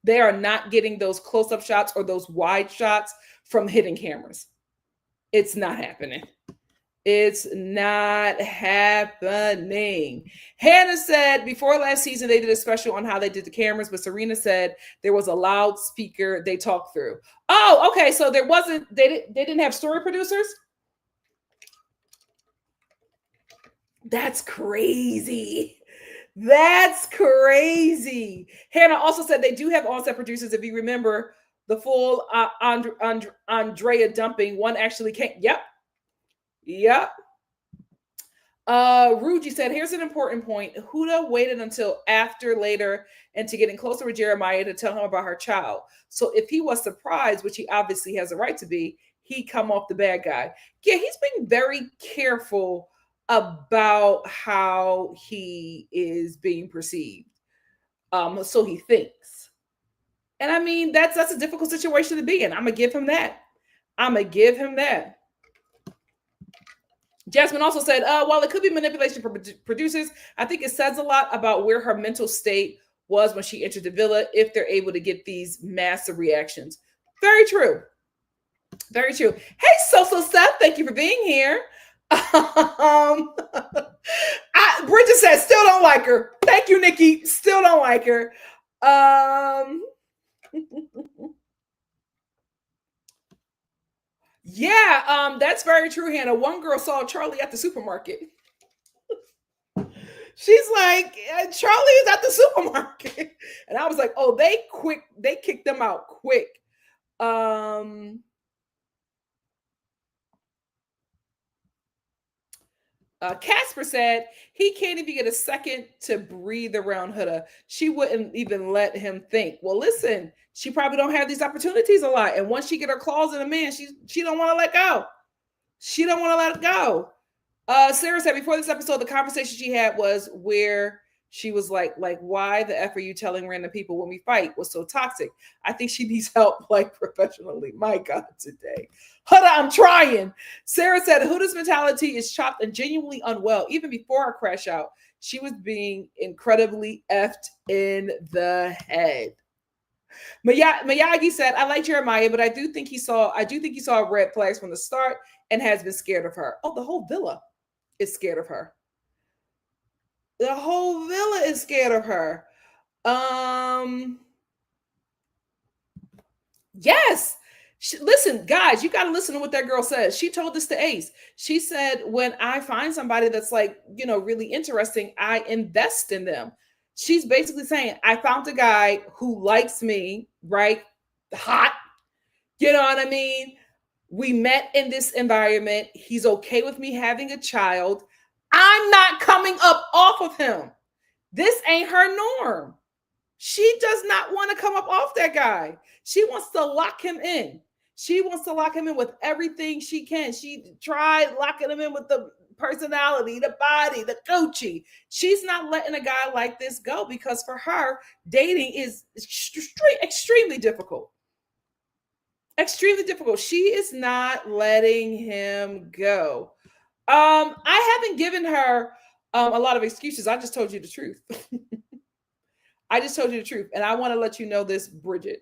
They are not getting those close-up shots or those wide shots from hidden cameras. It's not happening. It's not happening. Hannah said before last season they did a special on how they did the cameras, but Serena said there was a loudspeaker they talked through. Oh, okay. So there wasn't, they didn't have story producers? That's crazy. That's crazy. Hannah also said they do have on-set producers. If you remember the full Andrea dumping. One actually came. Yep. Yep. Ruji said, here's an important point. Huda waited until after later and to getting closer with Jeremiah to tell him about her child. So if he was surprised, which he obviously has a right to be, he come off the bad guy. Yeah, he's being very careful about how he is being perceived. So he thinks. And I mean, that's a difficult situation to be in. I'm gonna give him that. I'm gonna give him that. Jasmine also said, while it could be manipulation for producers, I think it says a lot about where her mental state was when she entered the villa, if they're able to get these massive reactions. Very true. Very true. Hey, So Seth, thank you for being here. Bridget says, still don't like her. Thank you, Nikki. Still don't like her. Yeah, that's very true, Hannah. One girl saw Charlie at the supermarket. She's like, Charlie is at the supermarket. And I was like, oh, they kicked them out quick. Casper said he can't even get a second to breathe around Huda. She wouldn't even let him think. Well, listen, she probably don't have these opportunities a lot. And once she get her claws in a man, she don't want to let go. She don't want to let it go. Sarah said before this episode, the conversation she had was where she was like, why the F are you telling random people when we fight was so toxic? I think she needs help, like professionally. My God, today. Huda, I'm trying. Sarah said Huda's mentality is chopped and genuinely unwell. Even before her crash out, she was being incredibly effed in the head. Miyagi said, I like Jeremiah, but I do think he saw red flags from the start and has been scared of her. Oh, the whole villa is scared of her. The whole villa is scared of her. Yes. Listen, guys, you got to listen to what that girl says. She told this to Ace. She said, when I find somebody that's like, really interesting, I invest in them. She's basically saying, I found a guy who likes me, right? Hot. You know what I mean? We met in this environment. He's okay with me having a child. I'm not coming up off of him. This ain't her norm. She does not want to come up off that guy. She wants to lock him in. She wants to lock him in with everything she can. She tried locking him in with the personality, the body, the Gucci. She's not letting a guy like this go because for her, dating is extremely difficult. Extremely difficult. She is not letting him go. I haven't given her a lot of excuses. I just told you the truth. I just told you the truth. And I want to let you know this, Bridget.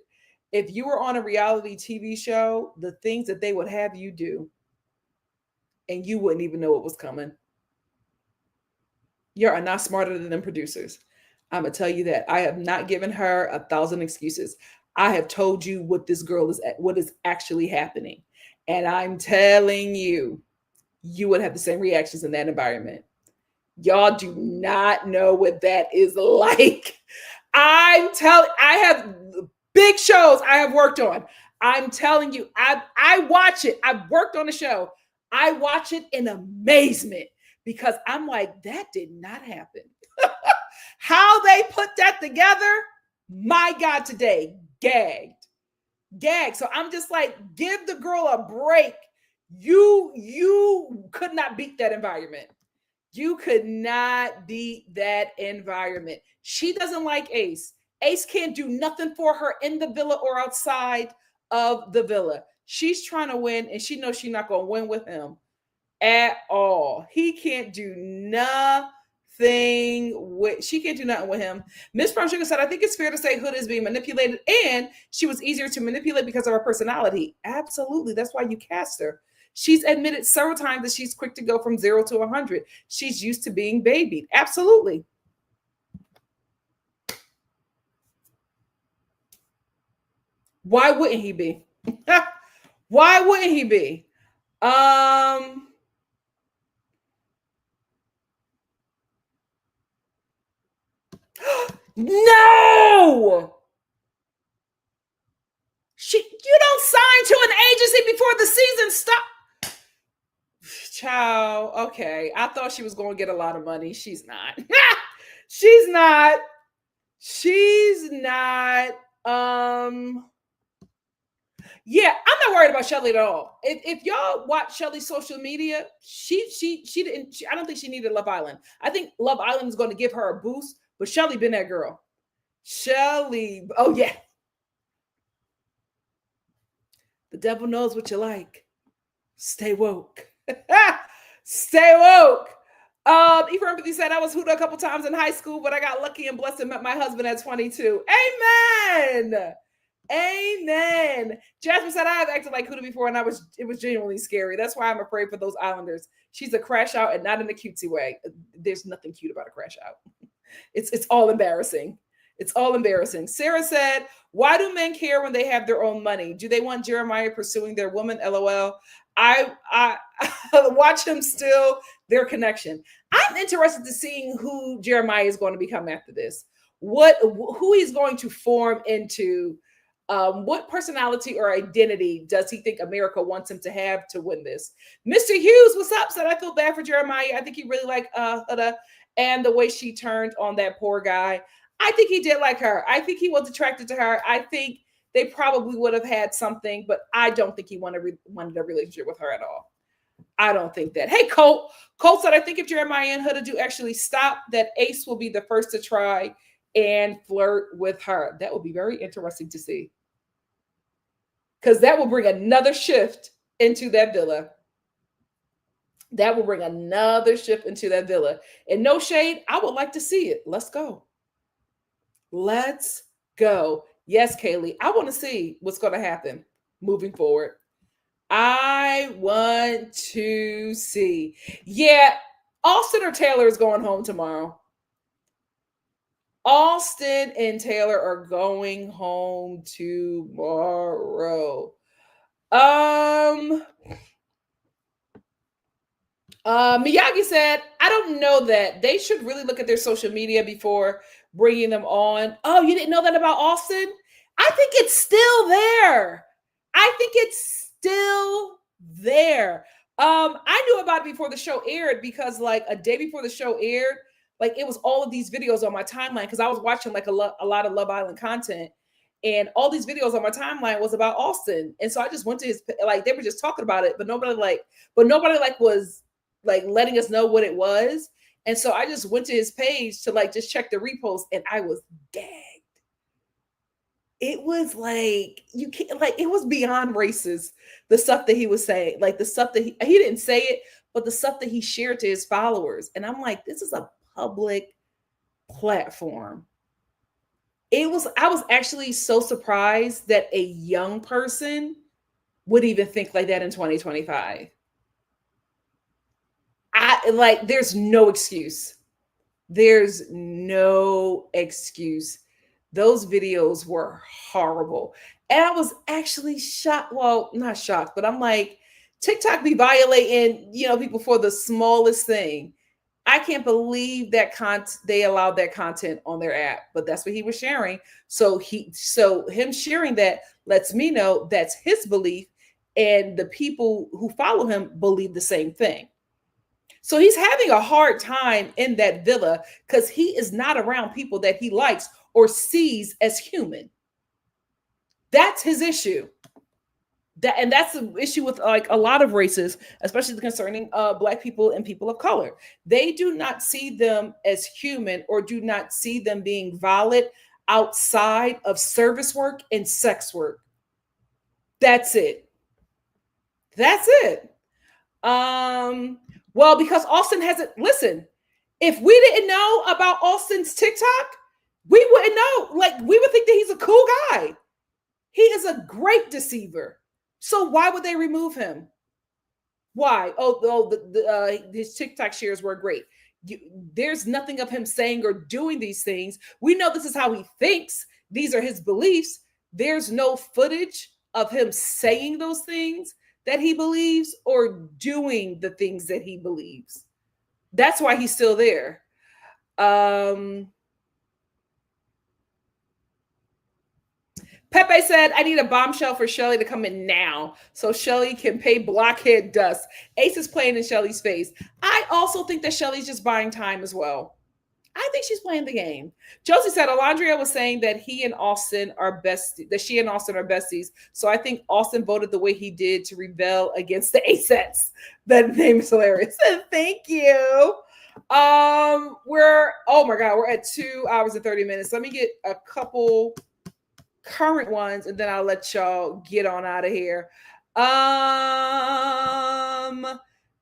If you were on a reality TV show, the things that they would have you do, and you wouldn't even know it was coming. You are not smarter than them producers. I'm going to tell you that. I have not given her 1,000 excuses. I have told you what this girl is, what is actually happening. And I'm telling you, you would have the same reactions in that environment. Y'all do not know what that is like. I have big shows I have worked on. I'm telling you, I watch it. I've worked on the show. I watch it in amazement because I'm like, that did not happen. How they put that together, my God, today, gagged. So I'm just like, give the girl a break. You could not beat that environment. You could not beat that environment. She doesn't like Ace. Ace can't do nothing for her in the villa or outside of the villa. She's trying to win, and she knows she's not going to win with him at all. He can't do nothing she can't do nothing with him. Miss Brown Sugar said, I think it's fair to say Hood is being manipulated, and she was easier to manipulate because of her personality. Absolutely. That's why you cast her. She's admitted several times that she's quick to go from 0 to 100. She's used to being babied. Absolutely. Why wouldn't he be? Why wouldn't he be? No! You don't sign to an agency before the season starts. Child, okay. I thought she was going to get a lot of money. She's not. She's not. She's not. Yeah, I'm not worried about Shelly at all. If y'all watch Shelly's social media, she didn't. I don't think she needed Love Island. I think Love Island is going to give her a boost. But Shelly been that girl. Shelly. Oh yeah. The devil knows what you like. Stay woke. Stay woke. Even Empathy said I was hooted a couple times in high school, but I got lucky and blessed and met my husband at 22. Amen. Amen. Jasmine said I have acted like hooted before, and it was genuinely scary. That's why I'm afraid for those Islanders. She's a crash out, and not in a cutesy way. There's nothing cute about a crash out. It's all embarrassing. It's all embarrassing. Sarah said, why do men care when they have their own money? Do they want Jeremiah pursuing their woman? LOL. I watch him still, their connection. I'm interested to seeing who Jeremiah is going to become after this. Who he's going to form into. What personality or identity does he think America wants him to have to win this? Mr. Hughes, what's up? Said I feel bad for Jeremiah. I think he really liked Huda and the way she turned on that poor guy. I think he did like her. I think he was attracted to her. I think they probably would have had something, but I don't think he wanted a relationship with her at all. I don't think that. Hey, Colt. Colt said, I think if Jeremiah and Huda do actually stop, that Ace will be the first to try and flirt with her. That will be very interesting to see. Because that will bring another shift into that villa. That will bring another shift into that villa. And no shade, I would like to see it. Let's go. Let's go. Yes, Kaylee, I want to see what's going to happen moving forward. I want to see. Yeah, Austin or Taylor is going home tomorrow. Austin and Taylor are going home tomorrow. Miyagi said, I don't know that. They should really look at their social media before bringing them on. Oh, you didn't know that about Austin? I think it's still there. I think it's still there. I knew about it before the show aired because like a day before the show aired, like it was all of these videos on my timeline because I was watching like a lot of Love Island content. And all these videos on my timeline was about Austin. And so I just went to his, like, they were just talking about it, but nobody was like letting us know what it was. And so I just went to his page to like just check the repost, and I was gagged. It was like, you can't, like, it was beyond racist, the stuff that he was saying, like the stuff that he didn't say it, but the stuff that he shared to his followers. And I'm like, this is a public platform. I was actually so surprised that a young person would even think like that in 2025. There's no excuse. There's no excuse. Those videos were horrible. And I was actually shocked. Well, not shocked, but I'm like, TikTok be violating, people for the smallest thing. I can't believe that they allowed that content on their app, but that's what he was sharing. So him sharing that lets me know that's his belief, and the people who follow him believe the same thing. So he's having a hard time in that villa because he is not around people that he likes or sees as human. That's his issue. And that's the issue with like a lot of races, especially concerning Black people and people of color. They do not see them as human or do not see them being valid outside of service work and sex work. That's it. That's it. Well, because Austin hasn't, listen, if we didn't know about Austin's TikTok, we wouldn't know. Like, we would think that he's a cool guy. He is a great deceiver. So why would they remove him? Why? His TikTok shares were great. There's nothing of him saying or doing these things. We know this is how he thinks. These are his beliefs. There's no footage of him saying those things that he believes or doing the things that he believes. That's why he's still there. Pepe said, I need a bombshell for Shelly to come in now so Shelly can pay blockhead dust. Ace is playing in Shelly's face. I also think that Shelly's just buying time as well. I think she's playing the game. Josie said Alondria was saying that he and Austin are best, that she and Austin are besties. So I think Austin voted the way he did to rebel against the ASETs. That name is hilarious. Thank you. We're oh my god, we're at 2 hours and 30 minutes. Let me get a couple current ones and then I'll let y'all get on out of here.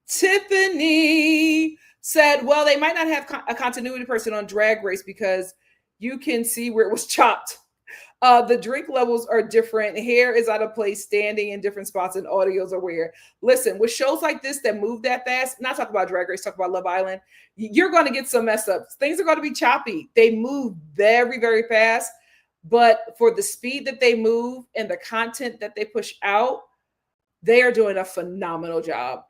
Tiffany said, well, they might not have a continuity person on Drag Race because you can see where it was chopped. The drink levels are different. Hair is out of place, standing in different spots, and audios are weird. Listen, with shows like this that move that fast, not talk about Drag Race, talk about Love Island, you're going to get some mess ups. Things are going to be choppy. They move very, very fast. But for the speed that they move and the content that they push out, they are doing a phenomenal job.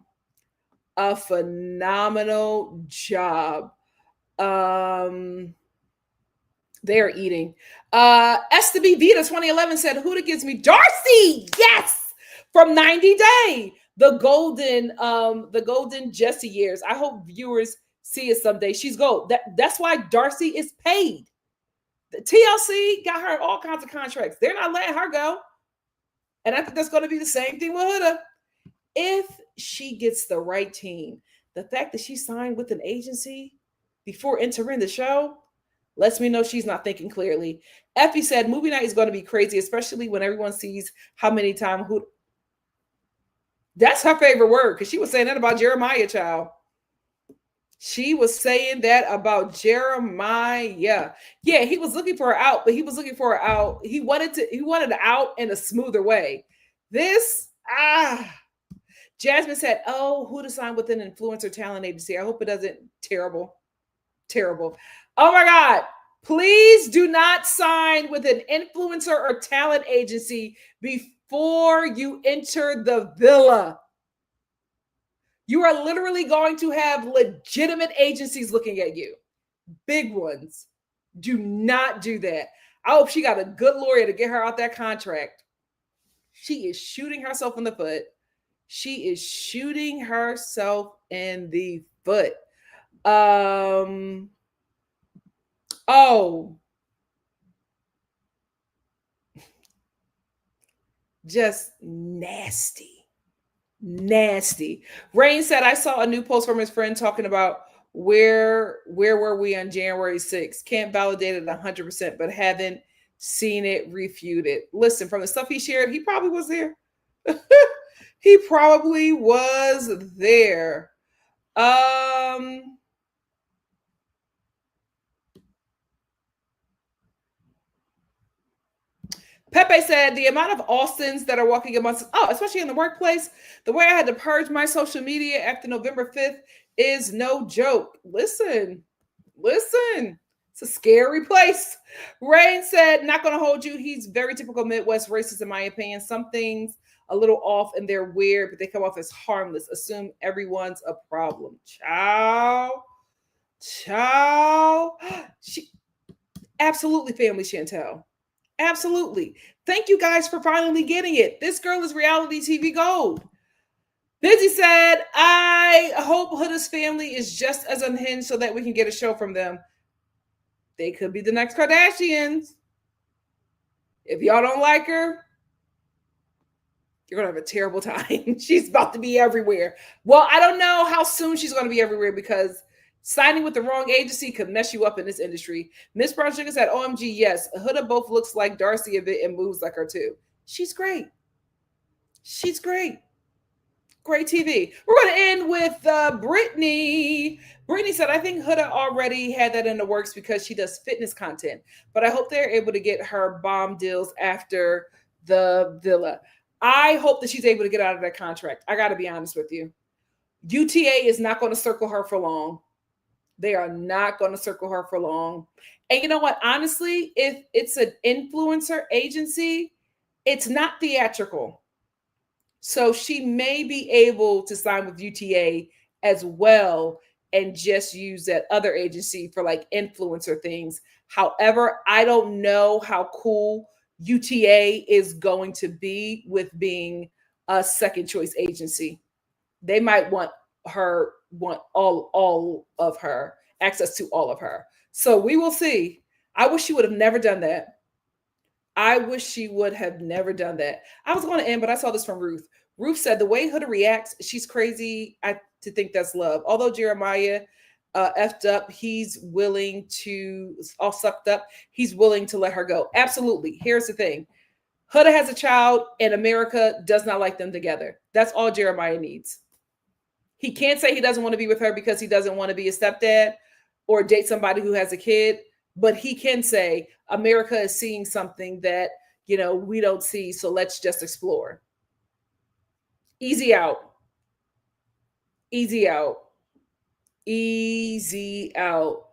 A phenomenal job. They are eating. Esther B. Vita 2011 said, Huda gives me Darcy. Yes. From 90 Day. The golden Jessie years. I hope viewers see it someday. She's gold. That's why Darcy is paid. The TLC got her all kinds of contracts. They're not letting her go. And I think that's going to be the same thing with Huda. If she gets the right team, the fact that she signed with an agency before entering the show lets me know she's not thinking clearly. Effie said, movie night is going to be crazy, especially when everyone sees how many times Huda. That's her favorite word, because she was saying that about Jeremiah, child. She was saying that about Jeremiah. Yeah, he was looking for her out, but he was looking for her out. He wanted out in a smoother way. Jasmine said, oh, who to sign with an influencer talent agency? I hope it doesn't. Terrible. Oh my God. Please do not sign with an influencer or talent agency before you enter the villa. You are literally going to have legitimate agencies looking at you. Big ones. Do not do that. I hope she got a good lawyer to get her out that contract. She is shooting herself in the foot. She is shooting herself in the foot. Just nasty. Rain said, I saw a new post from his friend talking about where were we on January 6th? Can't validate it 100%, but haven't seen it refuted. Listen, from the stuff he shared, he probably was there. He probably was there. Pepe said, the amount of Austins that are walking amongst, especially in the workplace, the way I had to purge my social media after November 5th is no joke. Listen. It's a scary place. Rain said, not going to hold you. He's very typical Midwest racist, in my opinion. Some things a little off and they're weird, but they come off as harmless. Assume everyone's a problem. Ciao. Absolutely, family Chantel. Absolutely. Thank you guys for finally getting it. This girl is reality TV gold. Busy said, I hope Huda's family is just as unhinged so that we can get a show from them. They could be the next Kardashians. If y'all don't like her, you're going to have a terrible time. She's about to be everywhere. Well, I don't know how soon she's going to be everywhere because signing with the wrong agency could mess you up in this industry. Miss Brown Sugar said, OMG, yes. Huda both looks like Darcy a bit and moves like her too. She's great. Great TV. We're going to end with Brittany. Brittany said, I think Huda already had that in the works because she does fitness content. But I hope they're able to get her bomb deals after the villa. I hope that she's able to get out of that contract. I got to be honest with you. UTA is not going to circle her for long. They are not going to circle her for long. And you know what? Honestly, if it's an influencer agency, it's not theatrical. So she may be able to sign with UTA as well and just use that other agency for like influencer things. However, I don't know how cool UTA is going to be with being a second choice agency. They might want all of her, access to all of her. So we will see. I wish she would have never done that. I wish she would have never done that. I was going to end, but I saw this from Ruth. Ruth said the way Huda reacts, she's crazy. To think that's love. Although Jeremiah effed up, he's willing to all sucked up. He's willing to let her go. Absolutely. Here's the thing: Huda has a child, and America does not like them together. That's all Jeremiah needs. He can't say he doesn't want to be with her because he doesn't want to be a stepdad or date somebody who has a kid, but he can say America is seeing something that, we don't see, so let's just explore. Easy out. Easy out. Easy out.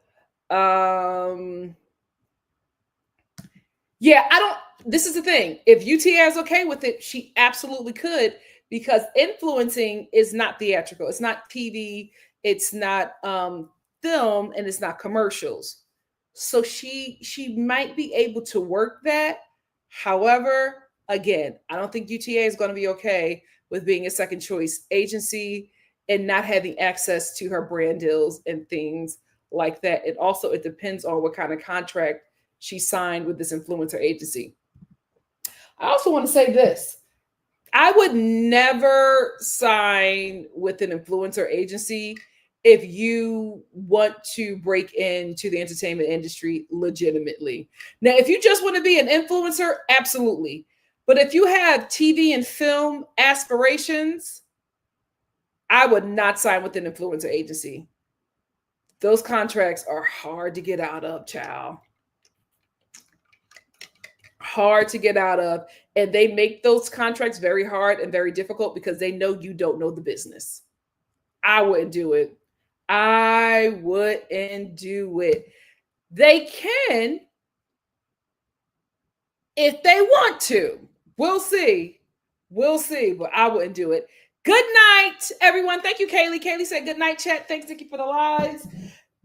Yeah, I don't. This is the thing. If UTA is okay with it, she absolutely could, because influencing is not theatrical. It's not TV. It's not film, and it's not commercials. So she might be able to work that. However, again, I don't think UTA is going to be okay with being a second choice agency and not having access to her brand deals and things like that. And also, it depends on what kind of contract she signed with this influencer agency. I also want to say this. I would never sign with an influencer agency if you want to break into the entertainment industry legitimately. Now, if you just want to be an influencer, absolutely. But if you have TV and film aspirations, I would not sign with an influencer agency. Those contracts are hard to get out of, child. Hard to get out of. And they make those contracts very hard and very difficult because they know you don't know the business. I wouldn't do it. I wouldn't do it. They can if they want to. We'll see. We'll see, but I wouldn't do it. Good night, everyone. Thank you, Kaylee. Kaylee said good night, chat. Thanks, Nikki, for the lives.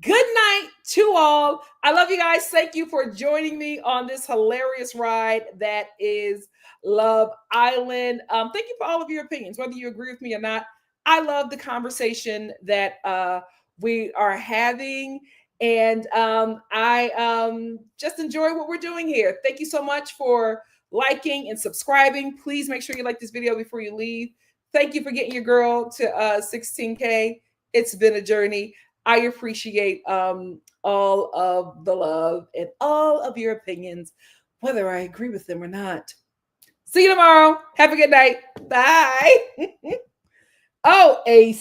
Good night to all. I love you guys. Thank you for joining me on this hilarious ride that is Love Island. Thank you for all of your opinions, whether you agree with me or not. I love the conversation that we are having, and I just enjoy what we're doing here. Thank you so much for liking and subscribing. Please make sure you like this video before you leave. Thank you for getting your girl to 16K. It's been a journey. I appreciate all of the love and all of your opinions, whether I agree with them or not. See you tomorrow. Have a good night. Bye. Oh, a